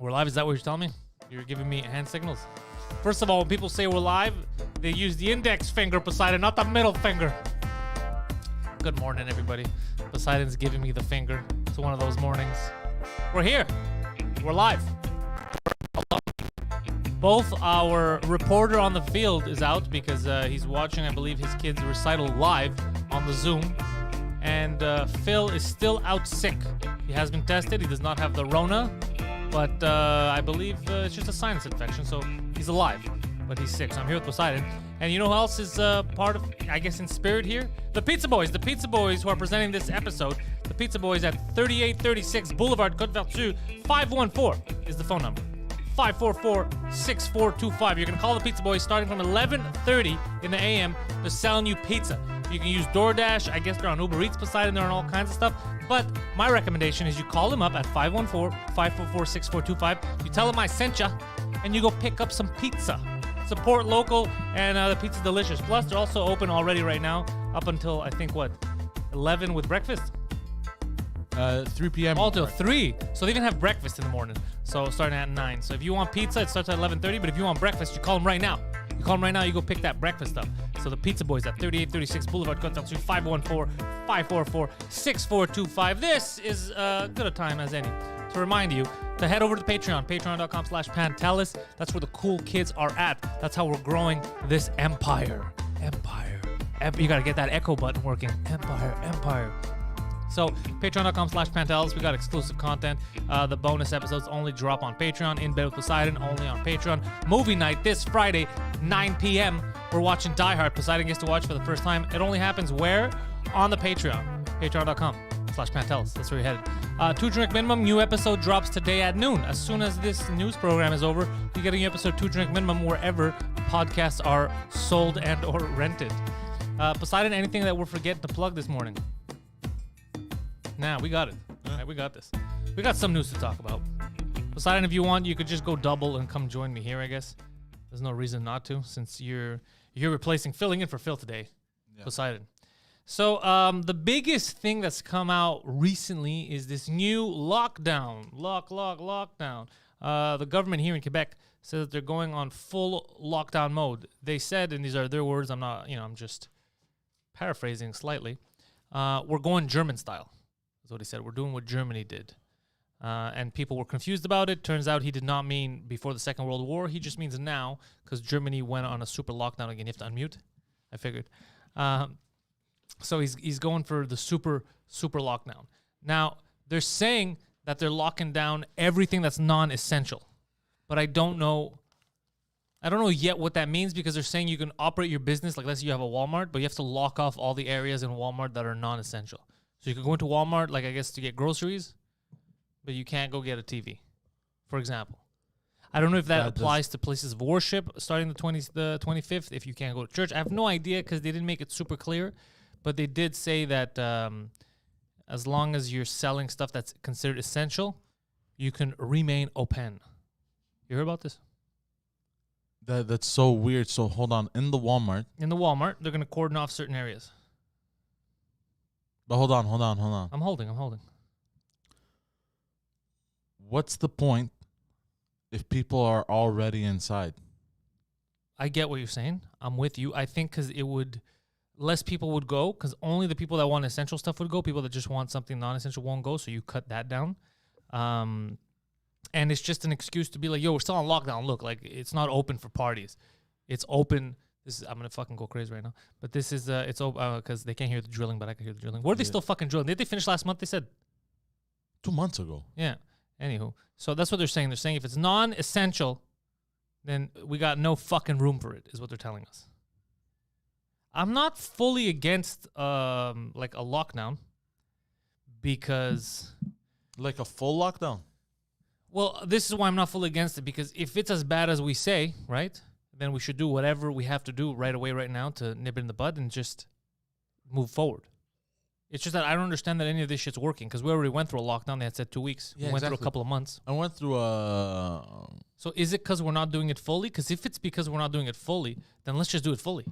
We're live? Is that what you're telling me? You're giving me hand signals? First of all, when people say we're live, they use the index finger, Poseidon, not the middle finger. Good morning, everybody. Poseidon's giving me the finger. It's one of those mornings. We're here. We're live. Both our reporter on the field is out because he's watching, I believe, his kid's recital live on the Zoom. And Phil is still out sick. He has been tested. He does not have the Rona. But I believe it's just a sinus infection, so he's alive. But he's sick, so I'm here with Poseidon. And you know who else is part of, I guess, in spirit here? The Pizza Boys. The Pizza Boys who are presenting this episode. The Pizza Boys at 3836 Boulevard Côte Vertu. 514 is the phone number. 544-6425. You're going to call the Pizza Boys starting from 11:30 in the a.m. They're selling you pizza. You can use DoorDash. I guess they're on Uber Eats, Poseidon. They're on all kinds of stuff. But my recommendation is you call them up at 514-544-6425. You tell them I sent you, and you go pick up some pizza. Support local, and the pizza's delicious. Plus, they're also open already right now up until, I think, 11 with breakfast? 3 p.m. All till 3. So they even have breakfast in the morning. So starting at 9. So if you want pizza, it starts at 11:30. But if you want breakfast, you call them right now. You call them right now, you go pick that breakfast up. So the Pizza Boys at 3836 Boulevard Côte Vertu, 514-544-6425. This is good a time as any to remind you to head over to Patreon, patreon.com/Pantelis. That's where the cool kids are at. That's how we're growing this empire. You got to get that echo button working. Empire. So, patreon.com/Pantelis. We got exclusive content. The bonus episodes only drop on Patreon. In Bed with Poseidon, only on Patreon. Movie night this Friday, 9 p.m. We're watching Die Hard. Poseidon gets to watch for the first time. It only happens where? On the Patreon. Patreon.com/Pantelis. That's where you're headed. 2 drink minimum. New episode drops today at noon. As soon as this news program is over, you get a new episode 2 drink minimum wherever podcasts are sold and or rented. Poseidon, anything that we're forgetting to plug this morning? Nah, we got it. All right, we got this. We got some news to talk about. Poseidon, if you want, you could just go double and come join me here, I guess. There's no reason not to, since you're filling in for Phil today, yeah. Poseidon. So the biggest thing that's come out recently is this new lockdown. Lockdown. The government here in Quebec said that they're going on full lockdown mode. They said, and these are their words, I'm just paraphrasing slightly, we're going German style. That's what he said. We're doing what Germany did. And people were confused about it. Turns out he did not mean before the Second World War. He just means now because Germany went on a super lockdown again. You have to unmute. I figured. So he's going for the super lockdown. Now, they're saying that they're locking down everything that's non-essential. But I don't know yet what that means because they're saying you can operate your business, like let's say you have a Walmart, but you have to lock off all the areas in Walmart that are non-essential. So you can go into Walmart, like I guess to get groceries, but you can't go get a TV, for example. I don't know if that applies to places of worship starting the 25th, if you can't go to church. I have no idea because they didn't make it super clear, but they did say that as long as you're selling stuff that's considered essential, you can remain open. You heard about this? That's so weird. So hold on. In the Walmart, they're going to cordon off certain areas. But hold on. I'm holding. What's the point if people are already inside? I get what you're saying. I'm with you. I think because less people would go because only the people that want essential stuff would go. People that just want something non-essential won't go, so you cut that down. And it's just an excuse to be like, yo, we're still on lockdown. Look, like it's not open for parties. It's open. I'm going to fucking go crazy right now. But this is, it's open because they can't hear the drilling, but I can hear the drilling. What are they still fucking drilling? Did they finish last month? They said 2 months ago. Yeah. Anywho. So that's what they're saying. They're saying if it's non-essential, then we got no fucking room for it, is what they're telling us. I'm not fully against like a lockdown because... Like a full lockdown? Well, this is why I'm not fully against it, because if it's as bad as we say, right, then we should do whatever we have to do right away, right now, to nip it in the bud and just move forward. It's just that I don't understand that any of this shit's working, because we already went through a lockdown. They had said 2 weeks. Yeah, we went through a couple of months. I went through a... So is it because we're not doing it fully? Because if it's because we're not doing it fully, then let's just do it fully.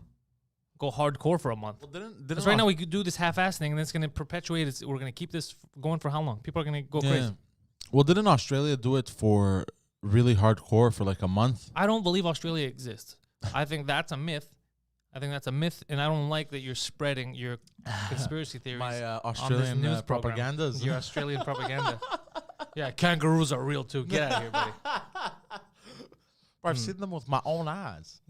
Go hardcore for a month. Well, because right now we could do this half-ass thing, and it's going to perpetuate. We're going to keep this going for how long? People are going to go crazy. Well, didn't Australia do it for really hardcore for like a month. I don't believe Australia exists. I think that's a myth. And I don't like that you're spreading your conspiracy theories. My on Australian this news program. propagandas. Your Australian propaganda. Yeah, kangaroos are real too. Get out of here, buddy. I've seen them with my own eyes.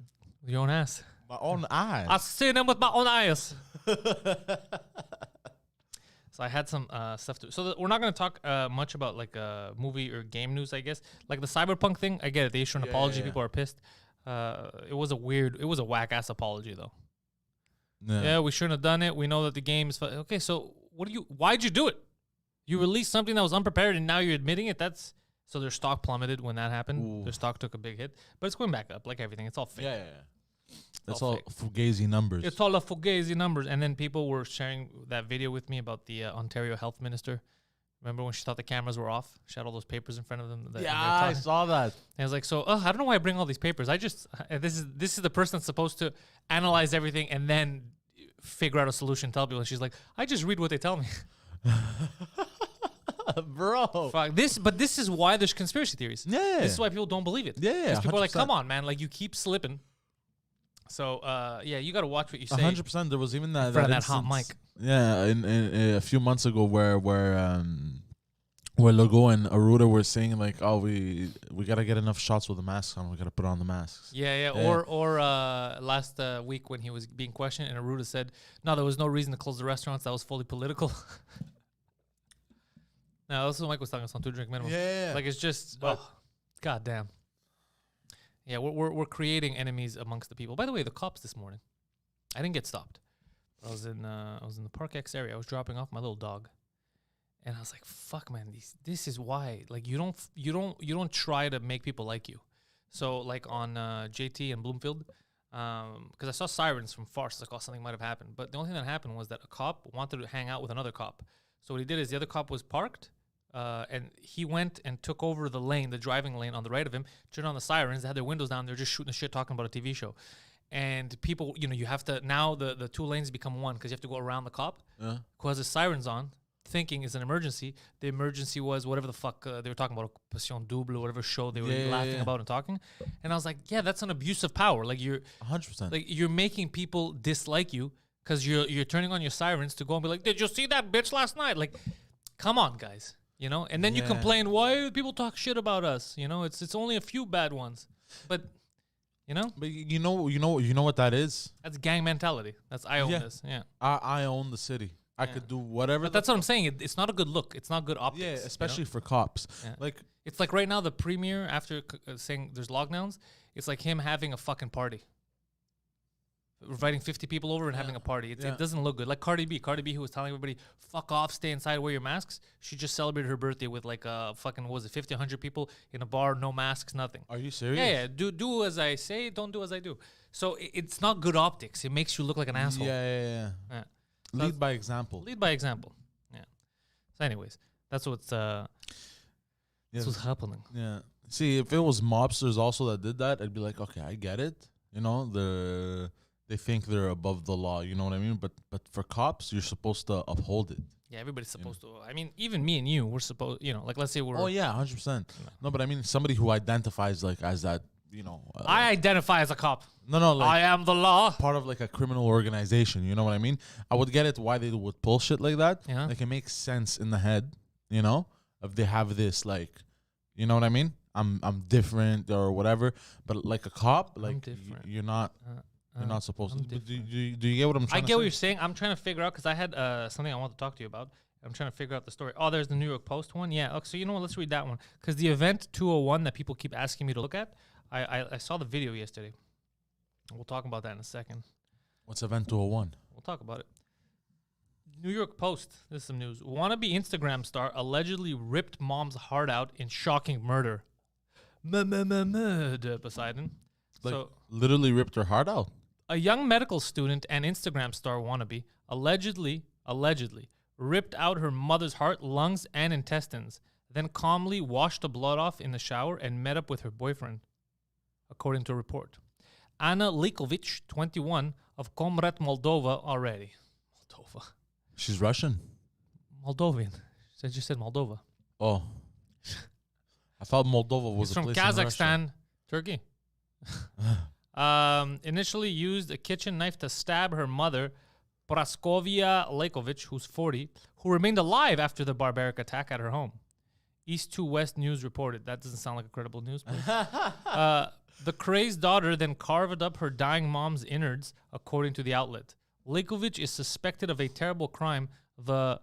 Your own ass. My own eyes. I've seen them with my own eyes. So I had some stuff to. So we're not going to talk much about like movie or game news, I guess. Like the cyberpunk thing, I get it. They issued an apology. Yeah. People are pissed. It was a whack ass apology though. Yeah. We shouldn't have done it. We know that the game is okay. So why'd you do it? You released something that was unprepared, and now you're admitting it. So their stock plummeted when that happened. Ooh. Their stock took a big hit, but it's going back up like everything. It's all fake. Yeah. That's all all fugazi numbers. It's all a fugazi numbers. And then people were sharing that video with me about the Ontario health minister. Remember when she thought the cameras were off? She had all those papers in front of them. I saw that. And I was like, so I don't know why I bring all these papers. This is the person that's supposed to analyze everything and then figure out a solution, tell people. And she's like, I just read what they tell me. Bro. Fuck. This is why there's conspiracy theories. Yeah. This is why people don't believe it. Yeah. Because people are like, 100%. come on, man. Like, you keep slipping. So, you got to watch what you say. 100%. There was even that in front of that hot mic. Yeah, in a few months ago where Legault and Aruda were saying like, oh, we gotta get enough shots with the masks on. We gotta put on the masks. Yeah. Or last week when he was being questioned and Aruda said, no, there was no reason to close the restaurants. That was fully political. No, this is what Mike was talking about. 2 drink minimum. Yeah. Like it's just, But- goddamn. Yeah, we're creating enemies amongst the people. By the way, the cops this morning, I didn't get stopped. I was in the Park X area. I was dropping off my little dog, and I was like, "Fuck, man, this is why. Like, you don't try to make people like you." So, like on JT and Bloomfield, because I saw sirens from far, so I was like, "Oh, something might have happened." But the only thing that happened was that a cop wanted to hang out with another cop. So what he did is the other cop was parked, and he went and took over the driving lane on the right of him. Turned on the sirens. They had their windows down. They're just shooting the shit, talking about a TV show. And people, you have to, now the 2 lanes become one because you have to go around the cop who has the sirens on, thinking it's an emergency. The emergency was whatever the fuck they were talking about, Passion Double or whatever show they were laughing about and talking. And I was like, yeah, that's an abuse of power. Like 100%. like you're making people dislike you because you're turning on your sirens to go and be like, did you see that bitch last night? Like, come on, guys. And then you complain, why do people talk shit about us? It's only a few bad ones. But But you know what that is? that's gang mentality. That's I own this. Yeah. I own the city. I could do whatever. But that's what I'm saying. It's not a good look. It's not good optics. Yeah, especially for cops. Yeah. Like, it's like right now the premier after saying there's lockdowns, it's like him having a fucking party. Inviting 50 people over and having a party. It doesn't look good. Like Cardi B, who was telling everybody, fuck off, stay inside, wear your masks. She just celebrated her birthday with like fucking, 50, 100 people in a bar, no masks, nothing. are you serious? Yeah. Do as I say, don't do as I do. So it's not good optics. It makes you look like an asshole. Yeah. Yeah. Lead by example. Lead by example. Yeah. So anyways, that's what's happening. Yeah. See, if it was mobsters also that did that, I'd be like, okay, I get it. They think they're above the law. You know what I mean? But for cops, you're supposed to uphold it. Yeah, everybody's supposed to. I mean, even me and you, we're supposed. Like let's say we're. Oh yeah, 100%. No, but I mean somebody who identifies like as that. I identify as a cop. No, like I am the law. part of like a criminal organization. You know what I mean? I would get it why they would pull shit like that. Yeah. Like it makes sense in the head. If they have this like, you know what I mean? I'm different or whatever. But like a cop, like different. you're not. You're not supposed to. different. Do you get what I'm trying I to get say? what you're saying. I'm trying to figure out because I had something I want to talk to you about. I'm trying to figure out the story. Oh, there's the New York Post one. Yeah. Okay, so you know what? Let's read that one because the event 201 that people keep asking me to look at. I saw the video yesterday. We'll talk about that in a second. What's Event 201? We'll talk about it. New York Post. This is some news. Wannabe Instagram star allegedly ripped mom's heart out in shocking murder. Murder, Poseidon. Like So literally ripped her heart out. a young medical student and Instagram star wannabe allegedly ripped out her mother's heart, lungs, and intestines, then calmly washed the blood off in the shower and met up with her boyfriend, according to a report. Anna Likovic, 21, of Komrat, Moldova already. Moldova. She's Russian. Moldovan. I just said Moldova. Oh. I thought Moldova was He's a from place in Russia. Kazakhstan, Turkey. Initially used a kitchen knife to stab her mother, Praskovia Lekovic, who's 40, who remained alive after the barbaric attack at her home. East to West News reported. That doesn't sound like a credible news. The crazed daughter then carved up her dying mom's innards, according to the outlet. Lekovic is suspected of a terrible crime, the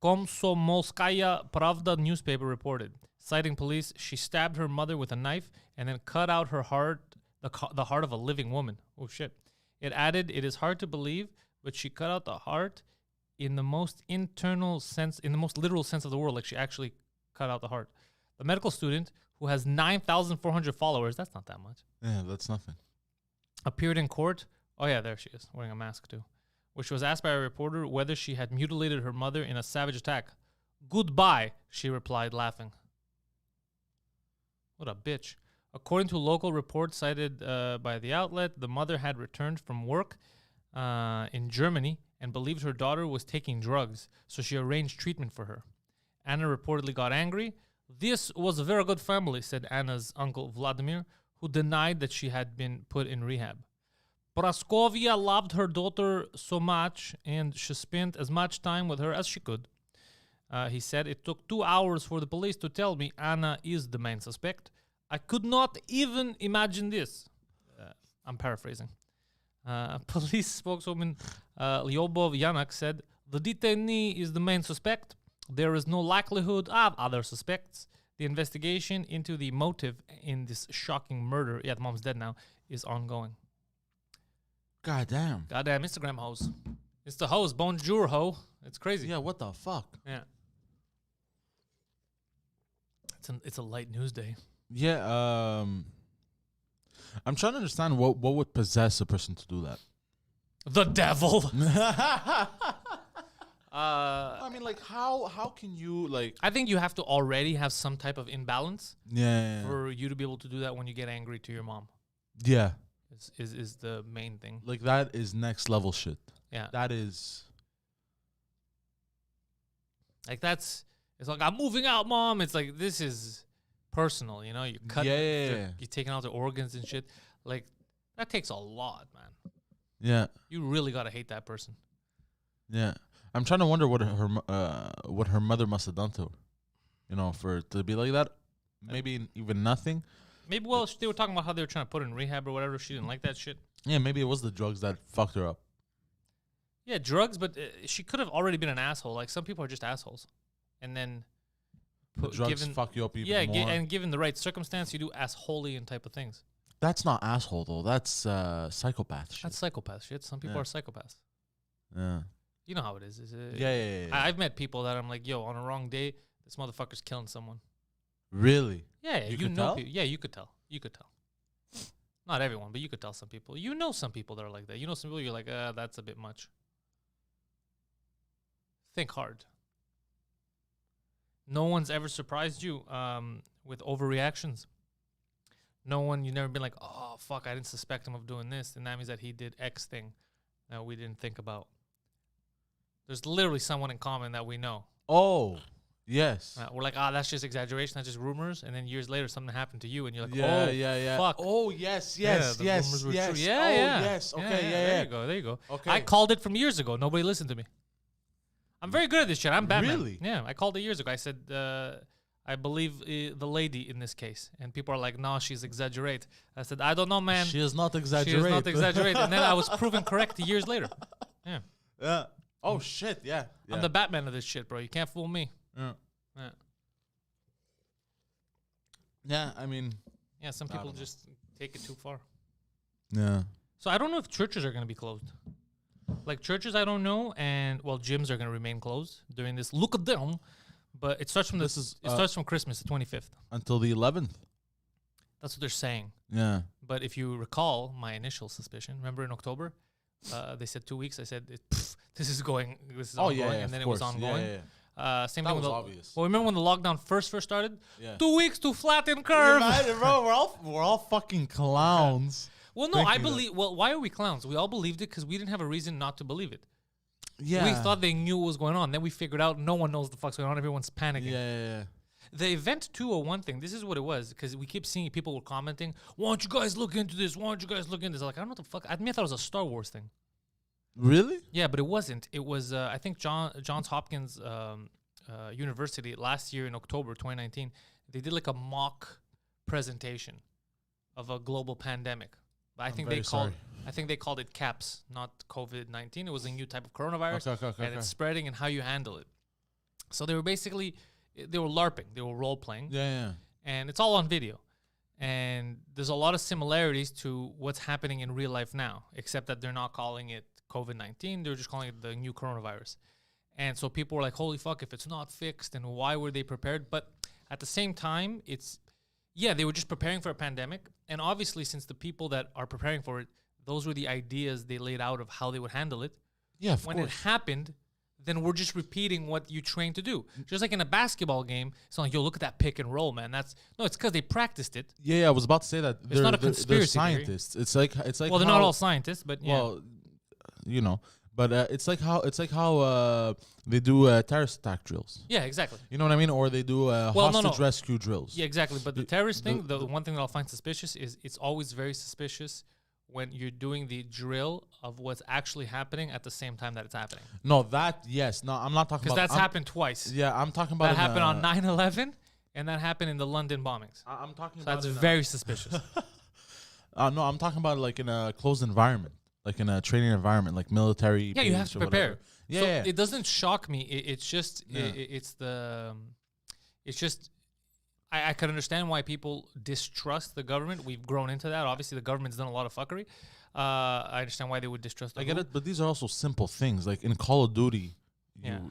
Komsomolskaya Pravda newspaper reported. Citing police, she stabbed her mother with a knife and then cut out her heart, the heart of a living woman. Oh, shit. It added, it is hard to believe, but she cut out the heart in the most internal sense, in the most literal sense of the word. Like, she actually cut out the heart. The medical student, who has 9,400 followers, that's not that much. Yeah, that's nothing. Appeared in court. Oh, yeah, there she is, wearing a mask, too. Which was asked by a reporter whether she had mutilated her mother in a savage attack. Goodbye, she replied, laughing. What a bitch. According to local reports cited by the outlet, the mother had returned from work in Germany and believed her daughter was taking drugs, so she arranged treatment for her. Anna reportedly got angry. This was a very good family, said Anna's uncle Vladimir, who denied that she had been put in rehab. Praskovia loved her daughter so much, and she spent as much time with her as she could. He said, it took 2 hours for the police to tell me Anna is the main suspect. I could not even imagine this. I'm paraphrasing. Police spokeswoman Lyobov Yanak said, the detainee is the main suspect. There is no likelihood of other suspects. The investigation into the motive in this shocking murder, the mom's dead now, is ongoing. Goddamn Instagram hoes. It's the hoes, bonjour ho. It's crazy. Yeah, what the fuck? Yeah. It's a light news day. Yeah, I'm trying to understand what would possess a person to do that. The devil. I mean, like, how can you, like... I think you have to already have some type of imbalance for you to be able to do that when you get angry to your mom. Yeah. Is the main thing. Like, that is next level shit. Yeah. That is... Like, it's like, I'm moving out, Mom. It's like, this is personal, you know? You're cutting, you're taking out the organs and shit. Like, that takes a lot, man. Yeah. You really got to hate that person. Yeah. I'm trying to wonder what her mother must have done to her, you know, for it to be like that. Maybe even nothing. Maybe, well, they were talking about how they were trying to put her in rehab or whatever. She didn't like that shit. Yeah, maybe it was the drugs that fucked her up. Yeah, drugs, but she could have already been an asshole. Like, some people are just assholes. And then... drugs fuck you up even more. Yeah, and given the right circumstance, you do assholey and type of things. That's not asshole, though. That's psychopath shit. That's psychopath shit. Some people are psychopaths. Yeah. You know how it is. Yeah. I've met people that I'm like, yo, on a wrong day, this motherfucker's killing someone. Really? Yeah, you know people. Yeah, you could tell. You could tell. Not everyone, but you could tell some people. You know some people that are like that. You know some people you're like, that's a bit much. Think hard. No one's ever surprised you with overreactions. You've never been like, oh, fuck, I didn't suspect him of doing this. And that means that he did X thing that we didn't think about. There's literally someone in common that we know. Oh, yes. We're like, that's just exaggeration. That's just rumors. And then years later, something happened to you. And you're like, yeah. Fuck. Oh, yes. Rumors were true. Yeah, yes. Okay, yeah. There you go. Okay. I called it from years ago. Nobody listened to me. I'm very good at this shit. I'm Batman. Really? Yeah, I called it years ago. I said, I believe the lady in this case. And people are like, no, she's exaggerate. I said, I don't know, man. She is not exaggerate. She is not exaggerate. And then I was proven correct years later. Yeah. Yeah. Oh, shit, yeah. I'm the Batman of this shit, bro. You can't fool me. Yeah. Yeah. Yeah, I mean... Yeah, some people just take it too far. Yeah. So I don't know if churches are going to be closed. Like, churches, I don't know. And, well, gyms are going to remain closed during this. Look at them. But it starts from it starts from Christmas, the 25th. Until the 11th. That's what they're saying. Yeah. But if you recall my initial suspicion, remember in October, they said 2 weeks. I said, this is ongoing. And then it was ongoing. Same that thing was with obvious. Well, remember when the lockdown first started? Yeah. 2 weeks to flatten curve. Bro, we're all fucking clowns. Well, no, I believe. Well, why are we clowns? We all believed it because we didn't have a reason not to believe it. Yeah. We thought they knew what was going on. Then we figured out no one knows the fuck's going on. Everyone's panicking. Yeah. The Event 201 thing, this is what it was, because we keep seeing people were commenting, why don't you guys look into this? Why don't you guys look into this? Like, I don't know what the fuck. I thought it was a Star Wars thing. Really? Yeah, but it wasn't. It was, I think, Johns Hopkins University last year in October 2019, they did like a mock presentation of a global pandemic. I think they called it CAPS, not COVID-19. It was a new type of coronavirus, and it's spreading and how you handle it. So they were LARPing, they were role playing. Yeah. And it's all on video. And there's a lot of similarities to what's happening in real life now, except that they're not calling it COVID-19, they're just calling it the new coronavirus. And so people were like, holy fuck, if it's not fixed, then why were they prepared? But at the same time, they were just preparing for a pandemic. And obviously, since the people that are preparing for it, those were the ideas they laid out of how they would handle it. Yeah, of when course. it happened, then we're just repeating what you trained to do. Just like in a basketball game, it's not like, yo, look at that pick and roll, man. It's because they practiced it. Yeah, I was about to say that. It's not a conspiracy they're scientists. theory. It's like well, they're not all scientists, but yeah. Well, you know, but it's like how they do terrorist attack drills. Yeah, exactly. You know what I mean? Or they do hostage rescue drills. Yeah, exactly. But the terrorist thing, the one thing that I'll find suspicious is it's always very suspicious when you're doing the drill of what's actually happening at the same time that it's happening. No, yes. No, I'm not talking about... Because that's happened twice. Yeah, I'm talking about... That happened on 9/11, and that happened in the London bombings. I'm talking so about... that's very suspicious. No, I'm talking about like in a closed environment. Like in a training environment, like military... Yeah, you have to prepare. Yeah, so yeah. It doesn't shock me. It's just... It's just... I could understand why people distrust the government. We've grown into that. Obviously, the government's done a lot of fuckery. I understand why they would distrust. I get it, but these are also simple things. Like in Call of Duty,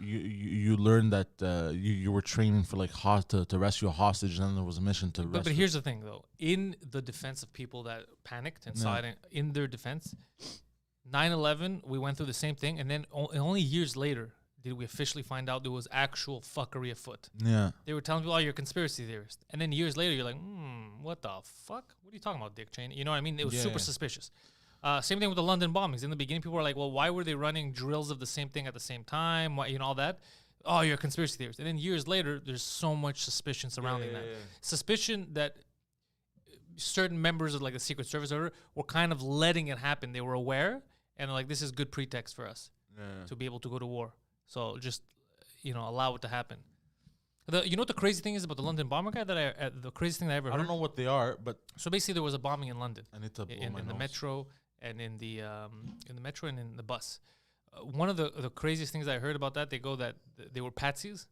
you learn that you were training for like to rescue a hostage, and then there was a mission to rescue. But here's the thing, though. In the defense of people that panicked and in their defense, 9/11, we went through the same thing, and then only years later did we officially find out there was actual fuckery afoot. Yeah. They were telling people, oh, you're a conspiracy theorist. And then years later, you're like, what the fuck? What are you talking about, Dick Cheney? You know what I mean? It was super suspicious. Same thing with the London bombings. In the beginning, people were like, well, why were they running drills of the same thing at the same time? Why, all that. Oh, you're a conspiracy theorist. And then years later, there's so much suspicion surrounding that. Suspicion that certain members of like the Secret Service were kind of letting it happen. They were aware, and like, this is good pretext for us to be able to go to war. So just, allow it to happen. You know what the crazy thing is about the London bomber guy? The craziest thing that I ever heard? I don't know what they are, but... So basically there was a bombing in London. I need to blow my in the nose. metro and in the metro and in the bus. One of the craziest things I heard about that, they were patsies.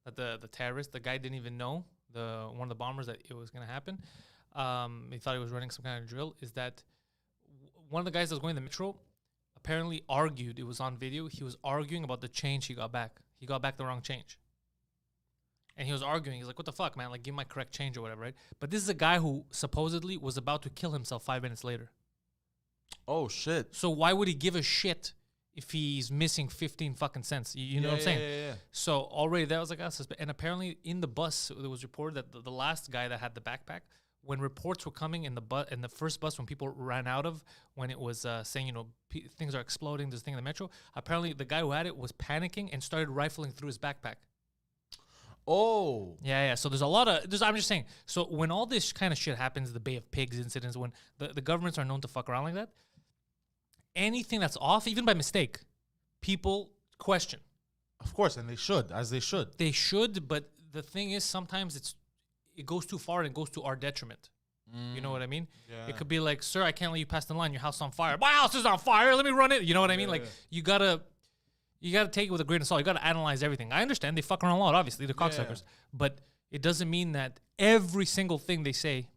That the terrorist, the guy didn't even know, one of the bombers, that it was going to happen. He thought he was running some kind of drill. Is that one of the guys that was going to the metro apparently argued, it was on video, he was arguing about the change he got back. He got back the wrong change. And he was arguing. He's like, what the fuck, man? Like, give my correct change or whatever, right? But this is a guy who supposedly was about to kill himself 5 minutes later. Oh, shit. So why would he give a shit if he's missing 15 fucking cents? You know what I'm saying? Yeah. So already that was like, and apparently in the bus, it was reported that the last guy that had the backpack, when reports were coming in the first bus, when people ran out of, when it was saying, things are exploding, this thing in the metro, apparently the guy who had it was panicking and started rifling through his backpack. Oh. Yeah. So there's a lot of, I'm just saying, so when all this kind of shit happens, the Bay of Pigs incidents, when the governments are known to fuck around like that, anything that's off, even by mistake, people question. Of course, and they should, as they should. They should, but the thing is, sometimes it goes too far and it goes to our detriment. You know what I mean? Yeah. It could be like, sir, I can't let you pass the line. Your house is on fire. My house is on fire. Let me run it. You know what I mean? Like, you gotta take it with a grain of salt. You gotta analyze everything. I understand they fuck around a lot. Obviously, they're cocksuckers, but it doesn't mean that every single thing they say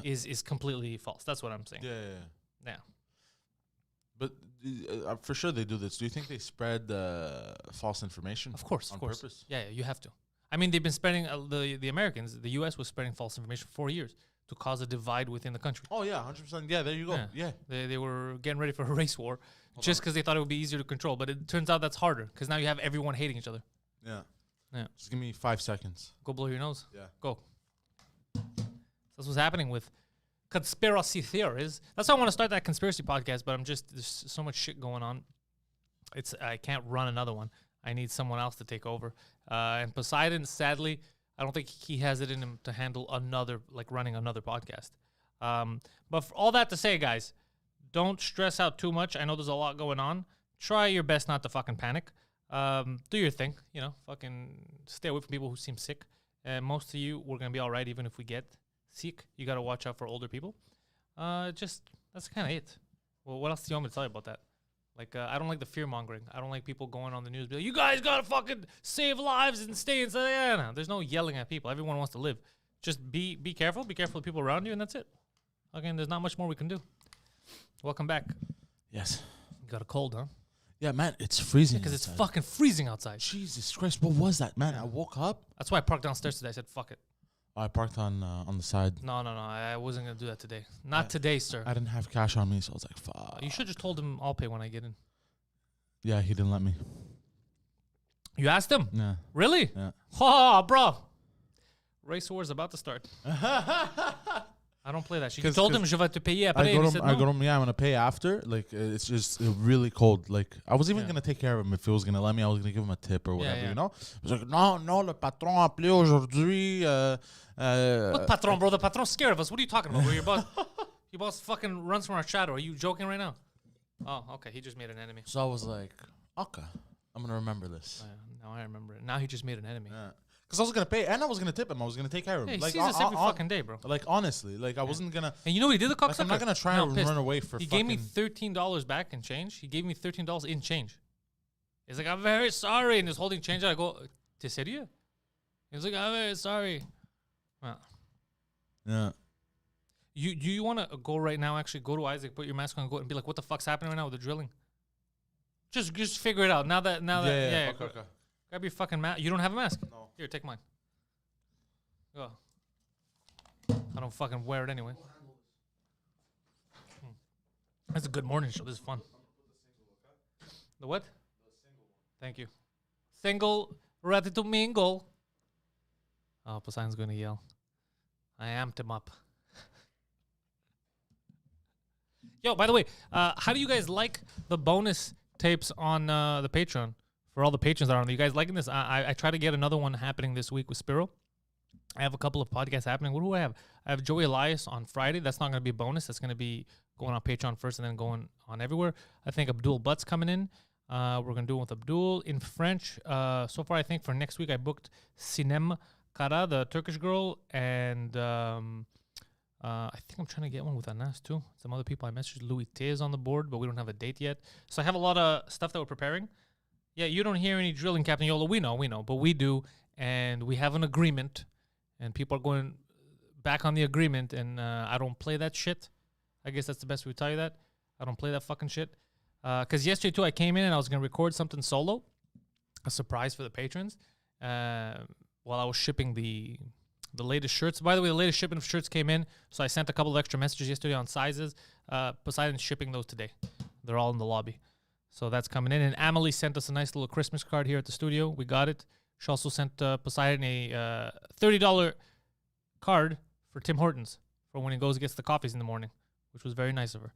is completely false. That's what I'm saying. Yeah. But for sure they do this. Do you think they spread false information? Of course, on of course. purpose? Yeah, you have to. I mean, they've been spreading the Americans. The U.S. was spreading false information for 4 years to cause a divide within the country. Oh yeah, 100%. Yeah, there you go. Yeah. They were getting ready for a race war just because they thought it would be easier to control. But it turns out that's harder because now you have everyone hating each other. Yeah. Yeah. Just give me 5 seconds. Go blow your nose. Yeah. Go. So that's what's happening with conspiracy theories. That's why I want to start that conspiracy podcast, but there's so much shit going on. I can't run another one. I need someone else to take over. And Poseidon, sadly, I don't think he has it in him to handle running another podcast. But for all that to say, guys, don't stress out too much. I know there's a lot going on. Try your best not to fucking panic. Do your thing, fucking stay away from people who seem sick. And most of you, we're going to be all right even if we get sick. You got to watch out for older people. That's kind of it. Well, what else do you want me to tell you about that? I don't like the fear-mongering. I don't like people going on the news, be like, you guys got to fucking save lives and stay inside. Yeah, no, there's no yelling at people. Everyone wants to live. Just be careful. Be careful of people around you, and that's it. Again, there's not much more we can do. Welcome back. Yes. You got a cold, huh? Yeah, man, it's freezing. Because it's fucking freezing outside. Jesus Christ, what was that, man? I woke up. That's why I parked downstairs today. I said, fuck it. I parked on the side. No. I wasn't going to do that today. Not today, sir. I didn't have cash on me, so I was like, fuck. You should just told him I'll pay when I get in. Yeah, he didn't let me. You asked him? Yeah. Really? Yeah. Oh, bro. Race war's about to start. I don't play that shit. You told him, je vais te payer après. I go to him, yeah, I'm going to pay after. It's just really cold. I was even going to take care of him if he was going to let me. I was going to give him a tip or whatever, you know? I was like, no, le patron a appelé aujourd'hui. What patron, bro? The patron's scared of us. What are you talking about? Your boss, your boss fucking runs from our shadow. Are you joking right now? Oh, okay. He just made an enemy. So I was like, okay, I'm going to remember this. Now I remember it. Now he just made an enemy. Yeah. Because I was going to pay, and I was going to tip him. I was going to take care of him. Yeah, he sees us every fucking day, bro. Honestly, I wasn't going to... And you know what he did, the cocksucker? I'm not going to try and run away for He gave me $13 back in change. He gave me $13 in change. He's like, I'm very sorry. And he's holding change out. I go, t'es sérieux? He's like, I'm very sorry. Well, yeah. You want to go right now, actually, go to Isaac, put your mask on, and go and be like, what the fuck's happening right now with the drilling? Just figure it out. Now that Okay. Grab your fucking mask. You don't have a mask? No. Here, take mine. Go. I don't fucking wear it anyway. That's a good morning show. This is fun. The what? Thank you. Single, ready to mingle. Oh, Poseidon's going to yell. I amped him up. Yo, by the way, how do you guys like the bonus tapes on the Patreon? For all the patrons that are on, you guys liking this? I try to get another one happening this week with Spiro. I have a couple of podcasts happening. What do I have? I have Joey Elias on Friday. That's not going to be a bonus. That's going to be going on Patreon first and then going on everywhere. I think Abdul Butt's coming in. We're going to do it with Abdul in French. So far, I think for next week, I booked Sinem Kara, the Turkish girl, and I think I'm trying to get one with Anas too. Some other people I messaged. Louis T is on the board, but we don't have a date yet. So I have a lot of stuff that we're preparing. Yeah, you don't hear any drilling, Captain Yola. We know, but we do, and we have an agreement, and people are going back on the agreement, and I don't play that shit. I guess that's the best way to tell you that. I don't play that fucking shit. Because yesterday, too, I came in and I was going to record something solo, a surprise for the patrons, while I was shipping the latest shirts. By the way, the latest shipment of shirts came in, so I sent a couple of extra messages yesterday on sizes. Poseidon's shipping those today. They're all in the lobby. So that's coming in. And Amelie sent us a nice little Christmas card here at the studio. We got it. She also sent Poseidon a $30 card for Tim Hortons for when he goes and gets the coffees in the morning, which was very nice of her.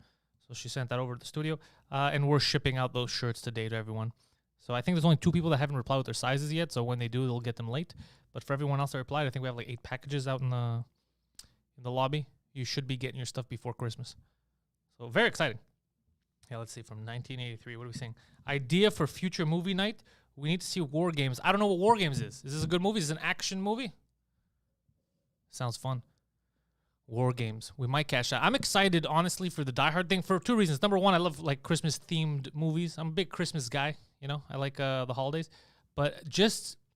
So she sent that over to the studio. And we're shipping out those shirts today to everyone. So I think there's only 2 people that haven't replied with their sizes yet. So when they do, they'll get them late. But for everyone else that replied, I think we have 8 packages out in the lobby. You should be getting your stuff before Christmas. So very exciting. Yeah, let's see. From 1983, what are we saying? Idea for future movie night. We need to see War Games. I don't know what War Games is. Is this a good movie? Is this an action movie? Sounds fun. War Games. We might cash out. I'm excited, honestly, for the Die Hard thing for 2 reasons. Number 1, I love Christmas-themed movies. I'm a big Christmas guy. I like the holidays. But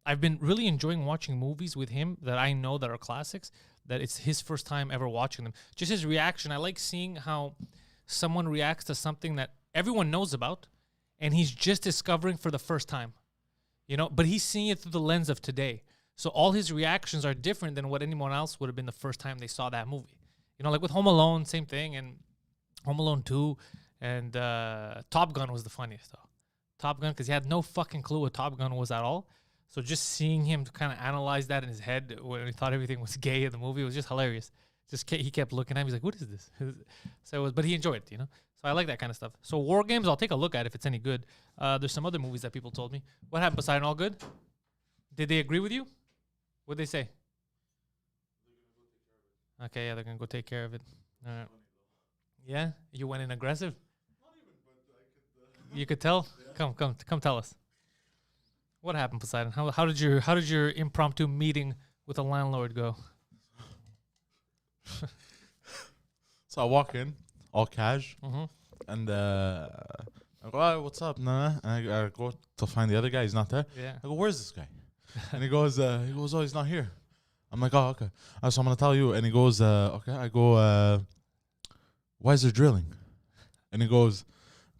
I've been really enjoying watching movies with him that I know that are classics, that it's his first time ever watching them. Just his reaction. I like seeing how someone reacts to something that everyone knows about, and he's just discovering for the first time, but he's seeing it through the lens of today. So all his reactions are different than what anyone else would have been the first time they saw that movie. Like with Home Alone, same thing, and Home Alone 2, and Top Gun was the funniest, though. Top Gun, because he had no fucking clue what Top Gun was at all. So just seeing him kind of analyze that in his head when he thought everything was gay in the movie was just hilarious. he kept looking at me. He's like, "What is this?" So it was, but he enjoyed it, you know. So I like that kind of stuff. So war games, I'll take a look at if it's any good. There's some other movies that people told me. What happened, Poseidon? All good? Did they agree with you? What'd they say? Okay, yeah, they're gonna go take care of it. All right. Yeah, you went in aggressive. You could tell. Yeah. Come, tell us. What happened, Poseidon? How did your impromptu meeting with the landlord go? So I walk in, all cash, and I go, "Oh, what's up?" Nah. And I go to find the other guy. He's not there. Yeah. I go, "Where's this guy?" And he goes, "Oh, he's not here." I'm like, "Oh, okay." So I'm gonna tell you. And he goes, "Okay." I go, "Why is there drilling?" And he goes,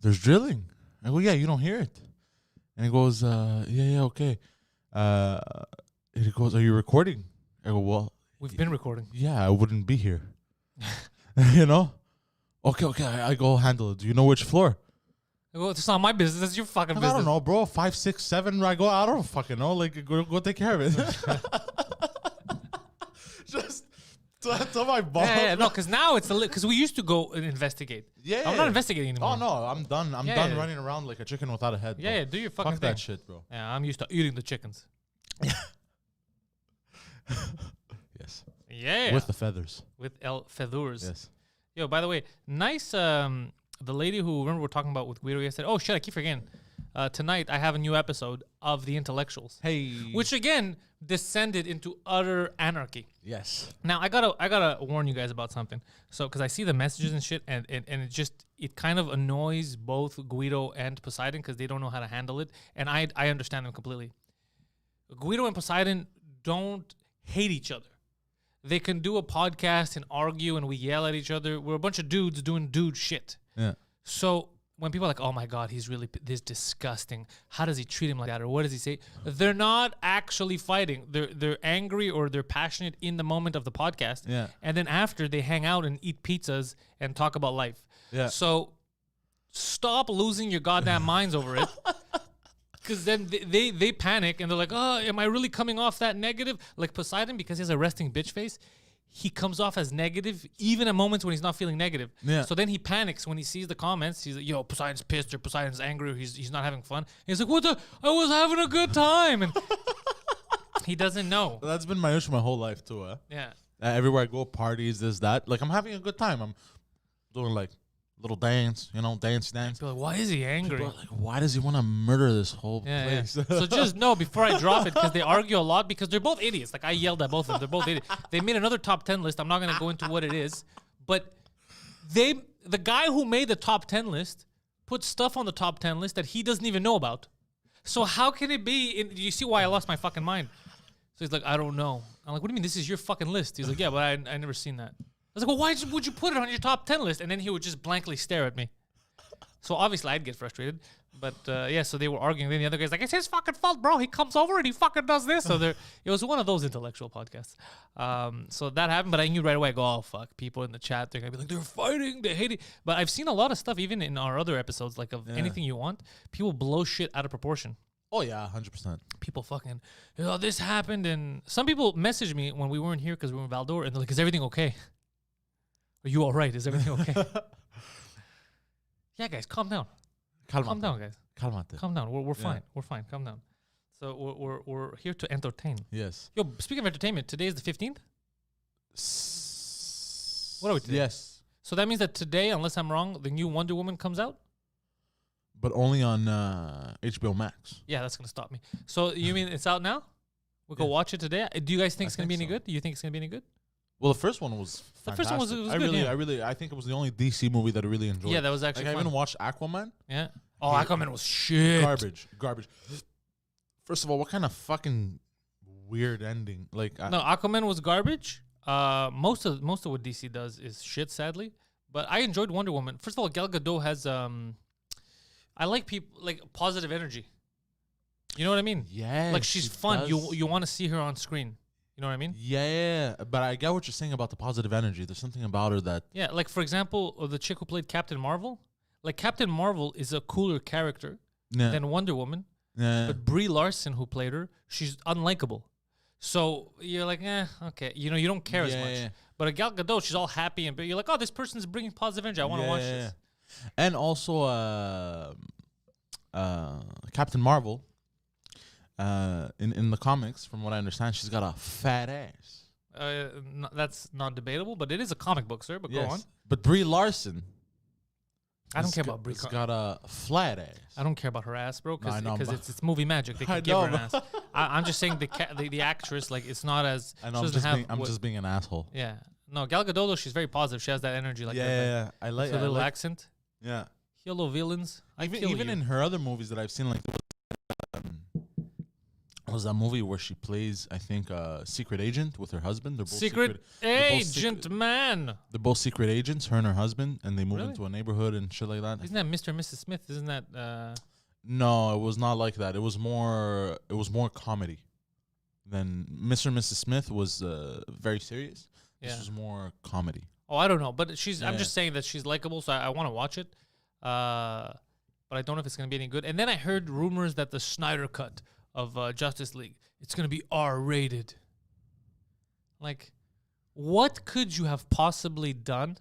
"There's drilling." I go, "Yeah, you don't hear it." And he goes, yeah, okay." And he goes, "Are you recording?" I go, "Well, we've been recording." Yeah, I wouldn't be here. You know? Okay, I go handle it. Do you know which floor? I go, "It's not my business. It's your fucking business." I don't know, bro. 5, 6, 7. I don't fucking know. Like, go take care of it. Just to my boss. Yeah, no, because now it's because we used to go and investigate. Yeah, I'm not investigating anymore. Oh no, I'm done. I'm done running around like a chicken without a head. Bro. Yeah, do your fucking Fuck thing. that shit, bro. Yeah, I'm used to eating the chickens. Yes. Yeah. With the feathers. With feathers. Yes. Yo, by the way, nice. The lady who remember we're talking about with Guido yesterday. Oh shit, I keep forgetting. Tonight I have a new episode of The Intellectuals. Hey. Which again descended into utter anarchy. Yes. Now I gotta warn you guys about something. So because I see the messages and shit, and it kind of annoys both Guido and Poseidon because they don't know how to handle it, and I understand them completely. Guido and Poseidon don't hate each other. They can do a podcast and argue, and we yell at each other. We're a bunch of dudes doing dude shit. Yeah. So when people are like, "Oh my God, he's really this disgusting. How does he treat him like that?" Or what does he say? They're not actually fighting. They're angry or they're passionate in the moment of the podcast. Yeah. And then after they hang out and eat pizzas and talk about life. Yeah. So stop losing your goddamn minds over it. Because then they panic and they're like, "Oh, am I really coming off that negative?" Like Poseidon, because he has a resting bitch face, he comes off as negative even at moments when he's not feeling negative. Yeah. So then he panics when he sees the comments. He's like, "Yo, Poseidon's pissed or Poseidon's angry or he's not having fun." And he's like, "What the? I was having a good time." And he doesn't know. That's been my issue my whole life too. Yeah. Everywhere I go, parties, this, that. Like I'm having a good time. I'm doing like little dance, dance. People are like, "Why is he angry?" People are like, why does he want to murder this whole place? Yeah. So just know before I drop it, because they argue a lot, because they're both idiots. Like I yelled at both of them. They're both idiots. They made another top 10 list. I'm not going to go into what it is, but the guy who made the top 10 list put stuff on the top 10 list that he doesn't even know about. So how can it be? Do you see why I lost my fucking mind? So he's like, "I don't know." I'm like, "What do you mean? This is your fucking list." He's like, "Yeah, but I never seen that." I was like, "Well, why would you put it on your top 10 list?" And then he would just blankly stare at me. So obviously I'd get frustrated. But yeah, so they were arguing. Then the other guy's like, "It's his fucking fault, bro. He comes over and he fucking does this." So it was one of those intellectual podcasts. So that happened, but I knew right away, I go, "Oh, fuck." People in the chat, they're going to be like, "They're fighting. They hate it." But I've seen a lot of stuff, even in our other episodes, like of Anything You Want. People blow shit out of proportion. Oh, yeah, 100%. People fucking, "This happened." And some people messaged me when we weren't here because we were in Valdor, and they're like, "Is everything okay? Are you all right? Is everything okay?" Yeah, guys, calm down. Calm down, guys. Calmate. Calm down. We're fine. We're fine. Calm down. So we're here to entertain. Yes. Yo, speaking of entertainment, today is the 15th? What are we today? Yes. So that means that today, unless I'm wrong, the new Wonder Woman comes out? But only on HBO Max. Yeah, that's going to stop me. So you mean it's out now? We can watch it today? Do you guys think it's going to be any good? Do you think it's going to be any good? Well, the first one was fantastic. The first one was good, I think it was the only DC movie that I really enjoyed. Yeah, that was actually like, fun. I even watched Aquaman. Yeah. Oh, Aquaman was shit. Garbage. First of all, what kind of fucking weird ending? Like, no, Aquaman was garbage. Most of what DC does is shit, sadly. But I enjoyed Wonder Woman. First of all, Gal Gadot has I like people like positive energy. You know what I mean? Yeah. Like she's fun. You want to see her on screen. You know what I mean? Yeah, but I get what you're saying about the positive energy. There's something about her that... Yeah, like for example, the chick who played Captain Marvel. Like Captain Marvel is a cooler character than Wonder Woman. Yeah. But Brie Larson, who played her, she's unlikable. So you're like, okay. You know, you don't care as Yeah, much. yeah. But a Gal Gadot, she's all happy and you're like, oh, this person's bringing positive energy. I want to watch this. And also, Captain Marvel. In the comics, from what I understand, she's got a fat ass. That's not debatable, but it is a comic book, sir. But go on. But Brie Larson. I don't care about Brie. She's got a flat ass. I don't care about her ass, bro, because No, it's movie magic. They I can give her an know, ass. I'm just saying the actress, like, it's not as. I know. I'm just being an asshole. Yeah. No, Gal Gadot, though, she's very positive. She has that energy, like Yeah. I like a little accent. Yeah. Hello, villains. Even in her other movies that I've seen, like was that movie where she plays, I think, secret agent with her husband. They're both secret agent, man. They're both secret agents, her and her husband, and they move Really? into a neighborhood and shit like that. Isn't that Mr. and Mrs. Smith? Isn't that? No, it was not like that. It was more comedy. Than Mr. and Mrs. Smith was very serious. Yeah. This was more comedy. Oh, I don't know, but I'm Yeah. just saying that she's likable, so I want to watch it. But I don't know if it's gonna be any good. And then I heard rumors that the Snyder cut of Justice League, it's gonna be R-rated. Like, what could you have possibly done,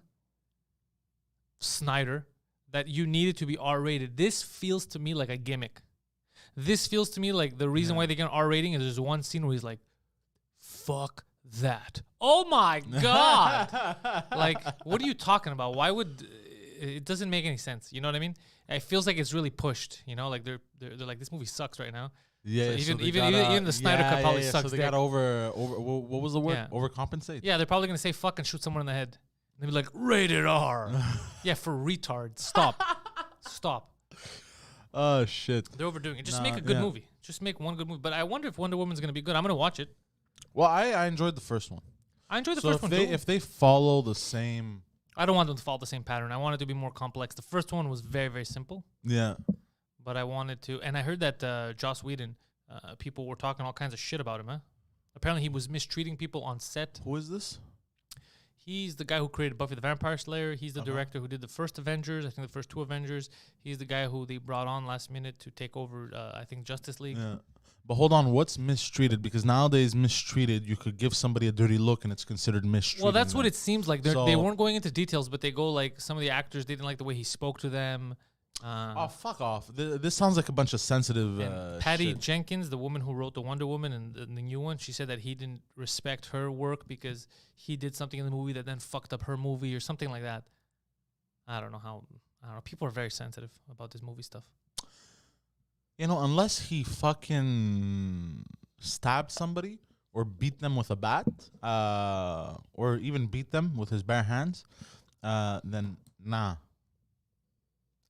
Snyder, that you needed to be R-rated? This feels to me like a gimmick. This feels to me like the reason why they get an R rating is there's one scene where he's like, "Fuck that." Oh my god! Like, what are you talking about? Why would it doesn't make any sense? You know what I mean? It feels like it's really pushed. You know, like they're like, this movie sucks right now. Yeah, So even the Snyder cut probably sucks. So they got over. What was the word? Yeah. Overcompensate. Yeah, they're probably gonna say "fuck" and shoot someone in the head. They'll be like, "Rated R." Yeah, for retards. Stop. Stop. Oh shit. They're overdoing it. Just make a good movie. Just make one good movie. But I wonder if Wonder Woman's gonna be good. I'm gonna watch it. Well, I enjoyed the first one. I enjoyed the So first one too. if they follow the same. I don't want them to follow the same pattern. I want it to be more complex. The first one was very, very simple. Yeah. But I wanted to, and I heard that Joss Whedon, people were talking all kinds of shit about him. Huh? Apparently, he was mistreating people on set. Who is this? He's the guy who created Buffy the Vampire Slayer. He's the director who did the first Avengers. I think the first two Avengers. He's the guy who they brought on last minute to take over. I think Justice League. Yeah. But hold on, what's mistreated? Because nowadays, mistreated, you could give somebody a dirty look and it's considered mistreated. Well, that's what it seems like. They weren't going into details, but they go like some of the actors, they didn't like the way he spoke to them. Oh, fuck off. This sounds like a bunch of sensitive Patty shit. Jenkins, the woman who wrote the Wonder Woman and the new one, she said that he didn't respect her work because he did something in the movie that then fucked up her movie or something like that. I don't know. People are very sensitive about this movie stuff. You know, unless he fucking stabbed somebody or beat them with a bat, or even beat them with his bare hands, then nah.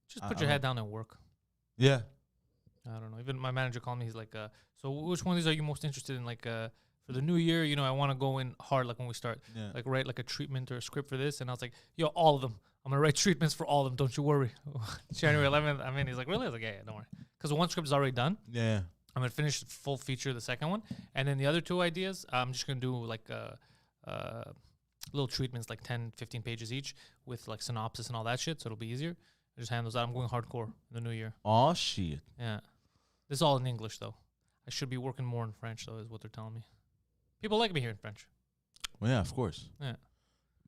Just put your head down and work. Yeah. I don't know. Even my manager called me. He's like, so which one of these are you most interested in? Like, for the new year, you know, I want to go in hard, like when we start, like write like a treatment or a script for this. And I was like, yo, all of them. I'm going to write treatments for all of them. Don't you worry. January 11th. I mean, he's like, really? I was like, yeah, don't worry. Because one script is already done. Yeah. I'm going to finish the full feature of the second one. And then the other two ideas, I'm just going to do like little treatments, like 10, 15 pages each with like synopsis and all that shit. So it'll be easier. I just hand those out. I'm going hardcore in the new year. Oh, shit. Yeah. This is all in English, though. I should be working more in French, though, is what they're telling me. People like me here in French. Well, yeah, of course. Yeah.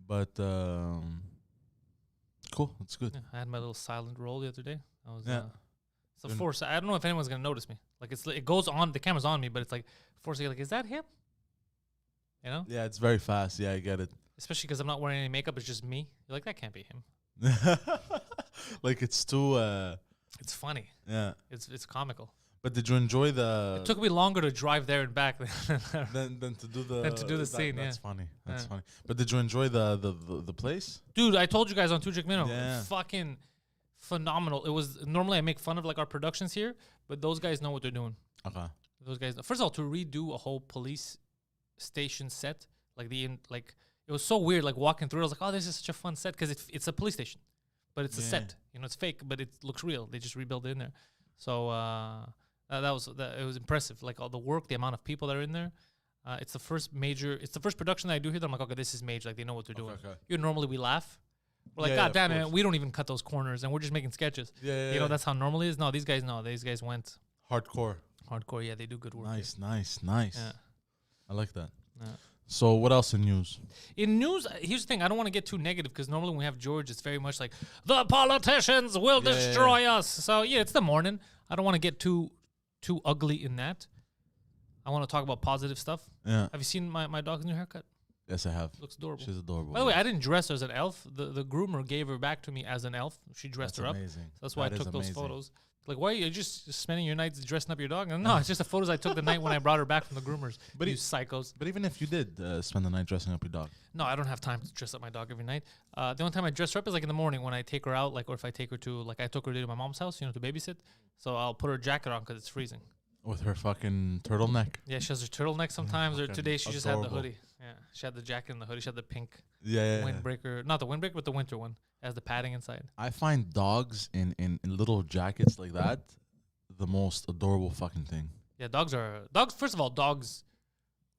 But, cool. That's good. Yeah, I had my little silent roll the other day. I was, Yeah. it's a force. I don't know if anyone's going to notice me. Like, it goes on, the camera's on me, but it's like, forcing, like, is that him? You know? Yeah, it's very fast. Yeah, I get it. Especially because I'm not wearing any makeup. It's just me. You're like, that can't be him. Like, it's too, It's funny. yeah. It's comical. But did you enjoy the... It took me longer to drive there and back than to do the... Than to do the scene, That's yeah. funny. That's Yeah. funny. But did you enjoy the place? Dude, I told you guys on Tujik Minnow. Yeah. Fucking phenomenal. It was, normally I make fun of like our productions here, but those guys know what they're doing. Okay. Those guys, first of all, to redo a whole police station set, like it was so weird, like walking through, I was like, oh, this is such a fun set, because it's a police station, but it's a set. You know, it's fake, but it looks real. They just rebuild it in there. So it was impressive. Like all the work, the amount of people that are in there. It's the first production that I do here that I'm like, okay, this is major. Like they know what they're doing. Okay. You know, normally we laugh. We're like, Yeah, God of damn it, course. we don't even cut those corners, and we're just making sketches. Yeah. You know, that's how normal it is. No, these guys know. These guys went Hardcore. hardcore. Yeah, they do good work. Nice. Yeah. I like that. Yeah. So what else in news? In news, here's the thing. I don't want to get too negative because normally when we have George, it's very much like the politicians will destroy us. So yeah, it's the morning. I don't want to get too ugly in that. I want to talk about positive stuff. Yeah. Have you seen my dog's new haircut? Yes, I have. Looks adorable. She's adorable. By the way, I didn't dress her as an elf. The groomer gave her back to me as an elf. She dressed That's her up. amazing. So that's why That I is took those amazing. photos. Like, why are you just spending your nights dressing up your dog? No, it's just the photos I took the night when I brought her back from the groomers. But you psychos. But even if you did spend the night dressing up your dog. No, I don't have time to dress up my dog every night. The only time I dress her up is like in the morning when I take her out, like, or if I take her to, like, I took her to my mom's house, to babysit. So I'll put her jacket on because it's freezing. With her fucking turtleneck. Yeah, she has her turtleneck sometimes, or today she just had the adorable. hoodie. Yeah, she had the jacket and the hoodie. She had the pink Yeah. windbreaker. Not the windbreaker, but the winter one. It has the padding inside. I find dogs in little jackets like that the most adorable fucking thing. Yeah, dogs. First of all, dogs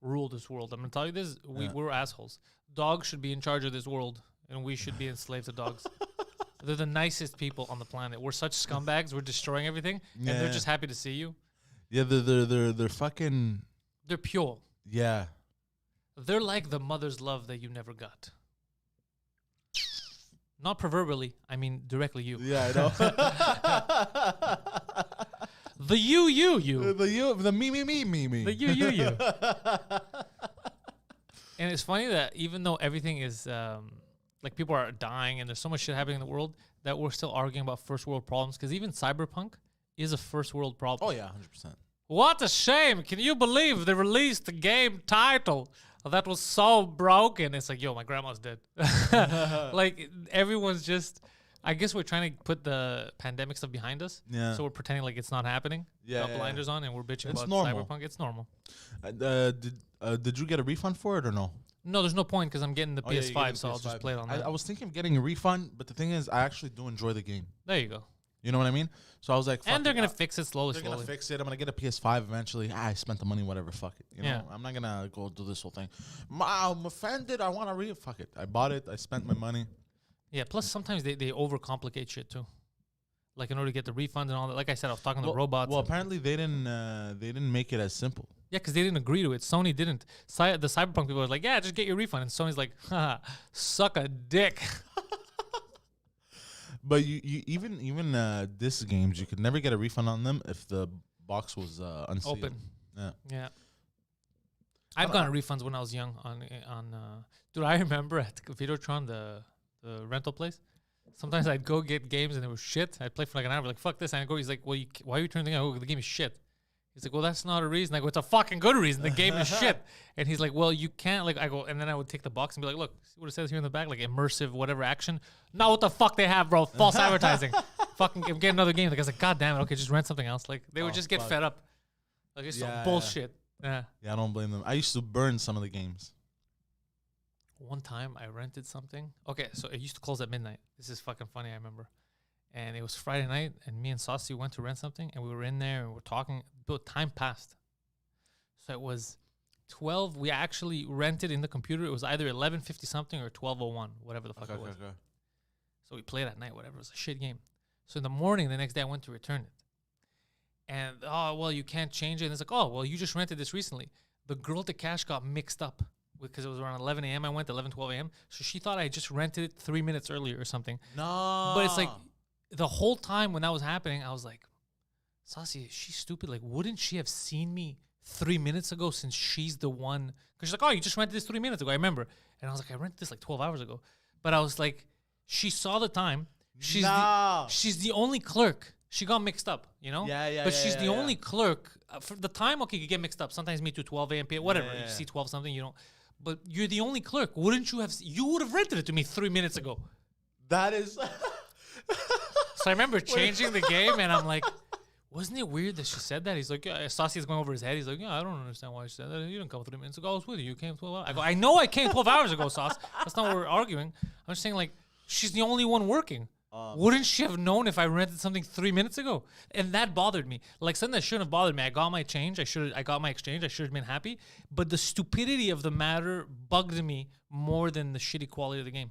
rule this world. I'm gonna tell you this. We're assholes. Dogs should be in charge of this world, and we should be enslaved to dogs. They're the nicest people on the planet. We're such scumbags. We're destroying everything, and they're just happy to see you. Yeah, they're fucking. They're pure. Yeah. They're like the mother's love that you never got. Not proverbially. I mean directly you. Yeah, I know. The you. The me. The you. And it's funny that even though everything is like people are dying and there's so much shit happening in the world, that we're still arguing about first world problems, because even cyberpunk is a first world problem. Oh yeah, 100%. What a shame. Can you believe they released the game title that was so broken? It's like, yo, my grandma's dead. Like, everyone's just, I guess we're trying to put the pandemic stuff behind us. Yeah. So we're pretending like it's not happening. Yeah, Got yeah, blinders on and we're bitching It's about normal. cyberpunk. It's normal. Did you get a refund for it or no? No, there's no point because I'm getting the Oh, yeah, you PS5, get the so I'll just PS5. play it on that. I was thinking of getting a refund, but the thing is, I actually do enjoy the game. There you go. You know what I mean? So I was like, fuck And they're it. going to fix it slowly. They're gonna fix it. I'm gonna get a PS5 eventually. I spent the money, whatever. Fuck it. You know, I'm not gonna go do this whole thing. I'm offended. I want to fuck it. I bought it. I spent my money. Yeah, plus sometimes they overcomplicate shit too. Like in order to get the refunds and all that. Like I said, I was talking to robots. Well, apparently they didn't make it as simple. Yeah, because they didn't agree to it. Sony didn't. The cyberpunk people were like, yeah, just get your refund. And Sony's like, haha, suck a dick. But you even disc games, you could never get a refund on them if the box was unsealed. Open. Yeah. I've gotten refunds when I was young on dude, I remember at Videotron, the rental place. Sometimes I'd go get games and it was shit. I'd play for like an hour, like, fuck this. And I go, he's like, well, why are you turning the game? I go, the game is shit. He's like, well, that's not a reason. I go, it's a fucking good reason. The game is shit. And he's like, well, you can't, like, I go, and then I would take the box and be like, look, see what it says here in the back? Like, immersive, whatever action. Not what the fuck they have, bro. False advertising. Fucking get another game. Like, I was like, God damn it. Okay, just rent something else. Like, they would just get fed up. Like, it's some bullshit. Yeah. Yeah, I don't blame them. I used to burn some of the games. One time I rented something. Okay, so it used to close at midnight. This is fucking funny, I remember. And it was Friday night, and me and Saucy went to rent something, and we were in there, and we were talking. But time passed. So it was 12. We actually rented in the computer. It was either 11:50 something or 12:01, whatever the fuck it was. Okay. So we played at night, whatever. It was a shit game. So in the morning, the next day, I went to return it. And, oh, well, you can't change it. And it's like, oh, well, you just rented this recently. The girl at the cash got mixed up because it was around 11 a.m. I went, 11, 12 a.m. So she thought I just rented it 3 minutes earlier or something. No. But it's like the whole time when that was happening, I was like, Saucy, is she stupid? Like, wouldn't she have seen me 3 minutes ago since she's the one? Because she's like, oh, you just rented this 3 minutes ago. I remember. And I was like, I rented this like 12 hours ago. But I was like, she saw the time. She's the only clerk. She got mixed up, you know? Yeah. But she's the only clerk. For the time, okay, you get mixed up. Sometimes me too, 12 a.m., whatever. Yeah. You see 12 something, you don't. But you're the only clerk. Wouldn't you have? You would have rented it to me 3 minutes ago. That is. So I remember changing the game, and I'm like, wasn't it weird that she said that? He's like, yeah, Saucy's going over his head. He's like, yeah, I don't understand why she said that. You didn't come 3 minutes ago. I was with you. You came 12 hours. I go, I know I came 12 hours ago, Sauce. That's not what we're arguing. I'm just saying, like, she's the only one working. Wouldn't she have known if I rented something 3 minutes ago? And that bothered me. Like, something that shouldn't have bothered me. I got my change. I got my exchange. I should have been happy. But the stupidity of the matter bugged me more than the shitty quality of the game.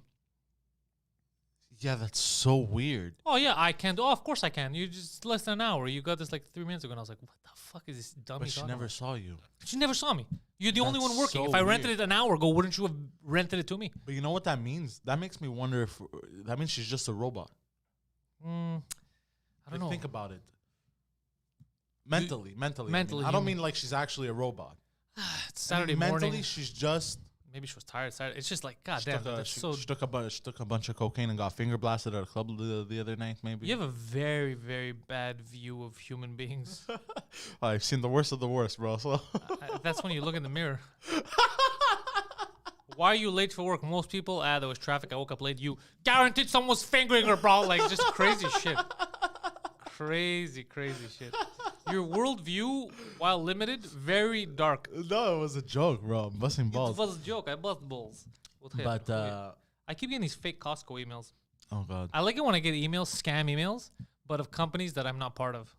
Yeah, that's so weird. Oh yeah, I can. Oh, of course I can. You just less than an hour. You got this like 3 minutes ago, and I was like, what the fuck is this dummy But she talking never about? saw you. She never saw me. You're the only That's one working. so If I rented weird. it an hour ago, wouldn't you have rented it to me? But you know what that means? That makes me wonder if that means she's just a robot. I don't Like, know. think about it. Mentally. mentally I don't human. mean like she's actually a robot. It's Saturday Mentally, morning. she's just. Maybe she was tired. It's just like, god She damn. took, That's she, so. she took a bunch of cocaine and got finger blasted at a club the other night. Maybe. You have a very, very bad view of human beings. I've seen the worst of the worst, bro. So That's when you look in the mirror. Why are you late for work? Most people, there was traffic. I woke up late. You guaranteed someone was fingering her, bro. Like, just crazy shit. Crazy shit. Your worldview, while limited, very dark. no, it was a joke, bro. I'm busting It balls. was a joke. I bust balls. But I keep getting these fake Costco emails. oh god, I like it when I get emails, scam emails, but of companies that I'm not part of.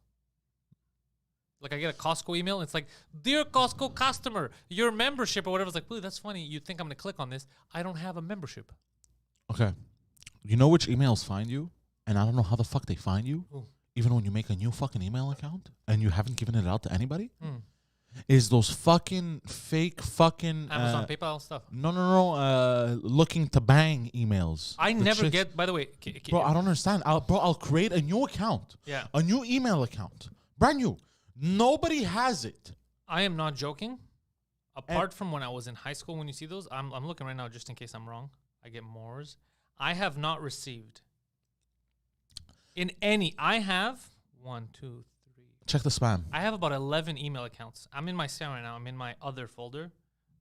Like I get a Costco email, and it's like, dear Costco customer, your membership or whatever. It's like, "Ooh, that's funny. You think I'm gonna click on this? I don't have a membership." okay. You know which emails find you, and I don't know how the fuck they find you. Ooh. Even when you make a new fucking email account and you haven't given it out to anybody, Hmm. is those fucking fake fucking Amazon, PayPal stuff. no, looking to bang emails. I The never chicks- get. By the way, Bro, I don't understand. I'll create a new account. Yeah. A new email account. Brand new. Nobody has it. I am not joking. Apart from when I was in high school, when you see those, I'm looking right now just in case I'm wrong. I get Moores. I have not received in any. I have 1, 2, 3. Check the spam. I have about 11 email accounts. I'm in my spam right now. I'm in my other folder.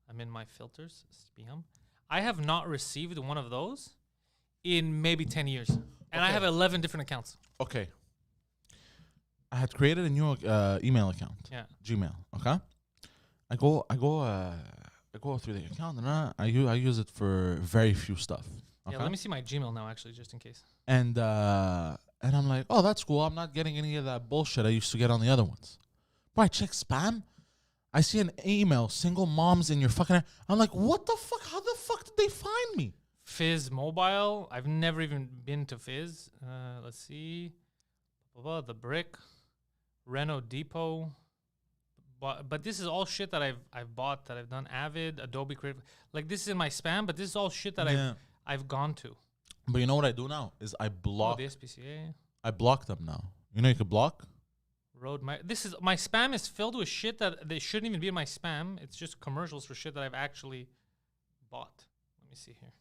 I'm in my filters. Spam. I have not received one of those in maybe 10 years. And I Okay. have 11 different accounts. Okay. I had created a new email account. Yeah. Gmail. Okay. I go through the account and I use it for very few stuff. Okay. Yeah, let me see my Gmail now, actually, just in case. And I'm like, oh, that's cool. I'm not getting any of that bullshit I used to get on the other ones. But I check spam. I see an email, single moms in your fucking. I'm like, what the fuck? How the fuck did they find me? Fizz Mobile. I've never even been to Fizz. Let's see. The Brick. Renault Depot. But this is all shit that I've bought, that I've done. Avid, Adobe Creative. Like, this is in my spam, but this is all shit that Yeah. I've gone to. But you know what I do now is I Oh, block. the SPCA. I block them now. You know you could block. Road. My spam is filled with shit that they shouldn't even be in my spam. It's just commercials for shit that I've actually bought. Let me see here.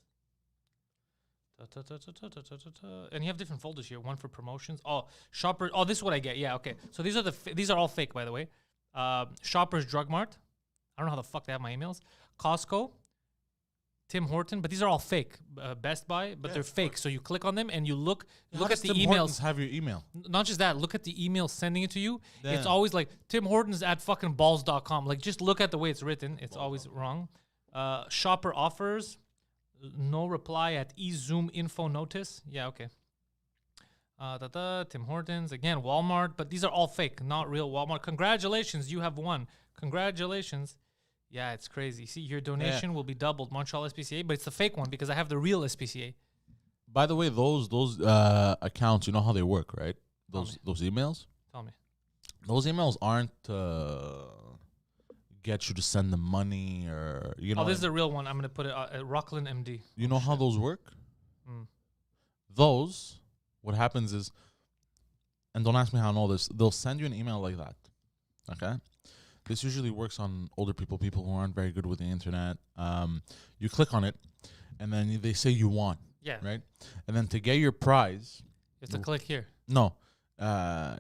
And you have different folders here. One for promotions. Oh, shopper. Oh, this is what I get. Yeah, okay. So these are all fake, by the way. Shoppers Drug Mart. I don't know how the fuck they have my emails. Costco. Tim Horton, but these are all fake. Best Buy, but Yeah, they're of fake. course. So you click on them and you look How at does the Tim emails. Hortons have your email? Not just that, look at the email sending it to you. It's Yeah. always like Tim Hortons at fucking balls.com. Like, just look at the way it's written. It's always wrong. Shopper offers. No reply at eZoom info notice. Yeah, okay. Tim Hortons. Again, Walmart. But these are all fake, not real Walmart. Congratulations, you have won. Congratulations. Yeah, it's crazy. See, your donation will be doubled. Montreal SPCA, but it's the fake one because I have the real SPCA. By the way, those accounts, you know how they work, right? Tell Those emails. Tell me. Those emails aren't get you to send them money or you know. Oh, this is the real one. I'm going to put it at Rockland MD. You know how those work? Mm. Those, what happens is, and don't ask me how I know this, they'll send you an email like that. Okay? This usually works on older people who aren't very good with the internet. You click on it, and then they say you won, Yeah. right? And then to get your prize, You have to click here. no,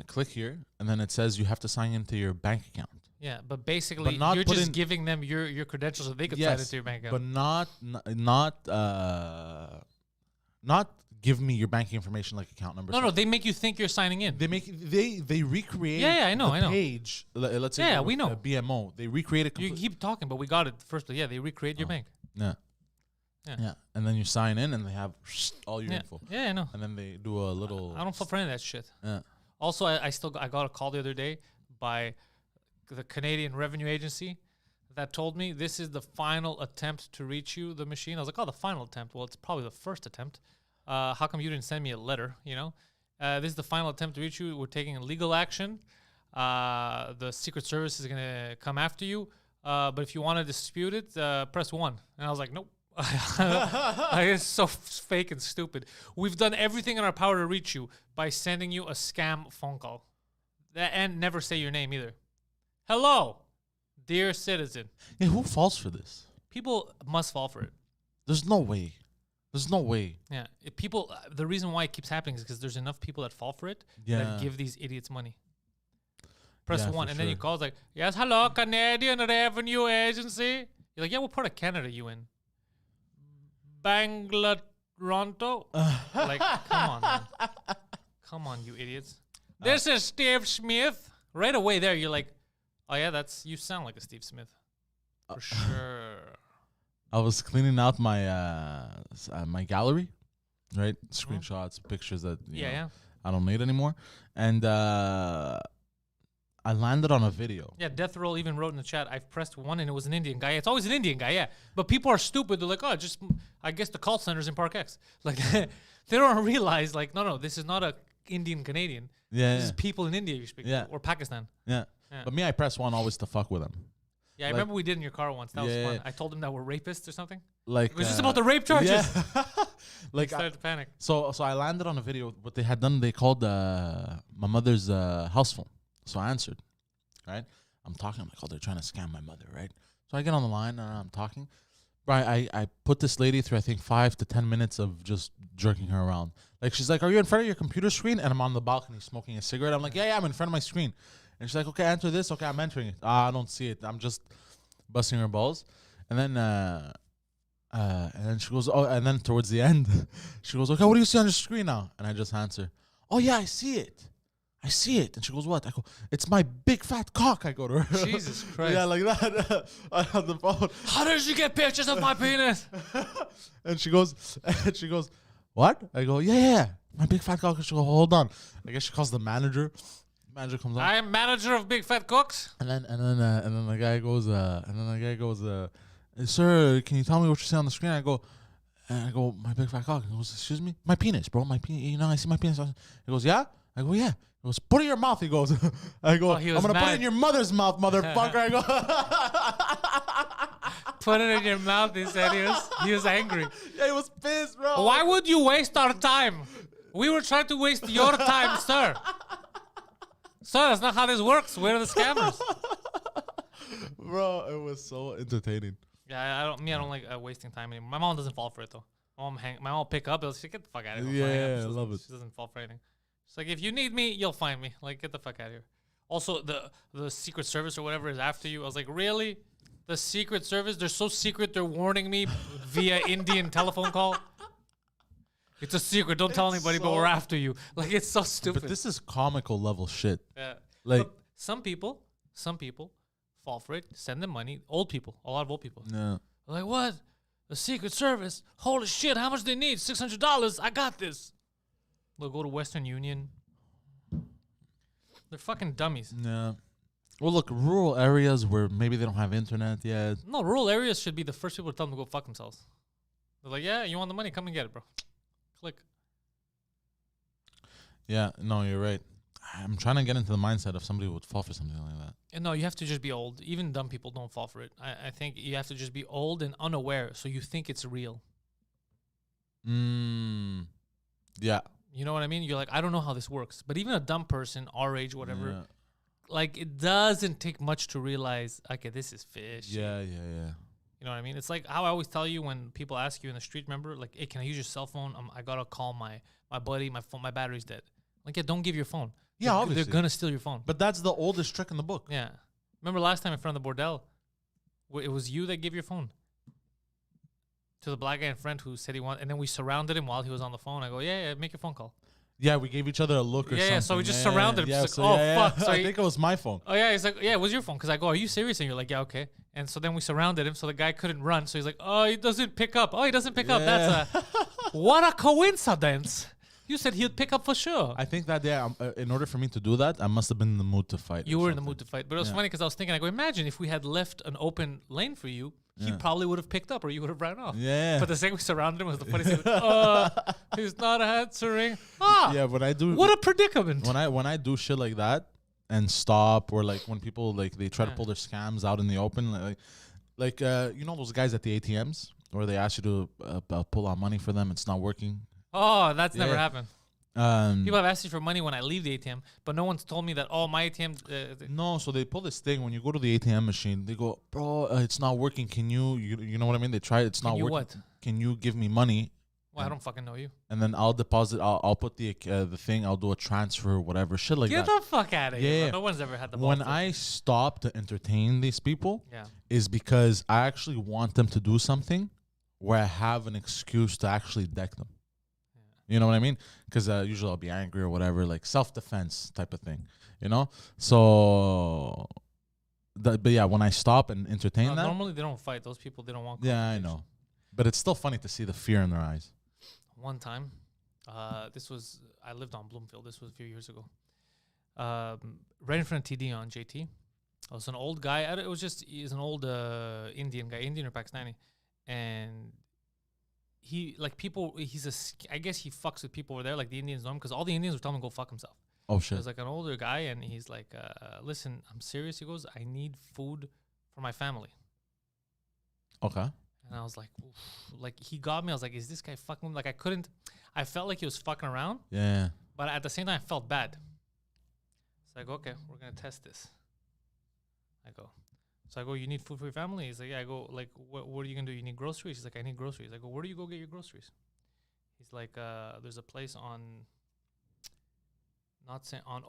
click here, and then it says you have to sign into your bank account. Yeah, but basically, not you're put just in- giving them your credentials so they could sign into your bank account. But not give me your banking information like account number. No, they make you think you're signing in. They recreate. Yeah, I know, the I know. Page. Let's say Yeah, with, we know. BMO. They recreate it. You keep talking, but we got it first. Yeah, they recreate your Oh. bank. Yeah. Yeah. Yeah, and then you sign in, and they have all your Yeah, info, yeah, I know. and then they do a little. I don't fall for any of that shit. Yeah. Also, I got a call the other day by the Canadian Revenue Agency that told me this is the final attempt to reach you, the machine. I was like, oh, the final attempt. Well, it's probably the first attempt. how come you didn't send me a letter? This is the final attempt to reach you. We're taking legal action. The Secret Service is gonna come after you. But if you want to dispute it, press 1. And I was like, nope. It's so fake and stupid. We've done everything in our power to reach you by sending you a scam phone call. And never say your name either. Hello, dear citizen. Yeah, who falls for this? People must fall for it. There's no way. There's no way. Yeah. If people, the reason why it keeps happening is because there's enough people that fall for it Yeah. that give these idiots money. Press Yeah, 1, for and then you sure. call. It's like, yes, hello, Canadian Revenue Agency. You're like, yeah, what part of Canada are you in? Bangla, Toronto? Like, come on, man. Come on, you idiots. This is Steve Smith. Right away there, you're like, oh yeah, you sound like a Steve Smith. For sure. I was cleaning out my my gallery, right? Screenshots, pictures that you know, I don't need anymore, and I landed on a video. Yeah, Death Roll even wrote in the chat, I've pressed 1 and it was an Indian guy. It's always an Indian guy, yeah. But people are stupid. They're like, oh, I guess the call center's in Park X. Like, they don't realize, like, no, this is not a Indian Canadian. Yeah, This is people in India you're speaking to, or Pakistan. Yeah. But me, I press 1 always to fuck with them. Yeah, I remember we did in your car once. That was fun. I told him that we're rapists or something. Like, was this about the rape charges? Yeah. Like, I started to panic. So I landed on a video. What they had done, they called my mother's house phone. So I answered. Right, I'm talking. I'm like, oh, they're trying to scam my mother, right? So I get on the line and I'm talking. Right, I put this lady through I think 5 to 10 minutes of just jerking her around. Like she's like, "Are you in front of your computer screen?" And I'm on the balcony smoking a cigarette. I'm like, "Yeah, I'm in front of my screen." And she's like, "Okay, enter this." Okay, I'm entering it. I don't see it. I'm just busting her balls. And then she goes, "Oh," and then towards the end, she goes, "Okay, what do you see on your screen now?" And I just answer, "Oh yeah, I see it. I see it." And she goes, "What?" I go, "It's my big fat cock." I go to her. Jesus Christ. Yeah, like that. On the phone. How did you get pictures of my penis? And she goes, "What?" I go, yeah, my big fat cock. She goes, "Hold on." I guess she calls the manager. Manager comes on. I am manager of Big Fat Cooks. And then the guy goes, "Sir, can you tell me what you see on the screen?" I go, "My big fat cock." He goes, "Excuse me, my penis, bro, my penis. You know, I see my penis." He goes, "Yeah." I go, "Yeah." He goes, "Put it in your mouth." He goes, I go, "I'm gonna put it in your mother's mouth, motherfucker." I go, "Put it in your mouth." He said he was angry. Yeah, he was pissed, bro. Why would you waste our time? We were trying to waste your time, sir. Sir, that's not how this works. We're the scammers. Bro, it was so entertaining. Yeah, I don't like wasting time anymore. My mom doesn't fall for it though. My mom will pick up. She'll get the fuck out of here. Yeah, I love it. She doesn't fall for anything. She's like, if you need me, you'll find me. Like, get the fuck out of here. Also, the Secret Service or whatever is after you. I was like, really? The Secret Service? They're so secret. They're warning me via Indian telephone call. It's a secret. Don't tell anybody, but we're after you. Like, it's so stupid. But this is comical level shit. Yeah. Like, but some people fall for it. Send them money. Old people. A lot of old people. no. Like, what? The Secret Service? Holy shit, how much do they need? $600. I got this. They'll go to Western Union. They're fucking dummies. No. Well, look, rural areas where maybe they don't have internet yet. No, rural areas should be the first people to tell them to go fuck themselves. They're like, yeah, you want the money? Come and get it, bro. Click. Yeah, no, you're right. I'm trying to get into the mindset of somebody who would fall for something like that. And no, you have to just be old. Even dumb people don't fall for it. I think you have to just be old and unaware, so you think it's real. Yeah. You know what I mean? You're like, I don't know how this works. But even a dumb person, our age, whatever, like, it doesn't take much to realize, okay, this is fish. Yeah. You know what I mean? It's like how I always tell you when people ask you in the street, remember, like, hey, can I use your cell phone? I got to call my buddy, my phone, my battery's dead. Like, yeah, don't give your phone. Yeah, obviously. They're going to steal your phone. But that's the oldest trick in the book. Yeah. Remember last time in front of the bordel, it was you that gave your phone to the black guy in front who said he wanted, and then we surrounded him while he was on the phone. I go, yeah, make your phone call. Yeah, we gave each other a look or something. Yeah, so we just surrounded him. Yeah, Like, fuck. So I think it was my phone. Oh, yeah, he's like, yeah, it was your phone. Because I go, are you serious? And you're like, yeah, okay. And so then we surrounded him, so the guy couldn't run. So he's like, oh, he doesn't pick up. Oh, he doesn't pick up. That's what a coincidence. You said he'd pick up for sure. I think that day, in order for me to do that, I must have been in the mood to fight. You were in the mood to fight. But it was funny because I was thinking, I go, imagine if we had left an open lane for you he probably would have picked up or you would have ran off. Yeah. But the second we surrounded him was the funniest thing. He's not answering. Yeah, when I do What a predicament. when I do shit like that and stop, or like when people like they try to pull their scams out in the open, like you know those guys at the ATMs where they ask you to pull out money for them, it's not working. Oh, that's never happened. Um, People have asked me for money when I leave the ATM, but no one's told me that. Oh, my ATM. No, so they pull this thing when you go to the ATM machine. They go, bro, it's not working. Can you know what I mean? They try it. It's not working. What? Can you give me money? Well, I don't fucking know you. And then I'll deposit. I'll put the thing. I'll do a transfer, whatever, shit like Get that. the fuck out of here. Yeah. No one's ever had the. When balls I stop to entertain these people, Yeah. is because I actually want them to do something where I have an excuse to actually deck them. You know what I mean? Because usually I'll be angry or whatever, like self-defense type of thing, you know? So, but yeah, when I stop and entertain that. Normally they don't fight. Those people, they don't want. Yeah, I know. But it's still funny to see the fear in their eyes. One time, I lived on Bloomfield. This was a few years ago. Right in front of TD on JT. I was an old guy. He's an old Indian guy, Indian or Pakistani. And I guess he fucks with people over there, like the Indians know him, because all the Indians were telling him to go fuck himself. Oh, shit. There's like an older guy, and he's like, listen, I'm serious. He goes, I need food for my family. Okay. And I was like, oof. Like, he got me. I was like, is this guy fucking? Like, I felt like he was fucking around. Yeah. But at the same time, I felt bad. So I go, okay, we're going to test this. So I go, you need food for your family? He's like, yeah. I go, like, what are you going to do? You need groceries? He's like, I need groceries. I go, where do you go get your groceries? He's like, there's a place on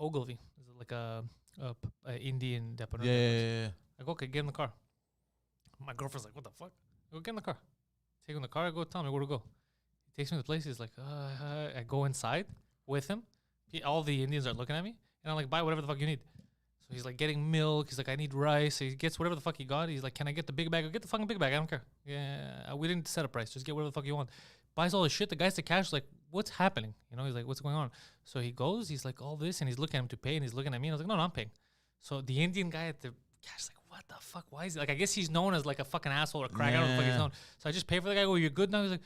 Ogilvy. There's like a Indian depot. Yeah. I go, okay, get in the car. My girlfriend's like, what the fuck? I go, get in the car. Take him in the car. I go, tell me where to go. He takes me to the place. He's like, I go inside with him. All the Indians are looking at me. And I'm like, buy whatever the fuck you need. So he's like getting milk. He's like, I need rice. So he gets whatever the fuck he got. He's like, can I get the big bag? Get the fucking big bag. I don't care. Yeah, we didn't set a price. Just get whatever the fuck you want. Buys all this shit. The guy's the cash. Like, what's happening? You know, he's like, what's going on? So he goes. He's like, all this, and he's looking at him to pay, and he's looking at me. And I was like, no, I'm paying. So the Indian guy at the cash is like, what the fuck? Why is he like? I guess he's known as like a fucking asshole or a crack. I don't know what the fuck he's known. So I just pay for the guy. I go, you're good now. He's like,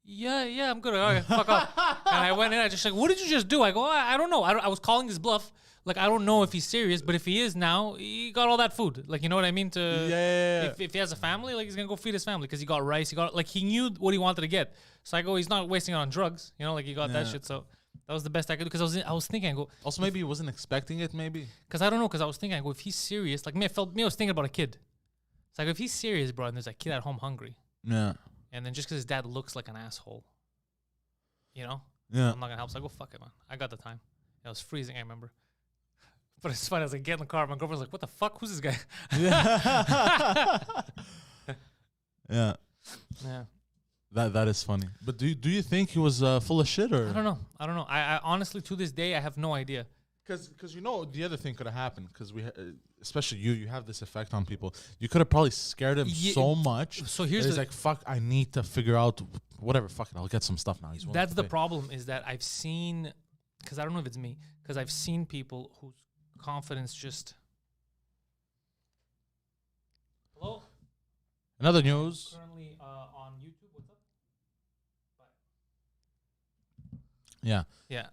yeah, I'm good. All right, fuck off. And I went in. I just like, what did you just do? I go, I don't know. I was calling his bluff. Like, I don't know if he's serious, but if he is now, he got all that food. Like, you know what I mean? If he has a family, like, he's going to go feed his family because he got rice. He knew what he wanted to get. So I go, he's not wasting it on drugs. You know, like, he got that shit. So that was the best I could do because I was thinking, I go. Also, maybe he wasn't expecting it, maybe. Because I don't know, because I was thinking, I go, if he's serious, like, I was thinking about a kid. It's like, if he's serious, bro, and there's a kid at home hungry. Yeah. And then just because his dad looks like an asshole, you know? Yeah. I'm not going to help. So I go, fuck it, man. I got the time. It was freezing, I remember. But it's funny. I was like, get in the car. My girlfriend's like, what the fuck? Who's this guy? Yeah. Yeah. That is funny. But do you think he was full of shit or? I don't know. I honestly, to this day, I have no idea. Because you know the other thing could have happened because especially you have this effect on people. You could have probably scared him so much. So here's he's like, fuck, I need to figure out whatever. Fuck it, I'll get some stuff now. That's the problem is that I've seen, because I don't know if it's me, because I've seen people whose confidence just. Hello. Another news. Currently on YouTube. What's up? Bye. Yeah. Yeah.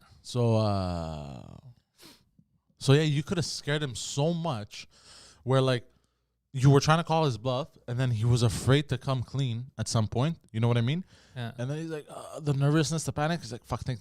So yeah, you could have scared him so much, where like you were trying to call his bluff, and then he was afraid to come clean at some point. You know what I mean? Yeah. And then he's like, the nervousness, the panic. He's like, fuck, think.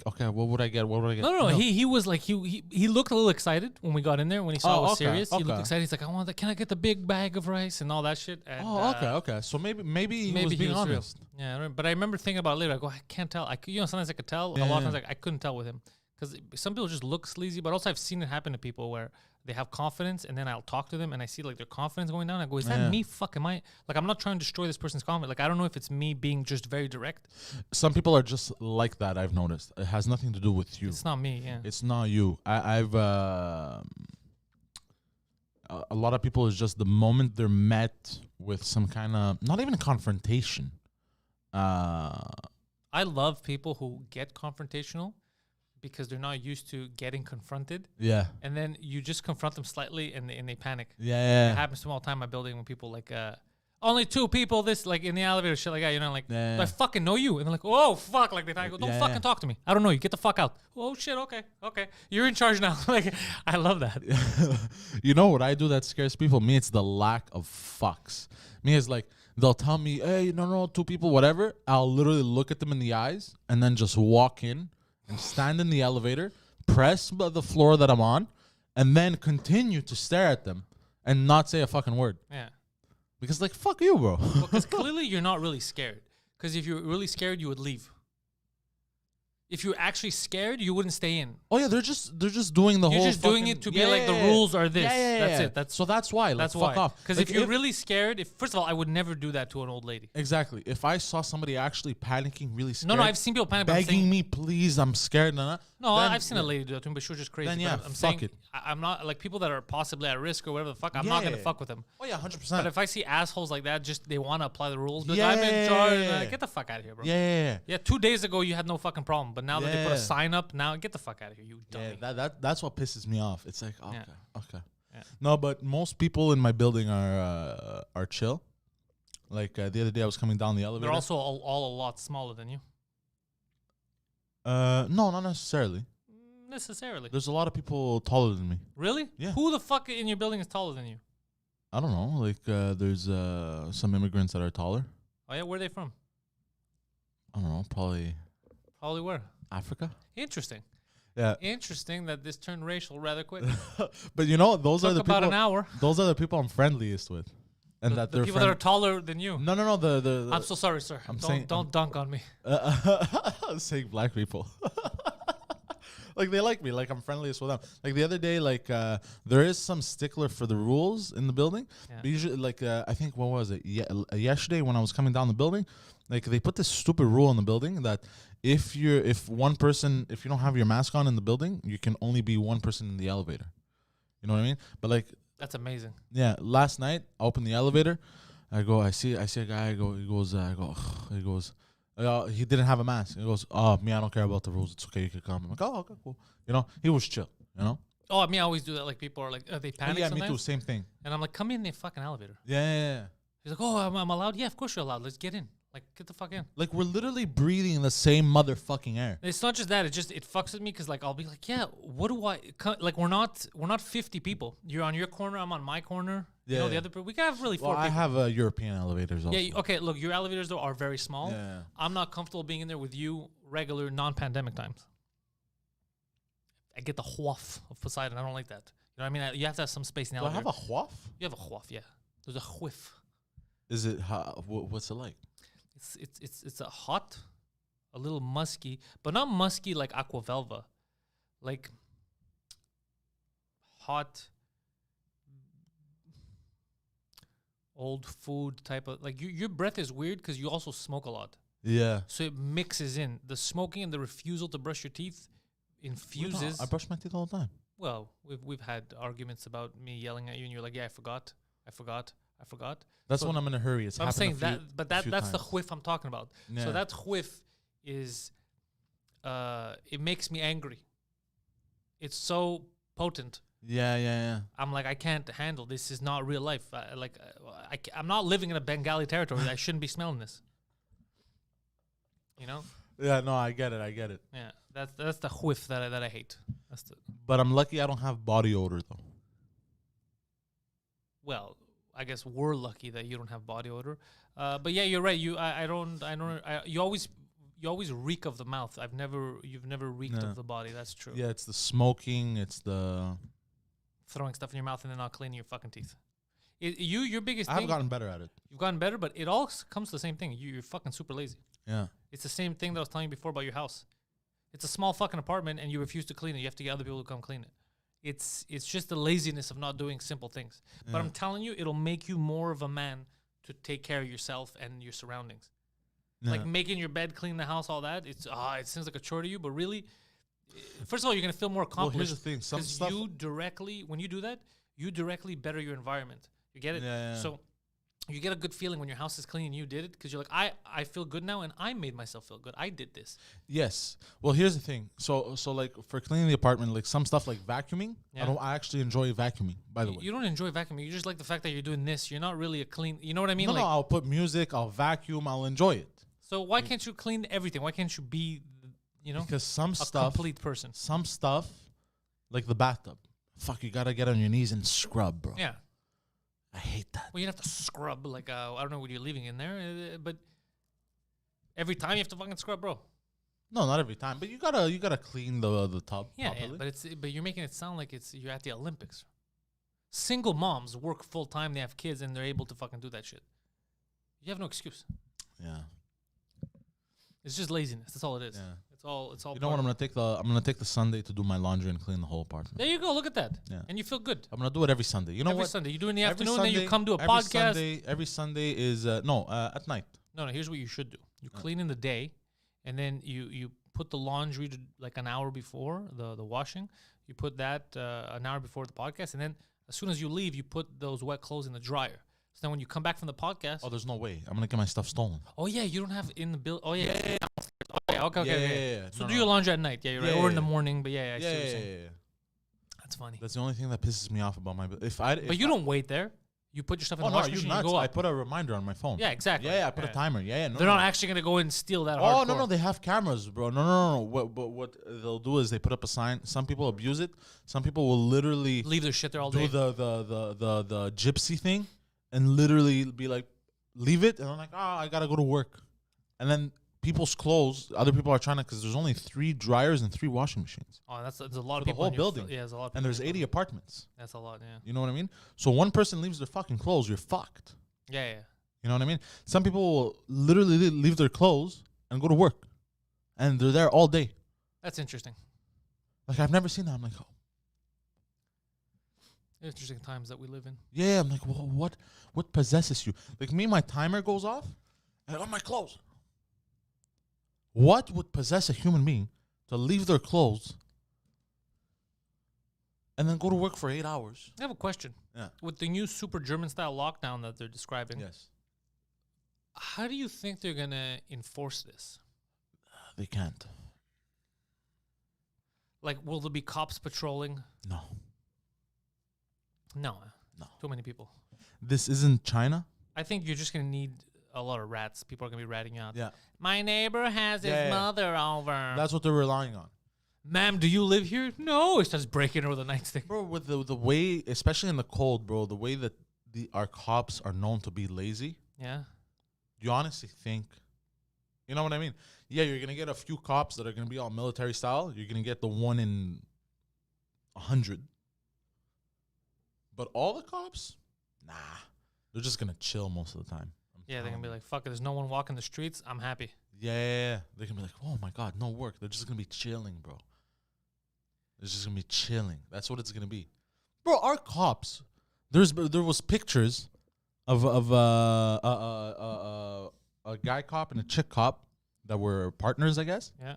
Okay, what would I get? No. He was like he looked a little excited when we got in there when he saw it was serious. He looked excited. He's like, can I get the big bag of rice and all that shit? And, okay. So maybe he was being honest. Real. Yeah, but I remember thinking about it later. I go, I can't tell. Sometimes I could tell. Yeah. A lot of times like I couldn't tell with him. Because some people just look sleazy, but also I've seen it happen to people where they have confidence, and then I'll talk to them, and I see like their confidence going down. I go, is that me? Fuck, am I? Like, I'm not trying to destroy this person's confidence. Like, I don't know if it's me being just very direct. Some people are just like that. I've noticed it has nothing to do with you. It's not me. Yeah, it's not you. I've a lot of people is just the moment they're met with some kind of not even a confrontation. I love people who get confrontational, because they're not used to getting confronted. Yeah. And then you just confront them slightly and they panic. Yeah. It happens to me all the time in my building when people like, only 2 people this like in the elevator shit like that, you know, like Yeah. do I fucking know you? And they're like, oh fuck, like they go, don't Yeah. fucking talk to me. I don't know you. Get the fuck out. Oh shit, okay. You're in charge now. Like I love that. You know what I do that scares people? Me, it's the lack of fucks. Me, it's like they'll tell me, hey, no, 2 people, whatever. I'll literally look at them in the eyes and then just walk in and stand in the elevator, press the floor that I'm on, and then continue to stare at them and not say a fucking word. Yeah. Because like, fuck you, bro. Because clearly you're not really scared. Because if you're really scared, you would leave. If you're actually scared, you wouldn't stay in. Oh yeah, they're just doing the You're whole. just doing it to be like the rules are this. That's it. That's why. Like, That's fuck why. off. Because Like, if you're really scared, first of all, I would never do that to an old lady. exactly, if I saw somebody actually panicking, really scared, No, I've seen people panic. But I'm begging saying, me, please, I'm scared. no, then- I've seen a lady do that to me, but she was just crazy. Then, But yeah, I'm fuck saying, it. I'm not like people that are possibly at risk or whatever the fuck. I'm not gonna fuck with them. Oh yeah, But 100%. if I see assholes like that, just they want to apply the rules. But Yeah, I'm in charge. yeah. Get the fuck out of here, bro. Yeah. Yeah, 2 days ago you had no fucking problem, but now that they put a Yeah. sign up, now get the fuck out of here, you dummy. Yeah, that's what pisses me off. It's like, okay, Yeah. okay. Yeah. No, but most people in my building are chill. Like the other day, I was coming down the elevator. They're also all a lot smaller than you. No, not necessarily. Necessarily. There's a lot of people taller than me. Really? Yeah. Who the fuck in your building is taller than you? I don't know. Like there's some immigrants that are taller. Oh yeah, where are they from? I don't know, probably Probably where? Africa. Interesting. Yeah, Interesting that this turned racial rather quick. but you know, those are Took the about people. an hour. Those are the people I'm friendliest with, and that The they're people that are taller than you. No. The I'm so sorry, sir. I'm don't saying- don't dunk on me. saying black people. Like they like me, like I'm friendliest with them. Like the other day, like there is some stickler for the rules in the building. Yeah. But usually, like I think what was it? Yesterday when I was coming down the building, like they put this stupid rule in the building that if you don't have your mask on in the building, you can only be one person in the elevator. You know what I mean? But like, That's amazing. yeah, last night I opened the elevator. I see a guy. He goes. He didn't have a mask. He goes, oh, me, I don't care about the rules. It's okay. You can come. I'm like, oh, okay, cool. You know, he was chill, you know? Oh, I mean, I always do that. Like people are like, they panic Yeah, sometimes. me too. Same thing. And I'm like, come in the fucking elevator. Yeah. He's like, oh, I'm allowed. Yeah, of course you're allowed. Let's get in. Like, get the fuck in. Like, we're literally breathing the same motherfucking air. It's not just that. It fucks with me because like I'll be like, yeah, what do I like? We're not 50 people. You're on your corner. I'm on my corner. You know, Yeah. the other people. We can have really 4 Well, I people. have European elevators also. Yeah. Okay. Look, your elevators though are very small. Yeah. I'm not comfortable being in there with you regular non-pandemic times. I get the whoof of Poseidon. I don't like that. You know what I mean? You have to have some space in the Do I elevator. have a whoof? You have a whoof, yeah. There's a whiff. Is it, what's it like? It's a hot, a little musky, but not musky like Aquavelva. Like hot, old food type of, like your breath is weird because you also smoke a lot. Yeah. So it mixes in. The smoking and the refusal to brush your teeth infuses. I brush my teeth all the time. Well, we've had arguments about me yelling at you and you're like, yeah, I forgot. That's So- when I'm in a hurry. It's So I'm happened saying a few, that, but a few that's the times. whiff I'm talking about. Yeah. So that whiff is, it makes me angry. It's so potent. Yeah. I'm like, I can't handle this. Is not real life. I'm not living in a Bengali territory. I shouldn't be smelling this. You know? Yeah, no, I get it. Yeah. That's the whiff that I hate. That's the. But I'm lucky I don't have body odor, though. Well, I guess we're lucky that you don't have body odor. But yeah, you're right. You always reek of the mouth. You've never reeked No. of the body. That's true. Yeah, it's the smoking. It's the... Throwing stuff in your mouth and then not cleaning your fucking teeth. Your biggest I've thing. gotten better at it. You've gotten better, but it all comes to the same thing. You're fucking super lazy. Yeah. It's the same thing that I was telling you before about your house. It's a small fucking apartment and you refuse to clean it. You have to get other people to come clean it. It's just the laziness of not doing simple things. But I'm telling you, it'll make you more of a man to take care of yourself and your surroundings. Yeah. Like making your bed, clean the house, all that. It seems like a chore to you, but really, first of all, you're gonna feel more Well, accomplished. here's the thing. Some 'cause stuff... when you do that, you directly better your environment. You get it? Yeah. So You get a good feeling when your house is clean and you did it because you're like, I feel good now and I made myself feel good. I did this. Yes. Well, here's the thing. So like for cleaning the apartment, like some stuff like vacuuming, Yeah. I actually enjoy vacuuming, by the way. You don't enjoy vacuuming. You just like the fact that you're doing this. You're not really a clean. You know what I mean? No, Like, I'll put music, I'll vacuum, I'll enjoy it. so why can't you clean everything? Why can't you be, Because some a stuff, complete person? some stuff, like the bathtub, fuck, you gotta get on your knees and scrub, bro. Yeah. I hate that. Well, you have to scrub. Like, I don't know what you're leaving in there, but every time you have to fucking scrub, bro. No, not every time, but you gotta clean the tub. Yeah, properly. but you're making it sound like you're at the Olympics. Single moms work full time. They have kids and they're able to fucking do that shit. You have no excuse. Yeah. It's just laziness. That's all it is. Yeah. It's all. You know what? I'm gonna take the Sunday to do my laundry and clean the whole apartment. There you go. Look at that. Yeah. And you feel good. I'm gonna do it every Sunday. You know Every what? Sunday. You do it in the Every afternoon, then you Sunday- come to a every podcast. Every Sunday is at night. No, here's what you should do. You clean in the day, and then you put the laundry to like an hour before the washing. You put that an hour before the podcast, and then as soon as you leave, you put those wet clothes in the dryer. So then when you come back from the podcast, Oh, there's no way. I'm gonna get my stuff stolen. oh yeah, you don't have in the bill. Oh yeah, okay. Yeah. So No, do no. your laundry at night. Yeah, you're right. Yeah, Or in yeah, the yeah. morning. But yeah, I see what you're Yeah. saying. That's funny. That's the only thing that pisses me off about my. But you don't wait there. You put your stuff in Oh the no, washing you machine. nuts! You go I up. put a reminder on my phone. Yeah, exactly. Yeah, I put a timer. Yeah. No, They're no. not actually gonna go and steal that. Oh no, hardcore. no, they have cameras, bro. No. What they'll do is they put up a sign. Some people abuse it. Some people will literally Leave their shit there all do day. the gypsy thing and literally be like, leave it, and I'm like, I gotta go to work, and then people's clothes. Other people are trying to because there's only 3 dryers and 3 washing machines, Oh, that's a lot of For the people. whole in your building. Yeah, there's a lot. Of and people there's in your 80 apartments. That's a lot. Yeah. You know what I mean? So one person leaves their fucking clothes, you're fucked. Yeah. You know what I mean? Some people will literally leave their clothes and go to work, and they're there all day. That's interesting. Like I've never seen that. I'm like, oh, Interesting times that we live in. yeah. I'm like, well, what possesses you? Like me, my timer goes off, and I got my clothes. What would possess a human being to leave their clothes and then go to work for 8 hours? I have a question. Yeah. With the new super German style lockdown that they're describing, Yes. how do you think they're gonna enforce this? They can't. Like, will there be cops patrolling? No. No. No. Too many people. This isn't China. I think you're just gonna need a lot of rats. People are gonna be ratting you out. Yeah. My neighbor has his Yeah. mother over. That's what they're relying on. Ma'am, do you live here? No. He starts breaking over the nightstick. Bro, with the way, especially in the cold, bro, the way that our cops are known to be lazy, Yeah. you honestly think, you know what I mean? Yeah, you're going to get a few cops that are going to be all military style. You're going to get the 1 in 100. But all the cops, nah, they're just going to chill most of the time. Yeah, they're gonna be like, fuck it, there's no one walking the streets. I'm happy. Yeah, they're going to be like, oh my God, no work. They're just going to be chilling, bro. They're just going to be chilling. That's what it's going to be. Bro, our cops, there was pictures of a guy cop and a chick cop that were partners, I guess, Yeah.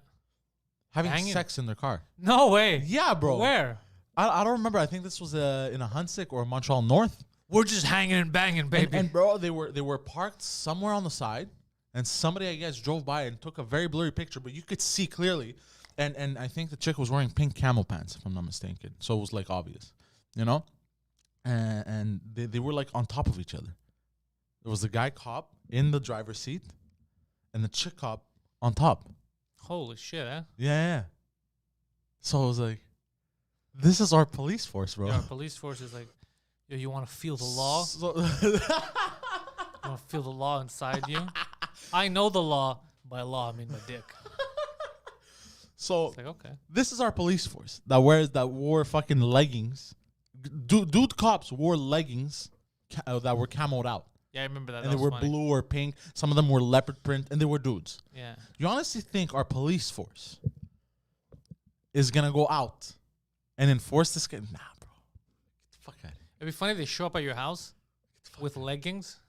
having Hanging. sex in their car. No way. Yeah, bro. Where? I don't remember. I think this was in a Huntsick or a Montreal North. We're just hanging and banging, baby. And bro, they were parked somewhere on the side, and somebody, I guess, drove by and took a very blurry picture, but you could see clearly. And I think the chick was wearing pink camel pants, if I'm not mistaken. So it was like obvious, you know? And they were like on top of each other. There was the guy cop in the driver's seat and the chick cop on top. Holy shit, huh? Yeah. So I was like, this is our police force, bro. Our police force is like, yo, you want to feel the law? So You want to feel the law inside you? I know the law. By law, I mean my dick. so It's like, okay. this is our police force that wore fucking leggings. Dude cops wore leggings that were camoed out. Yeah, I remember that. And That they was were funny. blue or pink. Some of them were leopard print, and they were dudes. Yeah. You honestly think our police force is gonna go out and enforce this? Nah, bro. Get the fuck out of here. It'd be funny if they show up at your house with leggings.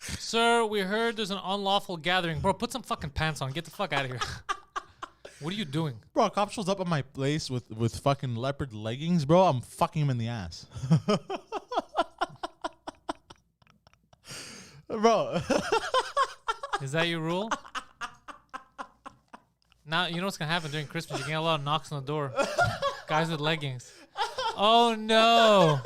Sir, we heard there's an unlawful gathering. Bro, put some fucking pants on. Get the fuck out of here. What are you doing? Bro, a cop shows up at my place with fucking leopard leggings, bro. I'm fucking him in the ass. Bro. Is that your rule? Now, you know what's going to happen during Christmas? You're going to get a lot of knocks on the door. Guys with leggings. Oh, no.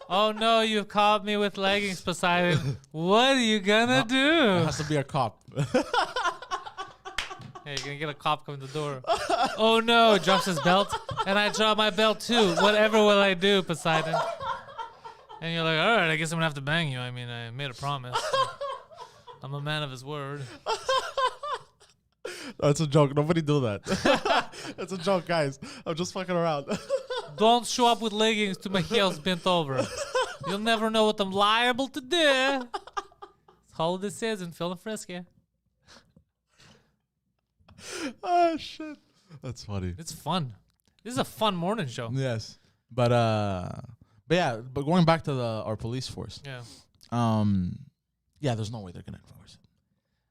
Oh, no, you've caught me with leggings, Poseidon. What are you going to It do? has to be a cop. Hey, you're going to get a cop coming to the door. Oh, no, drops his belt. And I drop my belt, too. Whatever will I do, Poseidon? And you're like, all right, I guess I'm going to have to bang you. I mean, I made a promise. I'm a man of his word. That's a joke. Nobody do that. That's a joke, guys. I'm just fucking around. Don't show up with leggings to my heels bent over. You'll never know what I'm liable to do. It's holiday season, feeling frisky. Oh, shit. That's funny. It's fun. This is a fun morning show. Yes. But going back to our police force. Yeah. Yeah, there's no way they're going to enforce it.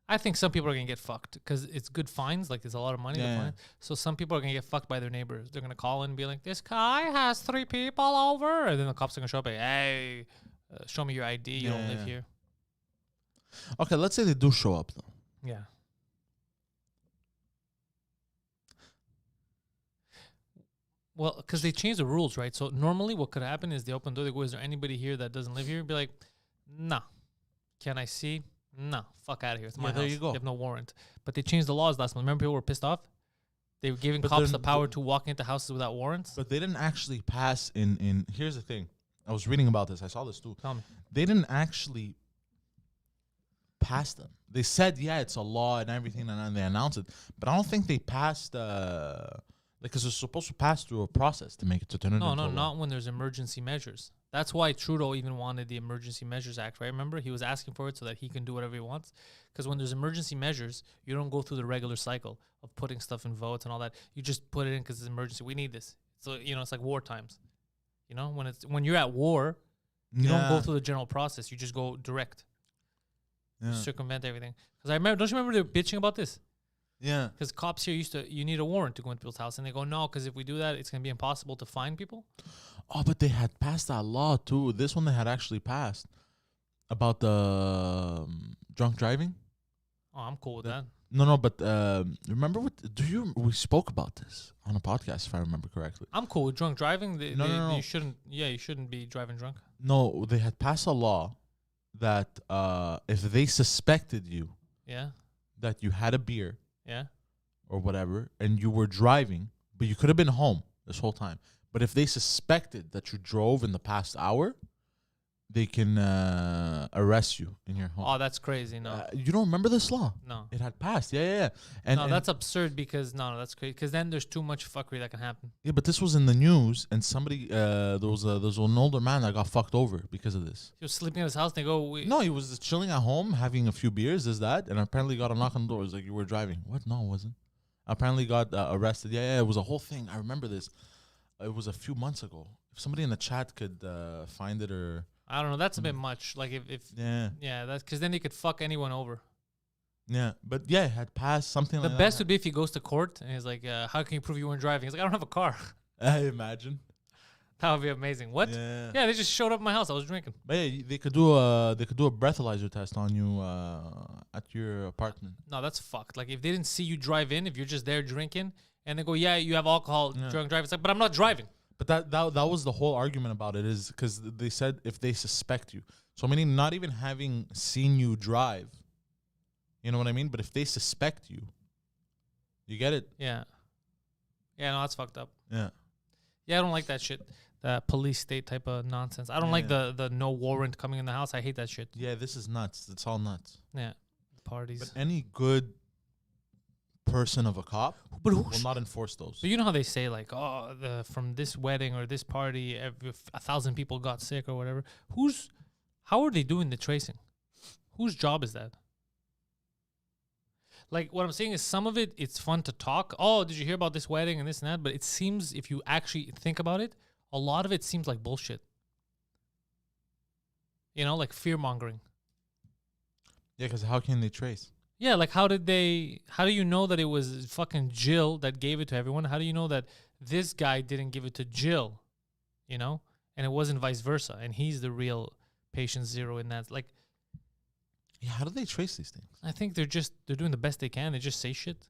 I think some people are going to get fucked because it's good fines. Like, there's a lot of money. Yeah. To fine. So some people are going to get fucked by their neighbors. They're going to call in and be like, this guy has 3 people over. And then the cops are going to show up like, hey, show me your ID. You don't live here. Okay, let's say they do show up, though. Yeah. Well, because they changed the rules, right? So normally what could happen is they open the door. They go, is there anybody here that doesn't live here? Be like, no. Can I see? No. Fuck out of here. It's my house. There you go. You have no warrant. But they changed the laws last month. Remember people were pissed off? They were giving cops the power to walk into houses without warrants. But they didn't actually pass in here's the thing. I was reading about this. I saw this too. Tell me. They didn't actually pass them. They said, yeah, it's a law and everything, and then they announced it. But I don't think they passed, because it's supposed to pass through a process to make it to turn it into a law. Not when there's emergency measures. That's why Trudeau even wanted the Emergency Measures Act, right? Remember? He was asking for it so that he can do whatever he wants. Because when there's emergency measures, you don't go through the regular cycle of putting stuff in votes and all that. You just put it in because it's emergency. We need this. So, it's like war times. When you're at war, you don't go through the general process. You just go direct. Yeah. Circumvent everything. Because don't you remember they were bitching about this? Yeah. Because cops here you need a warrant to go into people's house. And they go, no, because if we do that, it's going to be impossible to find people. Oh, but they had passed that law too. This one they had actually passed about the drunk driving. Oh, I'm cool with that. No, but remember we spoke about this on a podcast if I remember correctly. I'm cool with drunk driving. No. You shouldn't be driving drunk. No, they had passed a law that if they suspected you that you had a beer or whatever and you were driving, but you could have been home this whole time. But if they suspected that you drove in the past hour, they can arrest you in your home. Oh, that's crazy. No. You don't remember this law? No. It had passed. Yeah. And that's absurd because, that's crazy. Because then there's too much fuckery that can happen. Yeah, but this was in the news, and somebody, there was an older man that got fucked over because of this. He was sleeping in his house, and they go... No, he was just chilling at home, having a few beers, that, and apparently got a knock on the door. It was like, you were driving. What? No, it wasn't. Apparently got arrested. Yeah, it was a whole thing. I remember this. It was a few months ago. If somebody in the chat could find it or... I don't know. That's a bit much. Like if that's because then they could fuck anyone over. Yeah, but yeah, it had passed something like that. The best would be if he goes to court and he's like, how can you prove you weren't driving? He's like, I don't have a car. I imagine. That would be amazing. What? Yeah, they just showed up at my house. I was drinking. But yeah, they could do a breathalyzer test on you at your apartment. No, that's fucked. Like if they didn't see you drive in, if you're just there drinking and they go, yeah, you have alcohol, drunk driving. It's like, but I'm not driving. But that was the whole argument about it, is because they said if they suspect you. So meaning not even having seen you drive. You know what I mean? But if they suspect you, you get it? Yeah. Yeah, no, that's fucked up. Yeah. Yeah, I don't like that shit. That police state type of nonsense. I don't like the no warrant coming in the house. I hate that shit. Yeah, this is nuts. It's all nuts. Yeah. Parties. But any good person of a cop will not enforce those. But you know how they say like, from this wedding or this party, 1,000 people got sick or whatever. How are they doing the tracing? Whose job is that? Like what I'm saying is some of it's fun to talk. Oh, did you hear about this wedding and this and that? But it seems if you actually think about it, a lot of it seems like bullshit. Like fear mongering. Yeah, because how can they trace? Yeah, like how do you know that it was fucking Jill that gave it to everyone? How do you know that this guy didn't give it to Jill, and it wasn't vice versa, and he's the real patient zero in that? Like, Yeah, how do they trace these things? I think they're doing the best they can. They just say shit.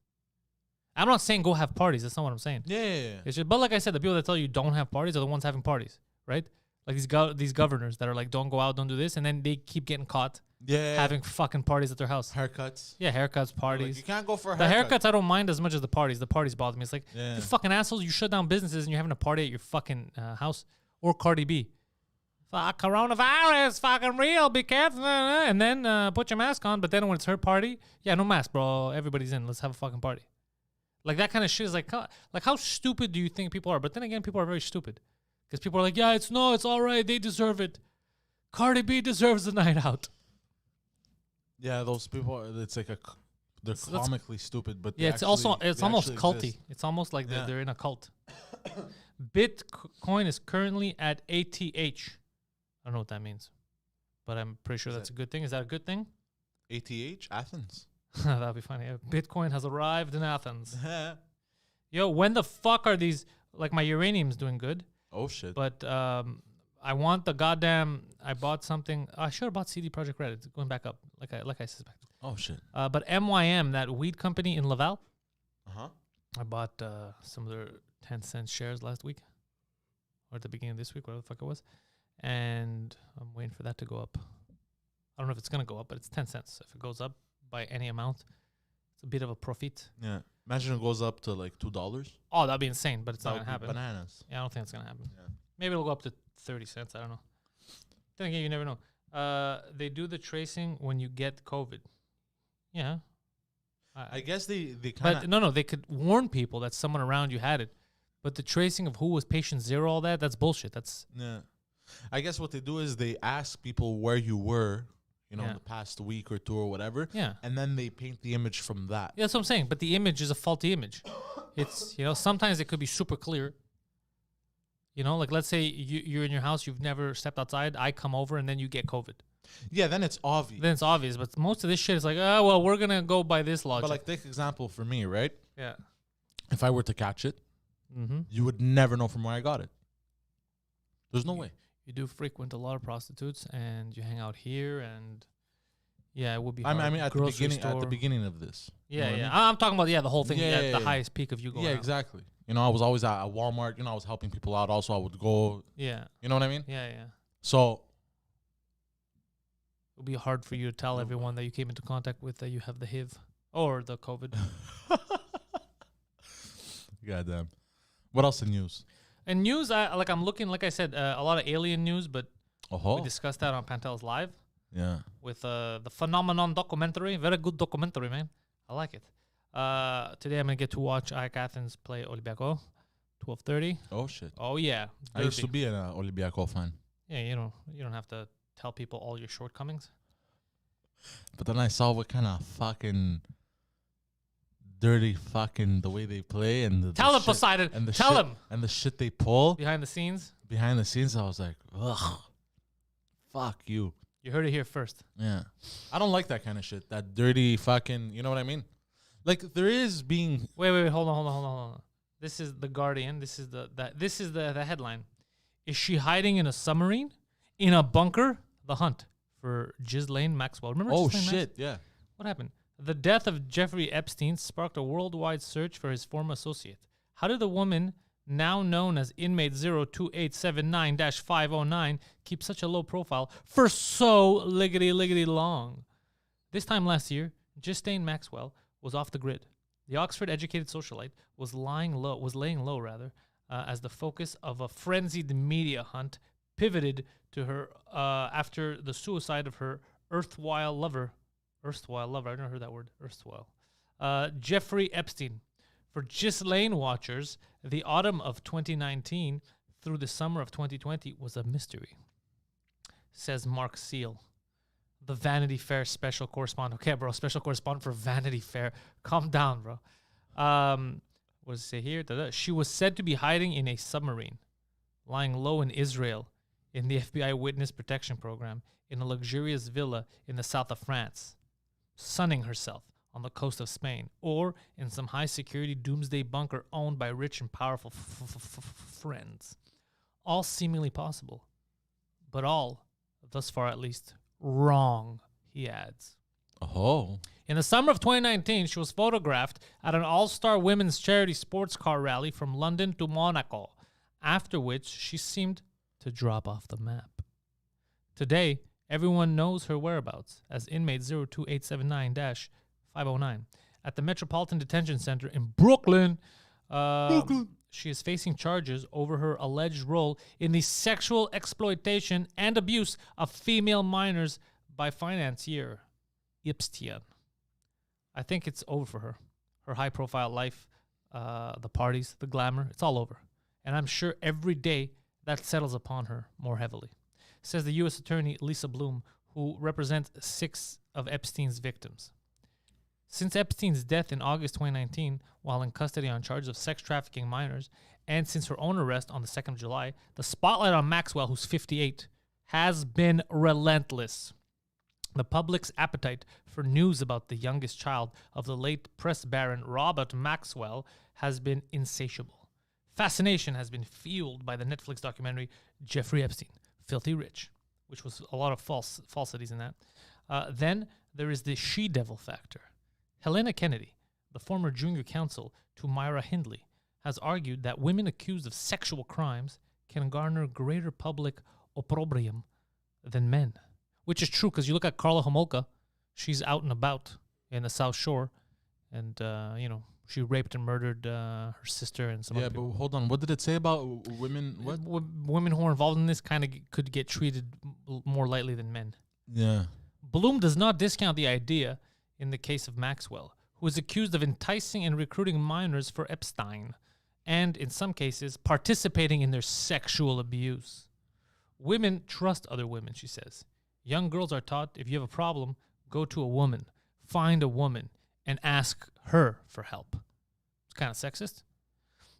I'm not saying go have parties. That's not what I'm saying. Yeah. It's just, but like I said, the people that tell you don't have parties are the ones having parties, right? Like these governors that are like, don't go out, don't do this, and then they keep getting caught having fucking parties at their house. Haircuts. Yeah, haircuts, parties. Like, you can't go for a the haircut. haircuts. I don't mind as much as the parties. The parties bother me. It's like, you fucking assholes, you shut down businesses and you're having a party at your fucking house. Or Cardi B. Fuck, coronavirus, fucking real, be careful. And then put your mask on. But then when it's her party, yeah, no mask, bro. Everybody's in. Let's have a fucking party. Like that kind of shit is like how stupid do you think people are? But then again, people are very stupid. Because people are like, yeah, it's all right. They deserve it. Cardi B deserves the night out. Yeah, those people, it's like they're comically stupid, but yeah, it's almost culty. Exist. It's almost like they're in a cult. Bitcoin is currently at ATH. I don't know what that means, but I'm pretty sure that's a good thing. Is that a good thing? ATH? Athens? That'd be funny. Bitcoin has arrived in Athens. Yo, when the fuck are these, like my uranium's doing good. Oh, shit. But I want the goddamn, I bought something. I should have bought CD Projekt Red. It's going back up, like I suspected. Oh, shit. But MYM, that weed company in Laval, Uh-huh. I bought some of their 10-cent shares last week, or at the beginning of this week, whatever the fuck it was. And I'm waiting for that to go up. I don't know if it's going to go up, but it's 10 cents. If it goes up by any amount, it's a bit of a profit. Yeah. Imagine it goes up to like $2. Oh, that'd be insane, but it's not That going to would be happen. bananas. Yeah, I don't think it's going to happen. Yeah. Maybe it'll go up to 30 cents. I don't know. Then again, you never know. They do the tracing when you get COVID. Yeah. I guess they kind of... But no, they could warn people that someone around you had it. But the tracing of who was patient zero, all that's bullshit. That's... Yeah. I guess what they do is they ask people where you were, in the past week or two or whatever. Yeah. And then they paint the image from that. Yeah, that's what I'm saying. But the image is a faulty image. It's, sometimes it could be super clear. Like let's say you're in your house, you've never stepped outside. I come over and then you get COVID. Yeah, then it's obvious. Then it's obvious. But most of this shit is like, oh, well, we're going to go by this logic. But like, take example for me, right? Yeah. If I were to catch it, you would never know from where I got it. There's no way. You do frequent a lot of prostitutes, and you hang out here, and yeah, it would be hard. I mean, at the beginning of this. Yeah, you know yeah. I'm talking about the whole thing. Yeah, the highest peak of you going. Yeah, exactly. I was always at Walmart. I was helping people out. Also, I would go. Yeah. You know what I mean? Yeah, yeah. So it would be hard for you to tell everyone that you came into contact with that you have the HIV or the COVID. Goddamn. What else in news? And news, I'm looking, like I said, a lot of alien news, but we discussed that on Pantelis Live. Yeah. With the Phenomenon documentary. Very good documentary, man. I like it. Today I'm going to get to watch AEK Athens play Olympiacos, 12:30. Oh, shit. Oh, yeah. I used to be an Olympiacos fan. Yeah, you don't have to tell people all your shortcomings. But then I saw what kind of fucking... dirty fucking the way they play and tell him, Poseidon. And tell him. And the shit they pull behind the scenes. Behind the scenes, I was like, ugh, fuck you. You heard it here first. Yeah, I don't like that kind of shit. That dirty fucking, you know what I mean? Like there is being. Wait, hold on. This is the Guardian. This is the headline. Is she hiding in a submarine, in a bunker? The hunt for Ghislaine Maxwell. Remember? Oh Ghislaine shit! Yeah. What happened? The death of Jeffrey Epstein sparked a worldwide search for his former associate. How did the woman, now known as inmate 02879-509, keep such a low profile for so liggity long? This time last year, Ghislaine Maxwell was off the grid. The Oxford-educated socialite was laying low, as the focus of a frenzied media hunt pivoted to her after the suicide of her erstwhile lover, I've never heard that word, erstwhile. Jeffrey Epstein. For Ghislaine watchers, the autumn of 2019 through the summer of 2020 was a mystery, says Mark Seal, the Vanity Fair special correspondent. Okay, bro, special correspondent for Vanity Fair. Calm down, bro. What does it say here? She was said to be hiding in a submarine, lying low in Israel, in the FBI Witness Protection Program, in a luxurious villa in the south of France, sunning herself on the coast of Spain, or in some high-security doomsday bunker owned by rich and powerful friends. All seemingly possible, but all, thus far at least, wrong, he adds. Oh. In the summer of 2019, she was photographed at an all-star women's charity sports car rally from London to Monaco, after which she seemed to drop off the map. Today, everyone knows her whereabouts as inmate 02879-509 at the Metropolitan Detention Center in Brooklyn. She is facing charges over her alleged role in the sexual exploitation and abuse of female minors by financier Epstein. I think it's over for her. Her high-profile life, the parties, the glamour, it's all over. And I'm sure every day that settles upon her more heavily, says the U.S. Attorney Lisa Bloom, who represents 6 of Epstein's victims. Since Epstein's death in August 2019, while in custody on charges of sex trafficking minors, and since her own arrest on the 2nd of July, the spotlight on Maxwell, who's 58, has been relentless. The public's appetite for news about the youngest child of the late press baron Robert Maxwell has been insatiable. Fascination has been fueled by the Netflix documentary Jeffrey Epstein, Filthy Rich, which was a lot of falsities in that. Then there is the she-devil factor. Helena Kennedy, the former junior counsel to Myra Hindley, has argued that women accused of sexual crimes can garner greater public opprobrium than men. Which is true, because you look at Carla Homolka, she's out and about in the South Shore, and, she raped and murdered her sister and some other people. Yeah, but hold on. What did it say about women? What? Women who are involved in this kind of could get treated more lightly than men. Yeah. Bloom does not discount the idea in the case of Maxwell, who is accused of enticing and recruiting minors for Epstein, and in some cases, participating in their sexual abuse. Women trust other women, she says. Young girls are taught, if you have a problem, go to a woman, find a woman, and ask her for help. It's kind of sexist.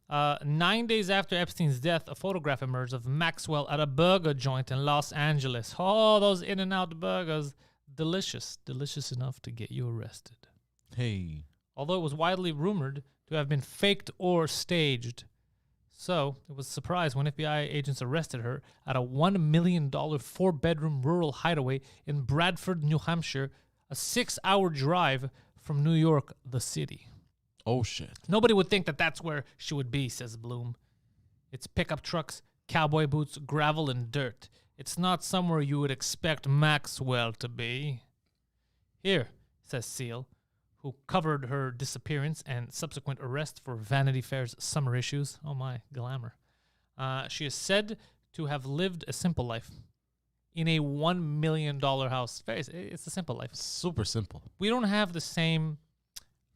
9 days after Epstein's death, a photograph emerged of Maxwell at a burger joint in Los Angeles. Oh, those In-N-Out burgers. Delicious. Delicious enough to get you arrested. Hey. Although it was widely rumored to have been faked or staged. So, it was a surprise when FBI agents arrested her at a $1 million 4-bedroom rural hideaway in Bradford, New Hampshire, a 6-hour drive from New York, the city. Oh, shit. Nobody would think that that's where she would be, says Bloom. It's pickup trucks, cowboy boots, gravel, and dirt. It's not somewhere you would expect Maxwell to be. Here, says Seal, who covered her disappearance and subsequent arrest for Vanity Fair's summer issues. Oh my, glamour. She is said to have lived a simple life in a $1 million house. It's a simple life. Super simple. We don't have the same,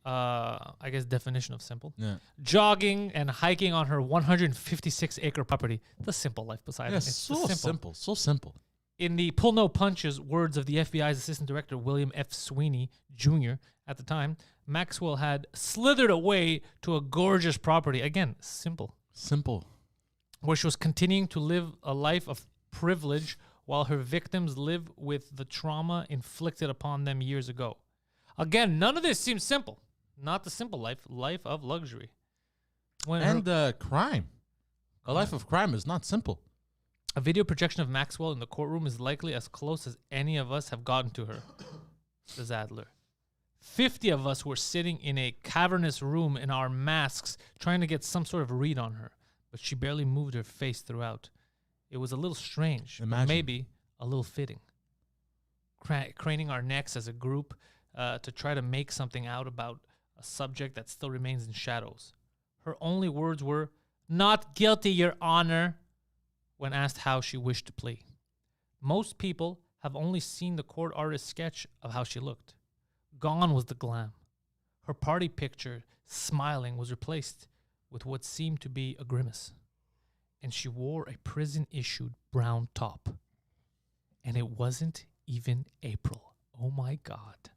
definition of simple. Yeah. Jogging and hiking on her 156-acre property. The simple life, Poseidon. Yeah, It's so simple. So simple. In the pull no punches words of the FBI's assistant director, William F. Sweeney Jr., at the time, Maxwell had slithered away to a gorgeous property. Again, simple. Simple. Where she was continuing to live a life of privilege while her victims live with the trauma inflicted upon them years ago. Again, none of this seems simple. Not the simple life of luxury. Crime. A life of crime is not simple. A video projection of Maxwell in the courtroom is likely as close as any of us have gotten to her, says Adler. 50 of us were sitting in a cavernous room in our masks trying to get some sort of read on her, but she barely moved her face throughout. It was a little strange, but maybe a little fitting. Craning our necks as a group to try to make something out about a subject that still remains in shadows. Her only words were, "Not guilty, Your Honor," when asked how she wished to plea. Most people have only seen the court artist's sketch of how she looked. Gone was the glam. Her party picture, smiling, was replaced with what seemed to be a grimace. And she wore a prison-issued brown top. And it wasn't even April. Oh my God.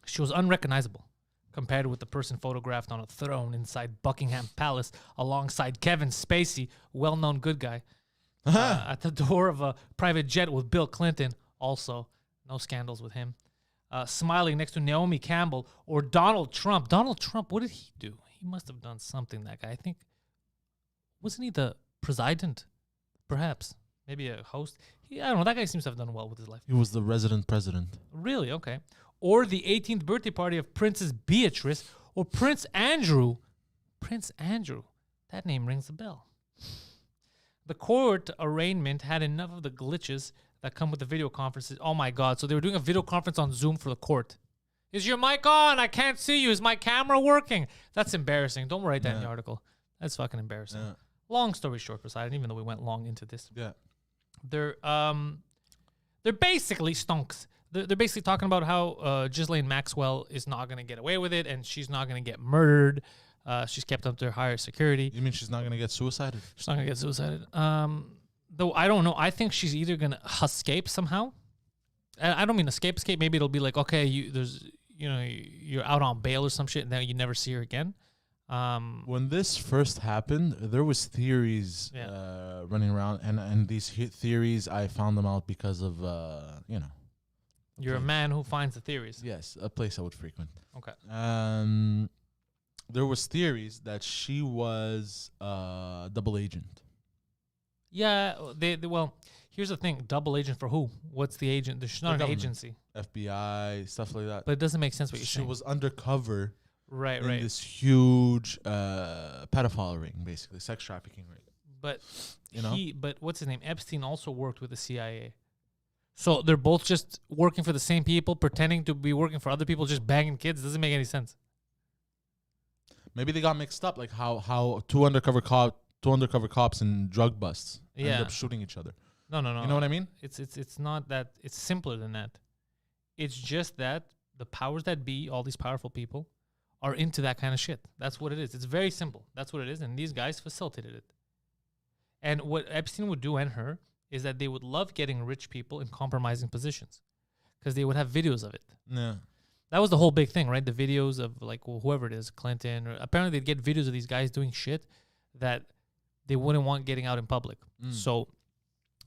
She was unrecognizable compared with the person photographed on a throne inside Buckingham Palace alongside Kevin Spacey, well-known good guy, at the door of a private jet with Bill Clinton, also no scandals with him, smiling next to Naomi Campbell or Donald Trump. Donald Trump, what did he do? He must have done something, that guy. I think, wasn't he the president? Perhaps. maybe a host. I don't know. That guy seems to have done well with his life. He was the resident president. Really? Okay. Or the 18th birthday party of Princess Beatrice or Prince Andrew. Prince Andrew. That name rings a bell. The court arraignment had enough of the glitches that come with the video conferences. Oh my God. So they were doing a video conference on Zoom for the court. Is your mic on? I can't see you. Is my camera working? That's embarrassing. Don't write that in the article. That's fucking embarrassing. Yeah. Long story short, Poseidon, even though we went long into this. Yeah. They're basically stonks. They're basically talking about how Ghislaine Maxwell is not going to get away with it and she's not going to get murdered. She's kept up to higher security. You mean she's not going to get suicided? She's not going to get suicided. Though I don't know. I think she's either going to escape somehow. I don't mean escape. Maybe it'll be like, okay, you're out on bail or some shit and then you never see her again. When this first happened, there was theories running around, and these theories, I found them out because of, You're a man who finds the theories. Yes, a place I would frequent. Okay. There was theories that she was a double agent. Yeah, well, here's the thing. Double agent for who? What's the agent? There's not an agency. FBI, stuff like that. But it doesn't make sense what you're saying. She was undercover. Right. This huge pedophile ring, basically, sex trafficking ring. But but what's his name? Epstein also worked with the CIA. So they're both just working for the same people, pretending to be working for other people, just banging kids. Doesn't make any sense. Maybe they got mixed up, like how two undercover cops and drug busts end up shooting each other. No. You know what I mean? It's not that. It's simpler than that. It's just that the powers that be, all these powerful people, are into that kind of shit. That's what it is. It's very simple. That's what it is. And these guys facilitated it. And what Epstein would do and her is that they would love getting rich people in compromising positions because they would have videos of it. Yeah. That was the whole big thing, right? The videos of like whoever it is, Clinton. Or apparently they'd get videos of these guys doing shit that they wouldn't want getting out in public. So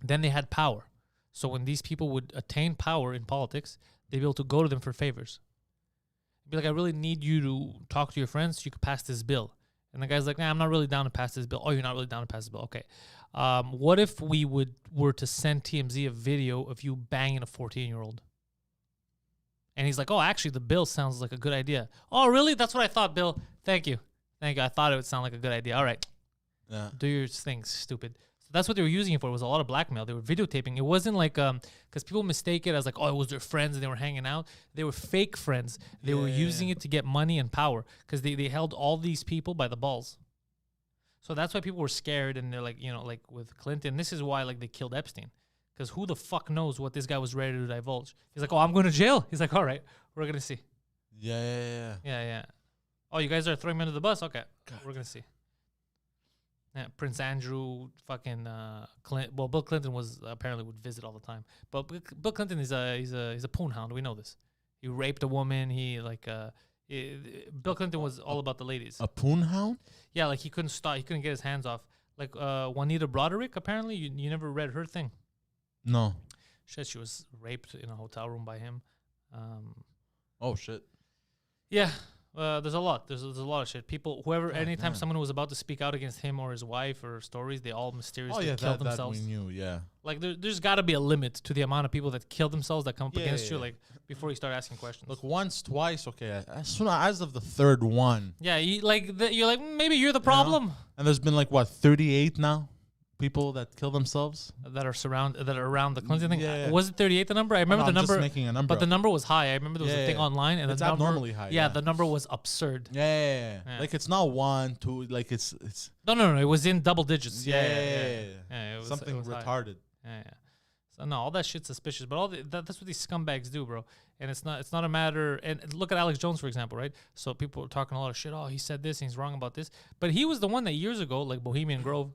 then they had power. So when these people would attain power in politics, they'd be able to go to them for favors. Be like, I really need you to talk to your friends so you could pass this bill. And the guy's like, nah, I'm not really down to pass this bill. Oh, you're not really down to pass this bill. Okay. What if we were to send TMZ a video of you banging a 14-year-old? And he's like, oh, actually, the bill sounds like a good idea. Oh, really? That's what I thought, Bill. Thank you. I thought it would sound like a good idea. All right. Yeah. Do your thing, stupid. So that's what they were using it for. It was a lot of blackmail. They were videotaping. It wasn't like, because people mistake it as like, oh, it was their friends and they were hanging out. They were fake friends. They were using it to get money and power because they held all these people by the balls. So that's why people were scared. And they're like, like with Clinton, this is why like they killed Epstein. Because who the fuck knows what this guy was ready to divulge? He's like, oh, I'm going to jail. He's like, all right, we're going to see. Yeah. Oh, you guys are throwing me under the bus? Okay, we're going to see. Yeah, Prince Andrew, fucking Clinton. Well, Bill Clinton apparently would visit all the time. But Bill Clinton he's a poon hound. We know this. He raped a woman. Bill Clinton was all about the ladies. A poon hound? Yeah, like he couldn't stop. He couldn't get his hands off. Like Juanita Broderick, apparently you never read her thing. No. She was raped in a hotel room by him. Oh shit. Yeah. There's a lot. There's a lot of shit. People, anytime someone was about to speak out against him or his wife or stories, they all mysteriously killed themselves. That we knew, yeah. Like there's got to be a limit to the amount of people that kill themselves that come up against you. Like before you start asking questions. Look, once, twice, okay. As of the third one. Yeah, you're like maybe you're the problem. And there's been like what 38 now. People that kill themselves that are around the Clinton thing. Yeah. Was it 38 the number? I remember the number. Just making a number, but the number was high. I remember there was a thing online, and it's the number abnormally high. Yeah, the number was absurd. Yeah. Like it's not 1, 2. Like it's. No. It was in double digits. Yeah. It was something retarded. Yeah. So no, all that shit's suspicious. But that's what these scumbags do, bro. And it's not a matter. And look at Alex Jones, for example, right? So people were talking a lot of shit. Oh, he said this, and he's wrong about this. But he was the one that years ago, like Bohemian Grove.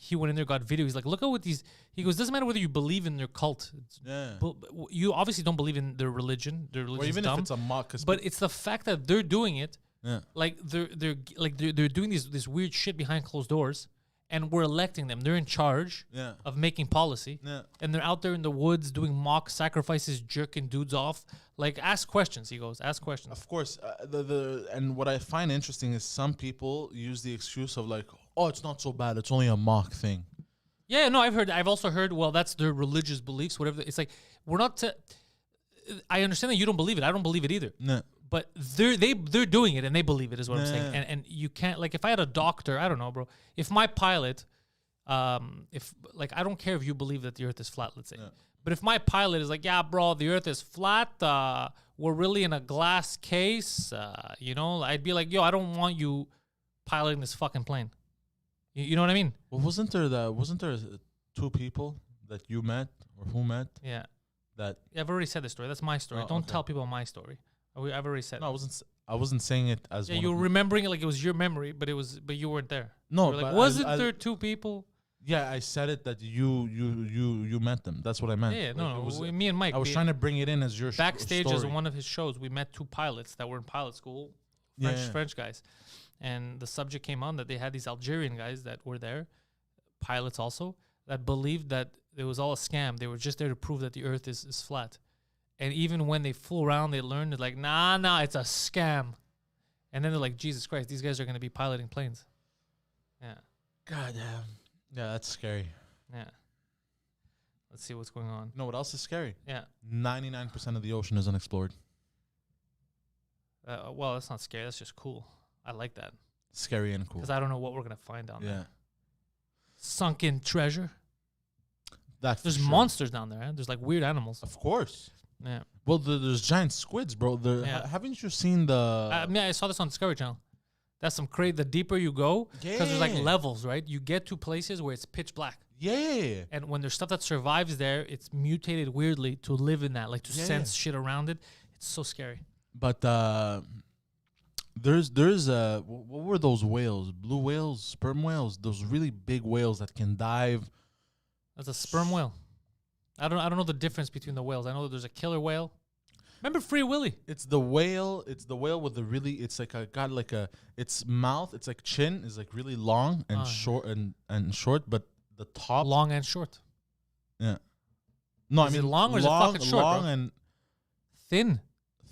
He went in there, got video. He's like, look at what these. He goes, doesn't matter whether you believe in their cult. You obviously don't believe in their religion. Their religion's even dumb. If it's a mock. But it's the fact that they're doing it. Yeah. Like they're doing this weird shit behind closed doors, and we're electing them. They're in charge of making policy. Yeah. And they're out there in the woods doing mock sacrifices, jerking dudes off. Like, ask questions. He goes, ask questions. Of course. And what I find interesting is some people use the excuse of like, oh, it's not so bad. It's only a mock thing. Yeah, no, I've also heard. Well, that's their religious beliefs. Whatever. It's like we're not. I understand that you don't believe it. I don't believe it either. No. But they're doing it and they believe it is what I'm saying. Yeah. And you can't, like, if I had a doctor, I don't know, bro. If my pilot, if like, I don't care if you believe that the Earth is flat, let's say. Yeah. But if my pilot is like, yeah, bro, the Earth is flat. We're really in a glass case. You know, I'd be like, yo, I don't want you piloting this fucking plane. You know what I mean? Well, wasn't there two people that you met or who met Yeah. that? Yeah, I've already said this story. That's my story. Oh, Don't okay. tell people my story. I've already said. No, I wasn't saying it as. Yeah, one you of were remembering it like it was your memory, but you weren't there. No, You were like, but wasn't there two people? Yeah, I said it that you met them. That's what I meant. Yeah, Like, no, it was, me and Mike. I was trying to bring it in as your backstage story. as one of his shows. We met two pilots that were in pilot school, French guys, and the subject came on that they had these Algerian guys that were there, pilots also, that believed that it was all a scam. They were just there to prove that the Earth is flat. And even when they flew around, they learned it like, nah, it's a scam. And then they're like, Jesus Christ, these guys are going to be piloting planes. Yeah. God damn. Yeah, that's scary. Yeah. Let's see what's going on. You know what else is scary? Yeah. 99% of the ocean is unexplored. Well, that's not scary. That's just cool. I like that. Scary and cool. Because I don't know what we're going to find down there. Yeah. Sunken treasure. That's There's for sure. monsters down there. There's like weird animals. Of course. Yeah. Well, there's giant squids, bro. Yeah. Haven't you seen the? I saw this on Discovery Channel. That's some crazy. The deeper you go, because there's like Yeah. levels, right? You get to places where it's pitch black. Yeah. And when there's stuff that survives there, it's mutated weirdly to live in that, like to Yeah. sense shit around it. It's so scary. But there's what were those whales? Blue whales, sperm whales. Those really big whales that can dive. That's a sperm whale. I don't know the difference between the whales. I know that there's a killer whale. Remember Free Willy? It's the whale with the really. It's like its mouth. It's like chin is like really long and short and short, but the top Long and short. Yeah. No, Is I it mean long or is it fucking short, long bro? and Thin.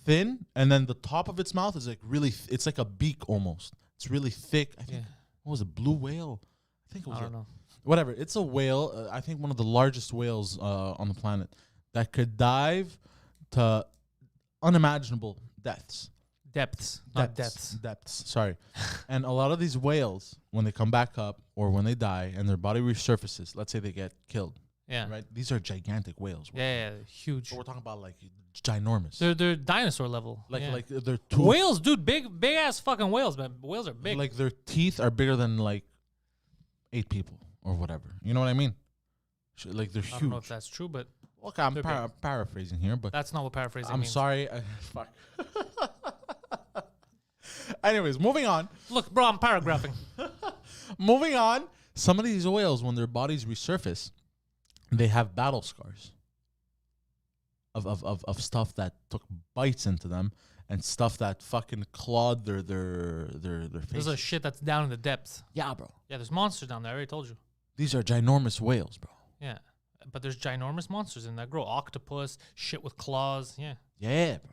thin, and then the top of its mouth is like really. It's like a beak almost. It's really thick. I think. Yeah. What was it? Blue whale. I think it was. I don't know. Whatever. It's a whale. I think one of the largest whales on the planet that could dive to unimaginable depths. Depths, not depths. Depths. Sorry. And a lot of these whales, when they come back up or when they die and their body resurfaces, let's say they get killed. Yeah. Right. These are gigantic whales. Yeah, huge. So we're talking about like ginormous. They're dinosaur level. Like yeah. like they're two. Whales, dude, big ass fucking whales, man. Whales are big. Like their teeth are bigger than like 8 people or whatever. You know what I mean? Like they're I huge. don't know if that's true, but Okay, I'm they're paraphrasing here, but that's not what paraphrasing I'm means. sorry. Fuck. Anyways, moving on. Look, bro, I'm paragraphing. Moving on. Some of these whales, when their bodies resurface, they have battle scars of stuff that took bites into them and stuff that fucking clawed their There's faces. a shit that's down in the depths. Yeah, bro. Yeah, there's monsters down there. I already told you. These are ginormous whales, bro. Yeah, but there's ginormous monsters in that grow. Octopus, shit with claws. Yeah, Yeah, bro.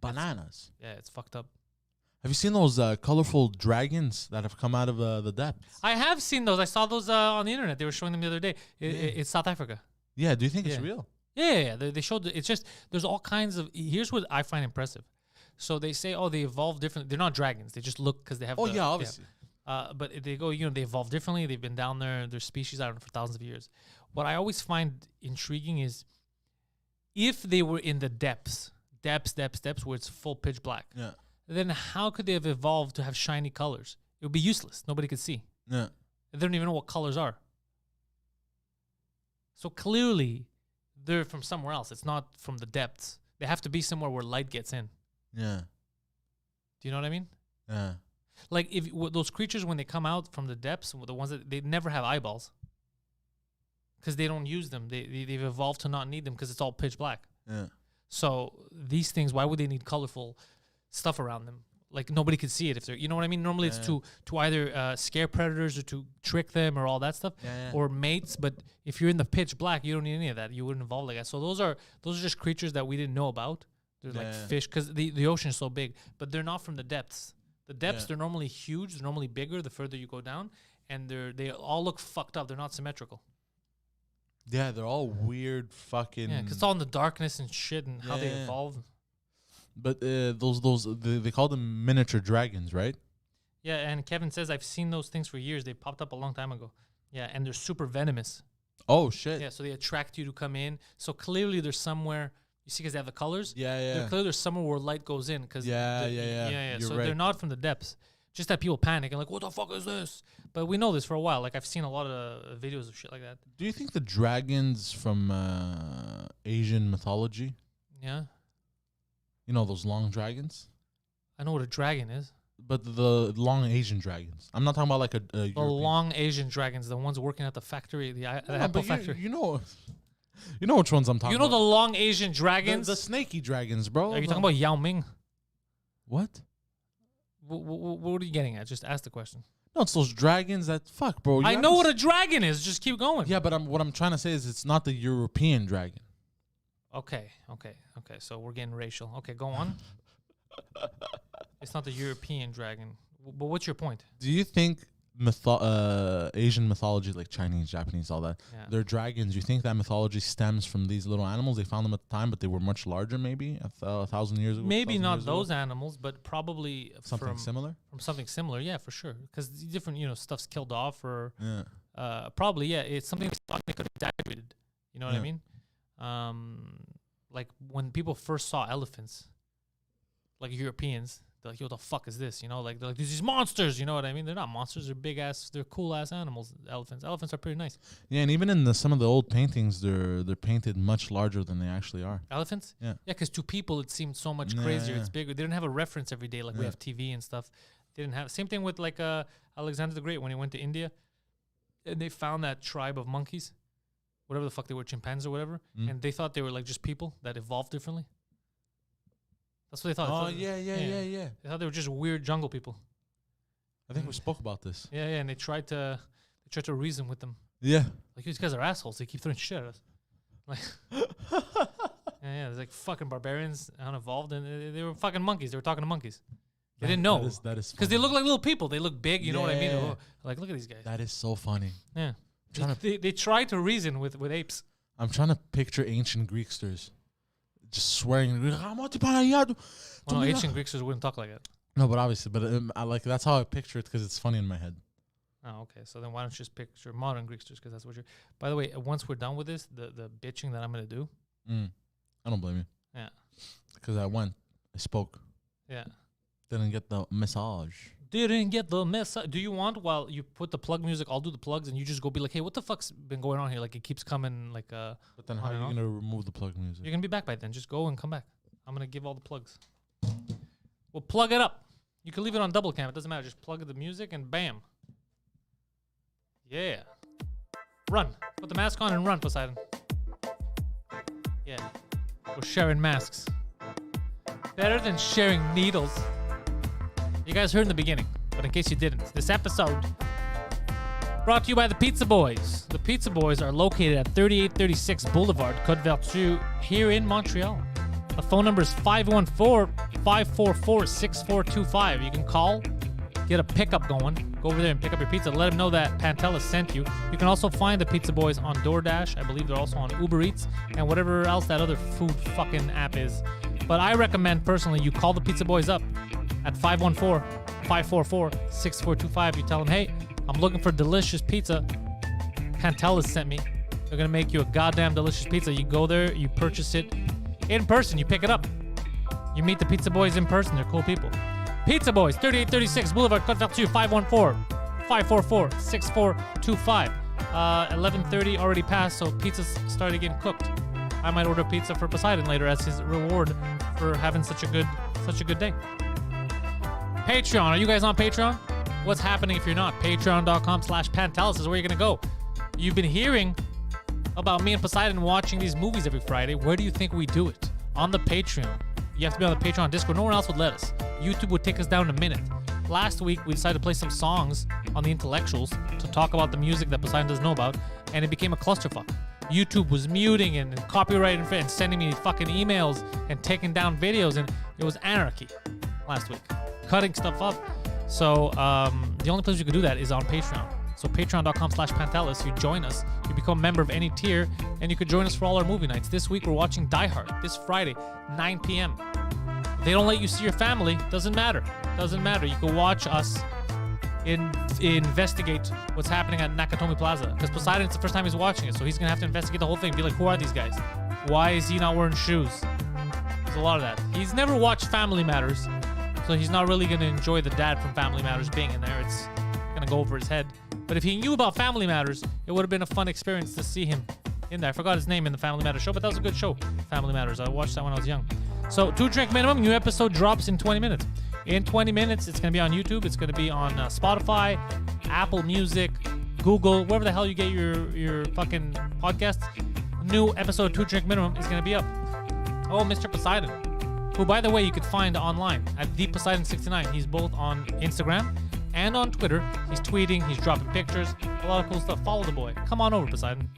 Bananas. yeah, it's fucked up. Have you seen those colorful dragons that have come out of the depths? I have seen those. I saw those on the internet. They were showing them the other day. It's South Africa. Yeah, do you think it's Yeah. real? Yeah. They showed. It's just there's all kinds of. Here's what I find impressive. So they say, oh, they evolve differently. They're not dragons. They just look because they have. Oh, yeah, obviously. But they go, they evolve differently. They've been down there. Their species, I don't know, for thousands of years. What I always find intriguing is if they were in the depths, where it's full pitch black, Yeah. then how could they have evolved to have shiny colors? It would be useless. Nobody could see. Yeah. They don't even know what colors are. So clearly, they're from somewhere else. It's not from the depths. They have to be somewhere where light gets in. Yeah. Do you know what I mean? Yeah. Like if those creatures, when they come out from the depths, the ones that they never have eyeballs because they don't use them. They've evolved to not need them because it's all pitch black. Yeah. So these things, why would they need colorful stuff around them? Like nobody could see it if they're, you know what I mean? Normally it's to either scare predators or to trick them or all that stuff, or mates. But if you're in the pitch black, you don't need any of that. You wouldn't evolve like that. So those are just creatures that we didn't know about. They're like fish because the ocean is so big, but they're not from the depths. The depths, they're normally huge. They're normally bigger the further you go down, and they all look fucked up. They're not symmetrical. Yeah, they're all weird fucking. Yeah, because it's all in the darkness and shit and how they Yeah. evolved. But they call them miniature dragons, right? Yeah, and Kevin says, I've seen those things for years. They popped up a long time ago. Yeah, and they're super venomous. Oh shit. Yeah, so they attract you to come in. So clearly there's somewhere, you see, because they have the colors. Yeah. Clearly there's somewhere where light goes in. Cause Yeah. Yeah. You're So right. they're not from the depths. Just that people panic and like, what the fuck is this? But we know this for a while. Like I've seen a lot of videos of shit like that. Do you think the dragons from Asian mythology? Yeah. You know those long dragons, I know what a dragon is. but the long Asian dragons. I'm not talking about like a The European. long Asian dragons, the ones working at the factory, the No, apple but factory. you know which ones I'm talking You know about. the long Asian dragons? the snaky dragons, bro. Are you talking about Yao Ming? what? What are you getting at? Just ask the question. No, it's those dragons that fuck, bro. I know what a dragon is. Just keep going. Yeah, but what I'm trying to say is it's not the European dragon. Okay. So we're getting racial. Okay, go on. It's not the European dragon. But what's your point? Do you think Asian mythology, like Chinese, Japanese, all that, Yeah. they're dragons? You think that mythology stems from these little animals? They found them at the time, but they were much larger, maybe 1,000 years ago. Maybe 1,000 not years ago? those animals, but probably Something similar. from something similar. Yeah, for sure. Because different, stuff's killed off or Yeah. probably, yeah, it's something they could have exaggerated. You know what I Yeah. mean? Like when people first saw elephants, like Europeans, they're like, yo, the fuck is this? They're like, there's these monsters, you know what I mean? They're not monsters, they're big ass, they're cool ass animals, elephants. Elephants are pretty nice. Yeah, and even in some of the old paintings, they're painted much larger than they actually are. Elephants? Yeah. Yeah, because to people it seemed so much Yeah, crazier. yeah. It's bigger. They didn't have a reference every day like we Yeah. have TV and stuff. They didn't have, same thing with like Alexander the Great when he went to India and they found that tribe of monkeys, whatever the fuck they were, chimpanzees or whatever, and they thought they were like just people that evolved differently. That's what they thought. Oh, They thought- yeah. They thought they were just weird jungle people. I think we spoke about this. Yeah, and they tried to reason with them. Yeah. Like, these guys are assholes. They keep throwing shit at us. Like, yeah, it's like fucking barbarians, unevolved, and they were fucking monkeys. They were talking to monkeys. They didn't know. That is Because they look like little people. They look big, you know what I mean? Yeah. Like, look at these guys. That is so funny. Yeah. Trying They try to reason with apes. I'm trying to picture ancient Greeksters just swearing. Well, no, ancient Greeks wouldn't talk like that. No, but obviously, I like that's how I picture it because it's funny in my head. Oh, okay. So then why don't you just picture modern Greeksters? Because that's what you're. By the way, once we're done with this, the bitching that I'm gonna do. I don't blame you. Yeah. Because I spoke, Yeah. didn't get the massage. Didn't get the message. Do you want, while you put the plug music, I'll do the plugs, and you just go be like, hey, what the fuck's been going on here? Like, it keeps coming, like, But then I how are you don't gonna remove the plug music? you're going to be back by then. Just go and come back. I'm going to give all the plugs. We'll plug it up. You can leave it on double cam. It doesn't matter. Just plug the music, and bam. Yeah. Run. Put the mask on and run, Poseidon. Yeah. We're sharing masks. Better than sharing needles. You guys heard in the beginning, but in case you didn't, this episode brought to you by the Pizza Boys. The Pizza Boys are located at 3836 Boulevard, Côte Vertu, here in Montreal. The phone number is 514-544-6425. You can call, get a pickup going, go over there and pick up your pizza. Let them know that Pantelis sent you. You can also find the Pizza Boys on DoorDash. I believe they're also on Uber Eats and whatever else that other food fucking app is. But I recommend personally you call the Pizza Boys up at 514-544-6425. You tell them, hey, I'm looking for delicious pizza. Pantelis sent me. They're going to make you a goddamn delicious pizza. You go there, you purchase it in person, you pick it up. You meet the Pizza Boys in person. They're cool people. Pizza Boys, 3836 Boulevard, Côte Vertu, 514-544-6425. 11:30 already passed, so pizza's started getting cooked. I might order pizza for Poseidon later as his reward for having such a good day. Patreon. Are you guys on Patreon? What's happening if you're not? Patreon.com/Pantelis is where you're going to go. You've been hearing about me and Poseidon watching these movies every Friday. Where do you think we do it? On the Patreon. You have to be on the Patreon Discord. No one else would let us. YouTube would take us down in a minute. Last week, we decided to play some songs on the Intellectuals to talk about the music that Poseidon doesn't know about, and it became a clusterfuck. YouTube was muting and copyrighting and sending me fucking emails and taking down videos, and it was anarchy last week. Cutting stuff up. So the only place you can do that is on Patreon. So patreon.com/Pantelis. You join us. You become a member of any tier, and you could join us for all our movie nights. This week we're watching Die Hard. This Friday, 9 p.m. They don't let you see your family. Doesn't matter. Doesn't matter. You can watch us investigate what's happening at Nakatomi Plaza. Because Poseidon, it's the first time he's watching it, so he's gonna have to investigate the whole thing. Be like, who are these guys? Why is he not wearing shoes? There's a lot of that. He's never watched Family Matters, so he's not really gonna enjoy the dad from Family Matters being in there. It's gonna go over his head. But if he knew about Family Matters, it would have been a fun experience to see him in there. I forgot his name in the Family Matters show, but that was a good show, Family Matters. I watched that when I was young. So 2 drink minimum. New episode drops in 20 minutes. In 20 minutes, it's going to be on YouTube. It's going to be on Spotify, Apple Music, Google, wherever the hell you get your fucking podcasts. New episode 2 drink minimum is going to be up. Oh, Mr. Poseidon, who, by the way, you could find online at ThePoseidon69. He's both on Instagram and on Twitter. He's tweeting. He's dropping pictures. A lot of cool stuff. Follow the boy. Come on over, Poseidon.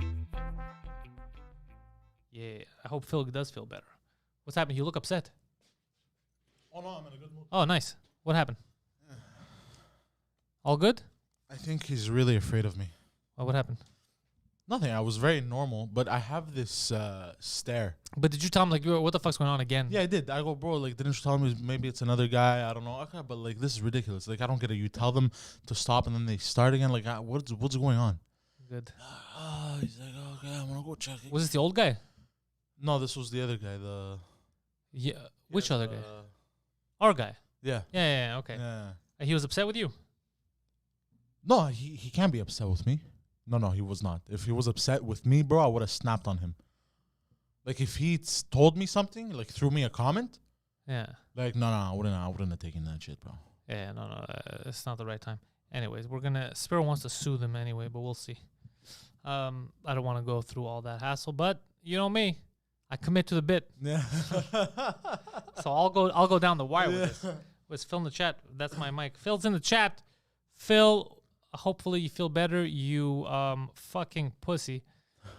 Yeah, I hope Phil does feel better. What's happening? You look upset. Oh, no, I'm in a good mood. Oh, nice. What happened? All good? I think he's really afraid of me. Oh, what happened? Nothing. I was very normal, but I have this stare. But did you tell him, like, what the fuck's going on again? Yeah, I did. I go, bro, like, didn't you tell me maybe it's another guy? I don't know. Okay, but, like, this is ridiculous. Like, I don't get it. You tell them to stop, and then they start again. Like, what's going on? Good. He's like, okay, I'm going to go check it. Was this the old guy? No, this was the other guy. Yeah. Which other guy? Our guy. Yeah. Yeah, okay. Yeah. And he was upset with you? No, he can't be upset with me. No, he was not. If he was upset with me, bro, I would have snapped on him. Like, if he told me something, like, threw me a comment. Yeah. Like, no, I wouldn't have taken that shit, bro. Yeah, no, it's not the right time. Anyways, Spiro wants to sue them anyway, but we'll see. I don't want to go through all that hassle, but you know me. I commit to the bit. Yeah. So I'll go down the wire with this. With Phil in the chat. That's my mic. Phil's in the chat. Phil, hopefully you feel better. You fucking pussy.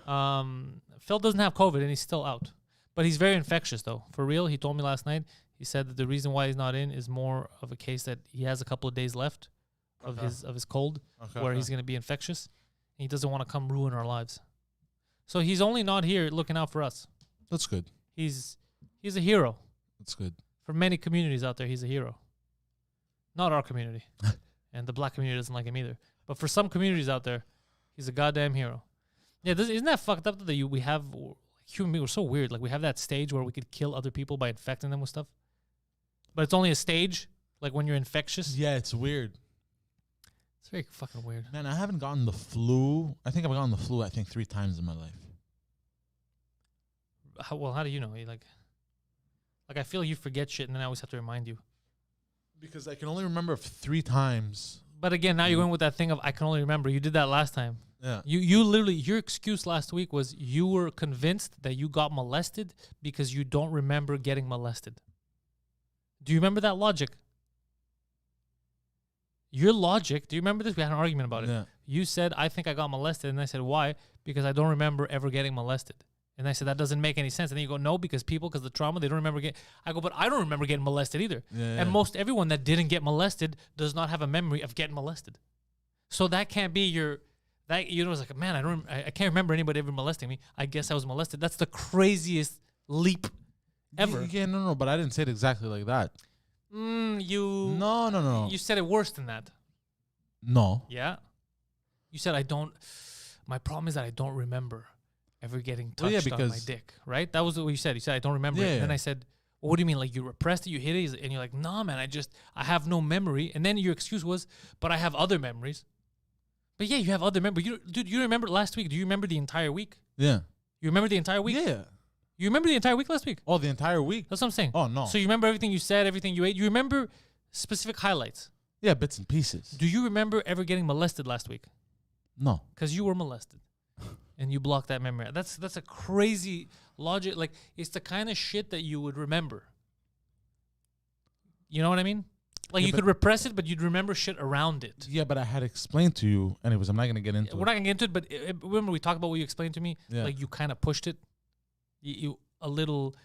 Phil doesn't have COVID and he's still out. But he's very infectious though. For real, he told me last night. He said that the reason why he's not in is more of a case that he has a couple of days left of his cold where he's gonna be infectious. And he doesn't want to come ruin our lives. So he's only not here looking out for us. That's good. He's a hero. That's good. For many communities out there, he's a hero. Not our community. And the black community doesn't like him either. But for some communities out there, he's a goddamn hero. Yeah, isn't that fucked up that we have, human beings, we're so weird. Like, we have that stage where we could kill other people by infecting them with stuff. But it's only a stage, like when you're infectious. Yeah, it's weird. It's very fucking weird. Man, I haven't gotten the flu. I think I've gotten the flu, 3 times in my life. How do you know? Like I feel you forget shit, and then I always have to remind you. Because I can only remember 3 times. But again, now you're going with that thing of I can only remember. You did that last time. Yeah. You literally, your excuse last week was you were convinced that you got molested because you don't remember getting molested. Do you remember that logic? Your logic, do you remember this? We had an argument about it. Yeah. You said, I think I got molested. And I said, why? Because I don't remember ever getting molested. And I said, that doesn't make any sense. And then you go, no, because the trauma, they don't remember getting. I go, but I don't remember getting molested either. Yeah. And most everyone that didn't get molested does not have a memory of getting molested. So that can't be it's like, man, I can't remember anybody ever molesting me. I guess I was molested. That's the craziest leap ever. Yeah, no, but I didn't say it exactly like that. No. You said it worse than that. No. Yeah. You said, my problem is that I don't remember ever getting touched on my dick, right? That was what you said. You said, I don't remember it. And then I said, well, what do you mean? Like, you repressed it, you hit it? And you're like, nah, man, I have no memory. And then your excuse was, but I have other memories. But yeah, you have other memories. Dude, you remember last week? Do you remember the entire week? Yeah. You remember the entire week? Yeah. You remember the entire week last week? Oh, the entire week? That's what I'm saying. Oh, no. So you remember everything you said, everything you ate? You remember specific highlights? Yeah, bits and pieces. Do you remember ever getting molested last week? No. Because you were molested. And you block that memory. That's a crazy logic. Like, it's the kind of shit that you would remember. You know what I mean? Like, you could repress it, but you'd remember shit around it. Yeah, but I had explained to you. Anyways, I'm not going to get into it. We're not going to get into it, but remember we talked about what you explained to me? Yeah. Like, you kind of pushed it. You a little...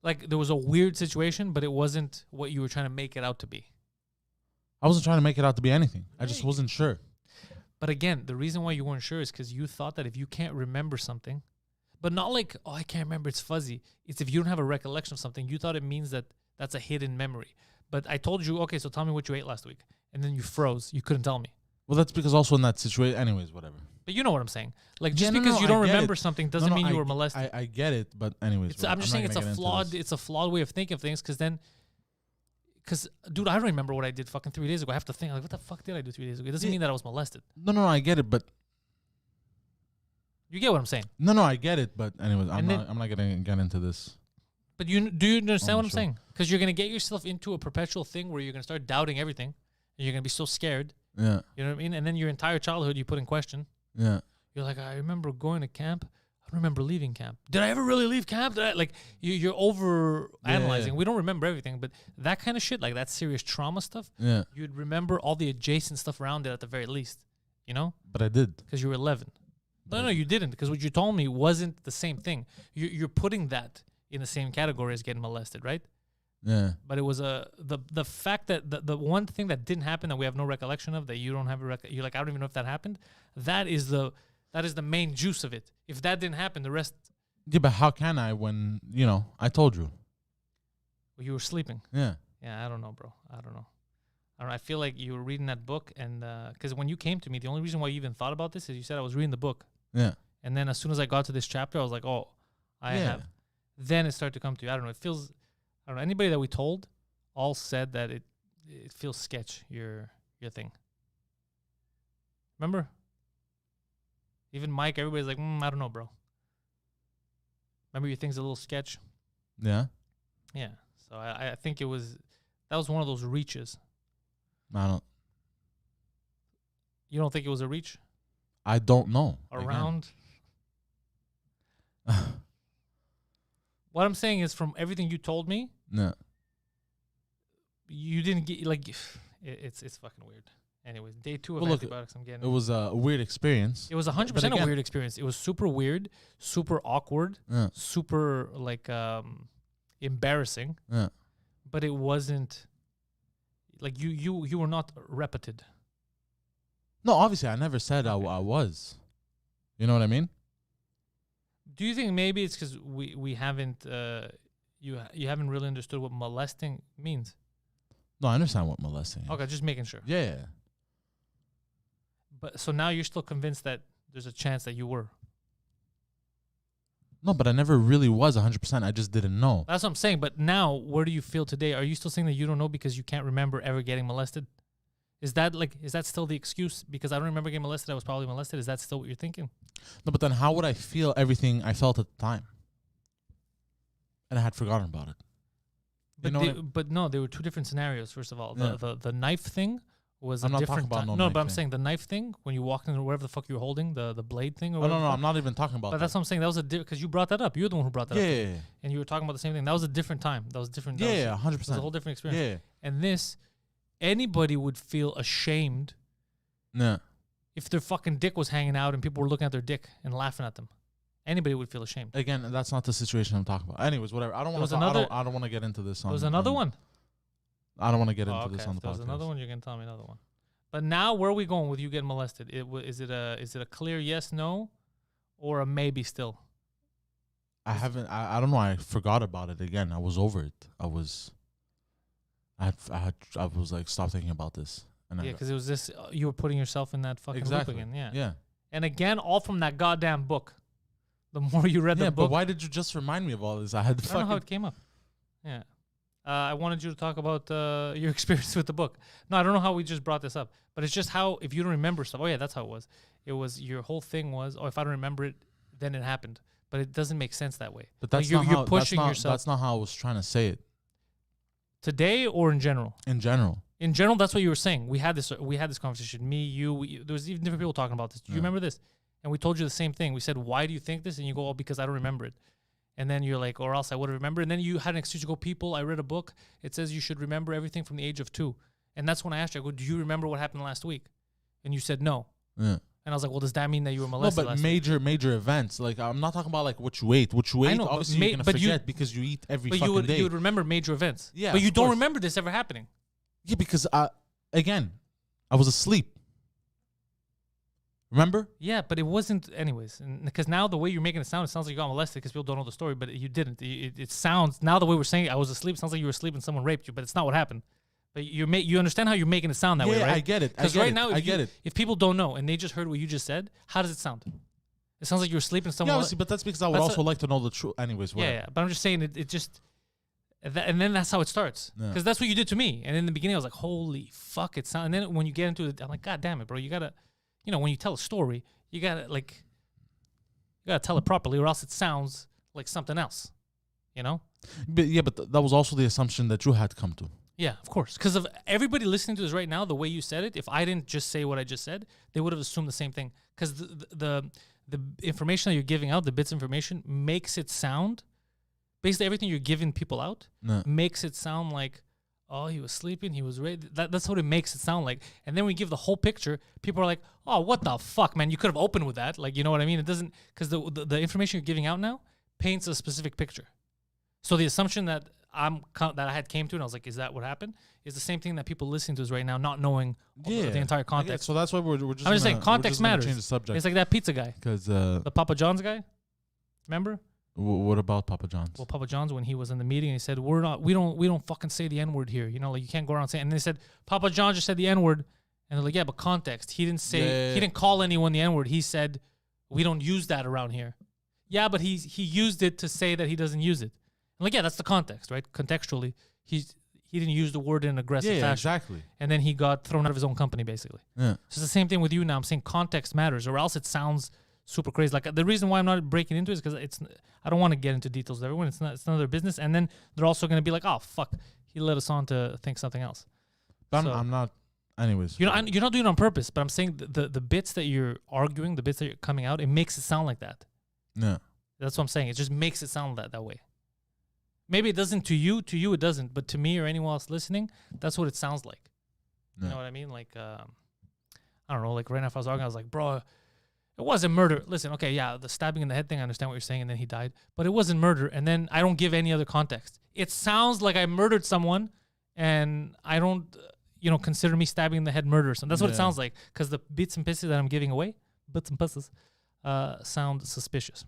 Like, there was a weird situation, but it wasn't what you were trying to make it out to be. I wasn't trying to make it out to be anything. I just wasn't sure. But again, the reason why you weren't sure is because you thought that if you can't remember something, but not like, oh, I can't remember, it's fuzzy. It's if you don't have a recollection of something, you thought it means that that's a hidden memory. But I told you, okay, so tell me what you ate last week. And then you froze. You couldn't tell me. Well, that's because also in that situation, anyways, whatever. But you know what I'm saying. Like, just Yeah, because you I don't get remember it. something doesn't mean you were I molested. I get it, but anyways. I'm just saying it's a flawed way of thinking of things because dude, I don't remember what I did fucking 3 days ago. I have to think, like, what the fuck did I do 3 days ago? It doesn't mean that I was molested. No, I get it, but You get what I'm saying. no, I get it, but anyways, I'm not gonna get into this. But do you understand what I'm sure. saying? Because you're gonna get yourself into a perpetual thing where you're gonna start doubting everything, and you're gonna be so scared. Yeah. You know what I mean? And then your entire childhood you put in question. Yeah. You're like, I remember going to camp. I don't remember leaving camp. Did I ever really leave camp? You're over analyzing. Yeah. We don't remember everything, but that kind of shit, like that serious trauma stuff, Yeah. you'd remember all the adjacent stuff around it at the very least. You know? But I did. Because you were 11. No, you didn't. Because what you told me wasn't the same thing. You're putting that in the same category as getting molested, right? Yeah. But it was the fact that the one thing that didn't happen that we have no recollection of, that you don't have you're like, I don't even know if that happened. That is the main juice of it. If that didn't happen, the rest. Yeah, but how can I when I told you? Well, you were sleeping. Yeah. Yeah, I don't know, bro. I don't know. I feel like you were reading that book, and because when you came to me, the only reason why you even thought about this is you said I was reading the book. Yeah. And then as soon as I got to this chapter, I was like, oh, I have. Then it started to come to you. I don't know. It feels. I don't know. Anybody that we told all said that it feels sketch, your thing. Remember? Even Mike, everybody's like, I don't know, bro. Remember your thing's a little sketch? Yeah. Yeah. So I think that was one of those reaches. I don't. You don't think it was a reach? I don't know. Around? What I'm saying is, from everything you told me, No. you didn't get, like, it's fucking weird. Anyways, day 2 of antibiotics, I'm getting. It was a weird experience. It was 100% a weird experience. It was super weird, super awkward, super, like, embarrassing. Yeah. But it wasn't, like, you were not repeted. No, obviously, I never said I was. You know what I mean? Do you think maybe it's because we haven't you haven't really understood what molesting means? No, I understand what molesting is. Okay, just making sure. Yeah. But so now you're still convinced that there's a chance that you were. No, but I never really was 100%. I just didn't know. That's what I'm saying. But now, where do you feel today? Are you still saying that you don't know because you can't remember ever getting molested? Is that still the excuse? Because I don't remember getting molested, I was probably molested. Is that still what you're thinking? No, but then how would I feel everything I felt at the time? And I had forgotten about it. But no, there were two different scenarios. First of all, the knife thing was I'm a not different talking about time. no But I'm knife saying the knife thing, when you walked into wherever the fuck you were holding, the blade thing or Oh, whatever. no, I'm not even talking about But that. that's what I'm saying. That was because you brought that up. You're the one who brought that up. Yeah. And you were talking about the same thing. That was a different time. That was different. Yeah, 100%. It was a whole different experience. Yeah. And this, anybody would feel ashamed No. if their fucking dick was hanging out and people were looking at their dick and laughing at them. Anybody would feel ashamed. Again, that's not the situation I'm talking about. Anyways, whatever. I don't want to get into this. There was another one. I don't want to get into this on the If there was podcast. another one, you're gonna tell me another one. But now, where are we going with you getting molested? Is it a clear yes, no, or a maybe still? I haven't. I don't know. I forgot about it again. I was over it. I was like, stop thinking about this. And Yeah, because it was this. You were putting yourself in that fucking loop again. Yeah. Yeah. And again, all from that goddamn book. The more you read the book. But why did you just remind me of all this? I had I don't know how it came up. Yeah. I wanted you to talk about your experience with the book. No, I don't know how we just brought this up, but it's just how, if you don't remember stuff. Oh yeah, that's how it was. It was, your whole thing was, if I don't remember it, then it happened. But it doesn't make sense that way. But that's like not you're how, pushing yourself. That's not how I was trying to say it. Today or in general? In general. In general, that's what you were saying. We had this conversation. Me, you. There was even different people talking about this. Do you remember this? And we told you the same thing. We said, "Why do you think this?" And you go, "Oh, because I don't remember it." And then you're like, "Or else I would have remembered." And then you had an excuse to go, "People, I read a book. It says you should remember everything from the age of 2." And that's when I asked you, I go, "Do you remember what happened last week?" And you said no. Yeah. And I was like, "Well, does that mean that you were molested?" No, but last week? major events. Like, I'm not talking about like what you ate. What you ate, know, obviously you're gonna forget because you eat every fucking day. You would remember major events. Yeah, but you of don't course. remember this ever happening. Yeah, because again, I was asleep. Remember? Yeah, but it wasn't anyways. Because now the way you're making it sounds like you got molested because people don't know the story, but you didn't. It sounds, now the way we're saying it, I was asleep, sounds like you were asleep and someone raped you, but it's not what happened. But you understand how you're making it sound that way, right? I get it. Because right now, it. If people don't know and they just heard what you just said, how does it sound? It sounds like you were sleeping and someone. Yeah, obviously, but that's because I would also like to know the truth. Anyways, whatever. Yeah, but I'm just saying it just, and then that's how it starts. Because that's what you did to me. And in the beginning, I was like, holy fuck, it sounds. And then when you get into it, I'm like, God damn it, bro, you gotta, when you tell a story, you gotta tell it properly, or else it sounds like something else. But that was also the assumption that you had come to. Yeah, of course. Because of everybody listening to this right now, the way you said it, if I didn't just say what I just said, they would have assumed the same thing. Because the information that you're giving out, the bits of information, makes it sound, basically everything you're giving people out, makes it sound like, oh, he was sleeping, he was ready. That's what it makes it sound like. And then when you give the whole picture, people are like, oh, what the fuck, man? You could have opened with that. Like, you know what I mean? It doesn't, because the information you're giving out now paints a specific picture. So the assumption that that I had came to, and I was like, is that what happened? Is the same thing that people listening to us right now, not knowing the entire context. So that's why we're just. I'm just saying context matters. Change the subject. It's like that pizza guy, because the Papa John's guy. Remember? What about Papa John's? Well, Papa John's, when he was in the meeting, he said, we don't fucking say the N word here. Like you can't go around saying. And they said Papa John just said the N word, and they're like, yeah, but context. He didn't say. He didn't call anyone the N word. He said we don't use that around here. Yeah, but he used it to say that he doesn't use it. Like, yeah, that's the context, right? Contextually, he didn't use the word in an aggressive fashion. Exactly. And then he got thrown out of his own company, basically. Yeah. So it's the same thing with you now. I'm saying context matters, or else it sounds super crazy. Like, the reason why I'm not breaking into it is because I don't want to get into details with everyone. It's none of their business. And then they're also going to be like, oh, fuck, he led us on to think something else. But I'm not, anyways. You're not doing it on purpose, but I'm saying the bits that you're arguing, the bits that you're coming out, it makes it sound like that. Yeah. That's what I'm saying. It just makes it sound that way. Maybe it doesn't to you it doesn't, but to me or anyone else listening, that's what it sounds like. You know what I mean? Like, I don't know, like right now if I was arguing, I was like, bro, it wasn't murder. Listen, okay, yeah, the stabbing in the head thing, I understand what you're saying, and then he died, but it wasn't murder, and then I don't give any other context. It sounds like I murdered someone, and I don't, consider me stabbing in the head murder. So that's what it sounds like, because the bits and pieces that I'm giving away, sound suspicious.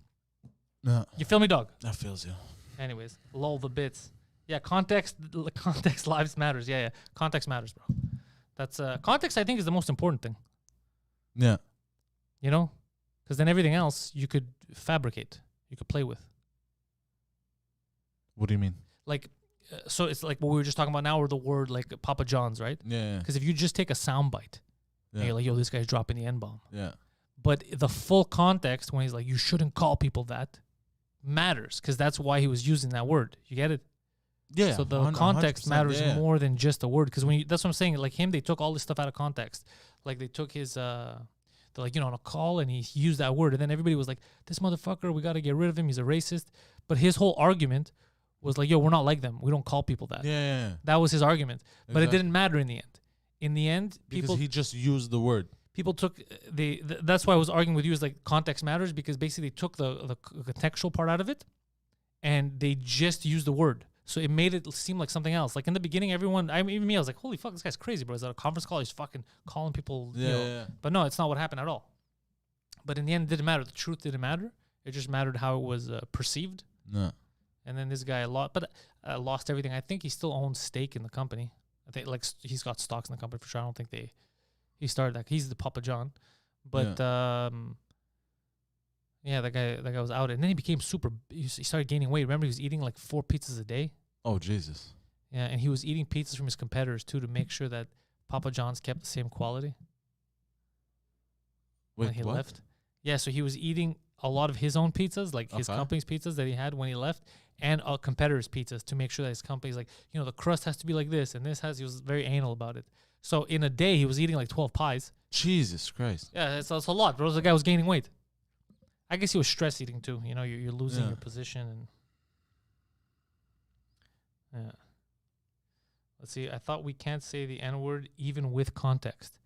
Yeah. You feel me, dog? That feels you. Anyways, lol the bits. Yeah, context lives matters. Yeah. Context matters, bro. That's context, I think, is the most important thing. Yeah. Because then everything else you could fabricate. You could play with. What do you mean? Like, so it's like what we were just talking about now, or the word like Papa John's, right? Yeah. Because if you just take a soundbite, and you're like, yo, this guy's dropping the N-bomb. Yeah. But the full context, when he's like, you shouldn't call people that, matters, because that's why he was using that word. You get it? Yeah. So the context matters more than just the word. Because that's what I'm saying. Like him, they took all this stuff out of context. Like they took his, they're like, on a call, and he used that word, and then everybody was like, this motherfucker, we got to get rid of him. He's a racist. But his whole argument was like, yo, we're not like them. We don't call people that. Yeah. That was his argument. But it didn't matter in the end. In the end, because he just used the word. People took that's why I was arguing with you, is like context matters, because basically they took the contextual part out of it, and they just used the word. So it made it seem like something else. Like in the beginning, even me, I was like, holy fuck, this guy's crazy, bro. Is that a conference call? He's fucking calling people. Yeah. But no, it's not what happened at all. But in the end, it didn't matter. The truth didn't matter. It just mattered how it was perceived. No. And then this guy lost everything. I think he still owns stake in the company. I think he's got stocks in the company for sure. I don't think he started that. He's the Papa John. But that guy was out, and then he became he started gaining weight. Remember, he was eating like 4 pizzas a day. Oh, Jesus. Yeah, and he was eating pizzas from his competitors too, to make sure that Papa John's kept the same quality. Wait, when he what? left. Yeah, so he was eating a lot of his own pizzas, like his company's pizzas that he had when he left, and competitors' pizzas, to make sure that his company's like, the crust has to be like this, and he was very anal about it. So in a day, he was eating like 12 pies. Jesus Christ. Yeah, it's a lot, bro. The guy was gaining weight. I guess he was stress eating too. You're losing your position. And yeah. Let's see. I thought we can't say the N-word even with context.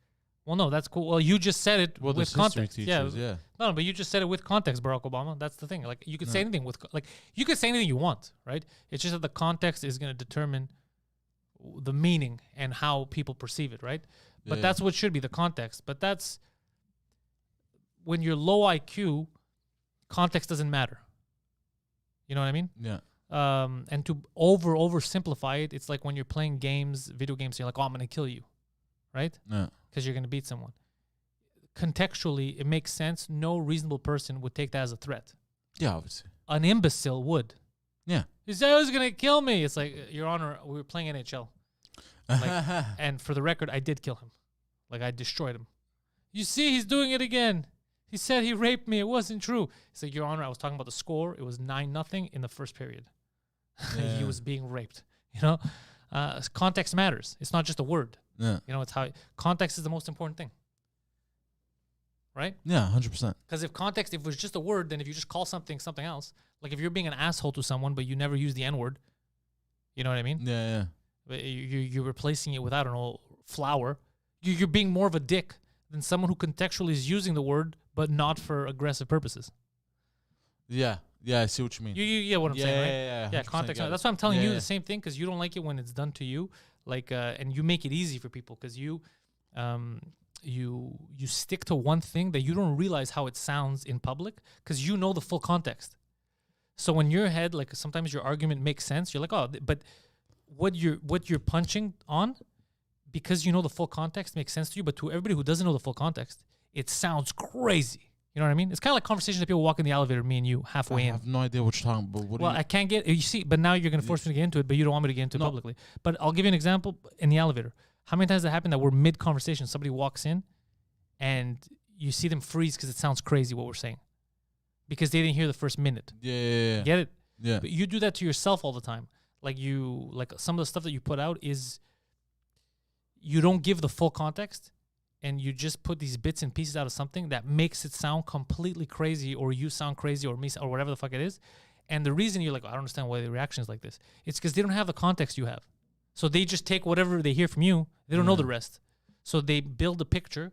Well, no, that's cool. Well, you just said it with context. Teachers, No, but you just said it with context, Barack Obama. That's the thing. Like, you could say anything you could say anything you want, right? It's just that the context is going to determine the meaning and how people perceive it, right? But that's what should be the context. But that's when you're low IQ, context doesn't matter. You know what I mean? Yeah. And to oversimplify it, it's like when you're playing video games, you're like, oh, I'm going to kill you, right? Yeah. Because you're going to beat someone. Contextually, it makes sense. No reasonable person would take that as a threat. Yeah, obviously. An imbecile would. Yeah. He said, "Oh, he's going to kill me." It's like, Your Honor, we were playing NHL. Like, and for the record, I did kill him. Like, I destroyed him. You see, he's doing it again. He said he raped me. It wasn't true. It's like, Your Honor, I was talking about the score. It was 9-0 in the first period. Yeah. He was being raped. You know, context matters. It's not just a word. Yeah. You know, it's how context is the most important thing. Right? Yeah, 100%. Because if it was just a word, then if you just call something else, like if you're being an asshole to someone, but you never use the N-word, you know what I mean? Yeah, yeah. You're replacing it with, I don't know, flour. You're being more of a dick than someone who contextually is using the word, but not for aggressive purposes. Yeah. Yeah, I see what you mean. You get what I'm saying, right? Yeah, context. That's why I'm telling you the same thing, because you don't like it when it's done to you. Like, and you make it easy for people because you stick to one thing that you don't realize how it sounds in public because you know the full context. So in your head, like sometimes your argument makes sense. You're like, oh, but what you're punching on, because you know the full context, makes sense to you. But to everybody who doesn't know the full context, it sounds crazy. You know what I mean? It's kind of like conversations that people walk in the elevator, me and you, halfway in. I have no idea what you're talking about. I can't get, you see, but now you're going to force me to get into it, but you don't want me to get into it publicly. But I'll give you an example in the elevator. How many times has it happened that we're mid-conversation, somebody walks in, and you see them freeze because it sounds crazy what we're saying? Because they didn't hear the first minute. Yeah. Get it? Yeah. But you do that to yourself all the time. Like some of the stuff that you put out is, you don't give the full context, and you just put these bits and pieces out of something that makes it sound completely crazy, or you sound crazy, or me, or whatever the fuck it is. And the reason you're like, I don't understand why the reaction is like this, it's because they don't have the context you have. So they just take whatever they hear from you. They don't know the rest. So they build a picture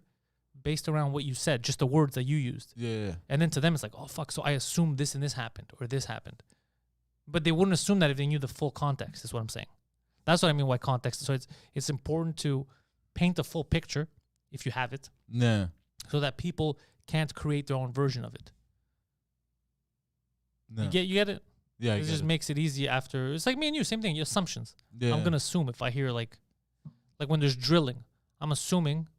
based around what you said, just the words that you used. Yeah. And then to them, it's like, oh, fuck, so I assumed this and this happened, or this happened. But they wouldn't assume that if they knew the full context, is what I'm saying. That's what I mean by context. So it's important to paint a full picture, if you have it, so that people can't create their own version of it. You get it? Yeah, it just makes it easy after. It's like me and you, same thing. Your assumptions. Yeah. I'm gonna assume if I hear like when there's drilling, I'm assuming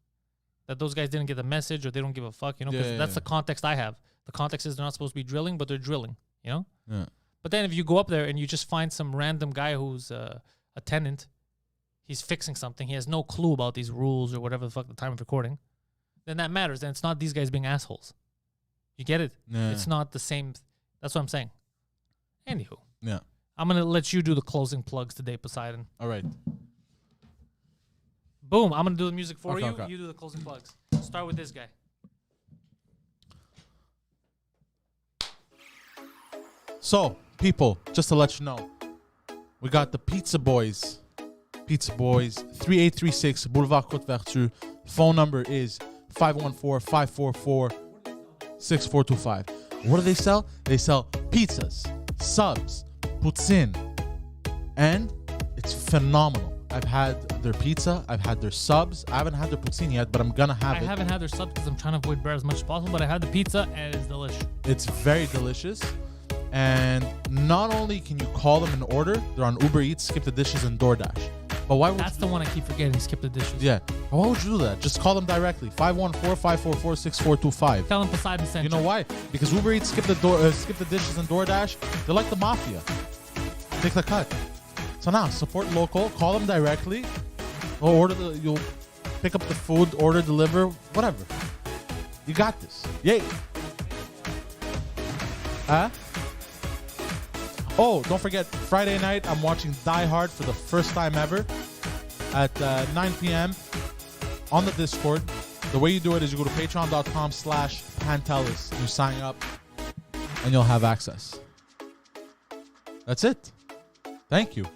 that those guys didn't get the message or they don't give a fuck. You know, because that's the context I have. The context is they're not supposed to be drilling, but they're drilling. You know. Yeah. But then if you go up there and you just find some random guy who's a tenant, he's fixing something, he has no clue about these rules or whatever the fuck the time of recording, then that matters. Then it's not these guys being assholes. You get it? Yeah. It's not the same. That's what I'm saying. Anywho. Yeah. I'm going to let you do the closing plugs today, Poseidon. All right. Boom. I'm going to do the music for you. Okay. You do the closing plugs. Start with this guy. So, people, just to let you know, we got the Pizza Boys. Pizza Boys, 3836 Boulevard Côte Vertu. Phone number is 514-544-6425. What do they sell? They sell pizzas, subs, poutine, and it's phenomenal. I've had their pizza, I've had their subs. I haven't had their poutine yet, but I'm gonna have it. I haven't had their subs because I'm trying to avoid bread as much as possible, but I had the pizza and it's delicious. It's very delicious. And not only can you call them and order, they're on Uber Eats, Skip the Dishes, and DoorDash. But why would That's the one I keep forgetting, Skip the Dishes. Yeah. Why would you do that? Just call them directly. 514-544-6425. Tell them Poseidon sent you know why? Because Uber Eats, Skip the Dishes, and DoorDash, they're like the mafia. Take the cut. So now, support local. Call them directly. Or you'll pick up the food, order, deliver, whatever. You got this. Yay. Huh? Oh, don't forget, Friday night, I'm watching Die Hard for the first time ever at 9 p.m. on the Discord. The way you do it is you go to patreon.com/Pantelis. You sign up, and you'll have access. That's it. Thank you.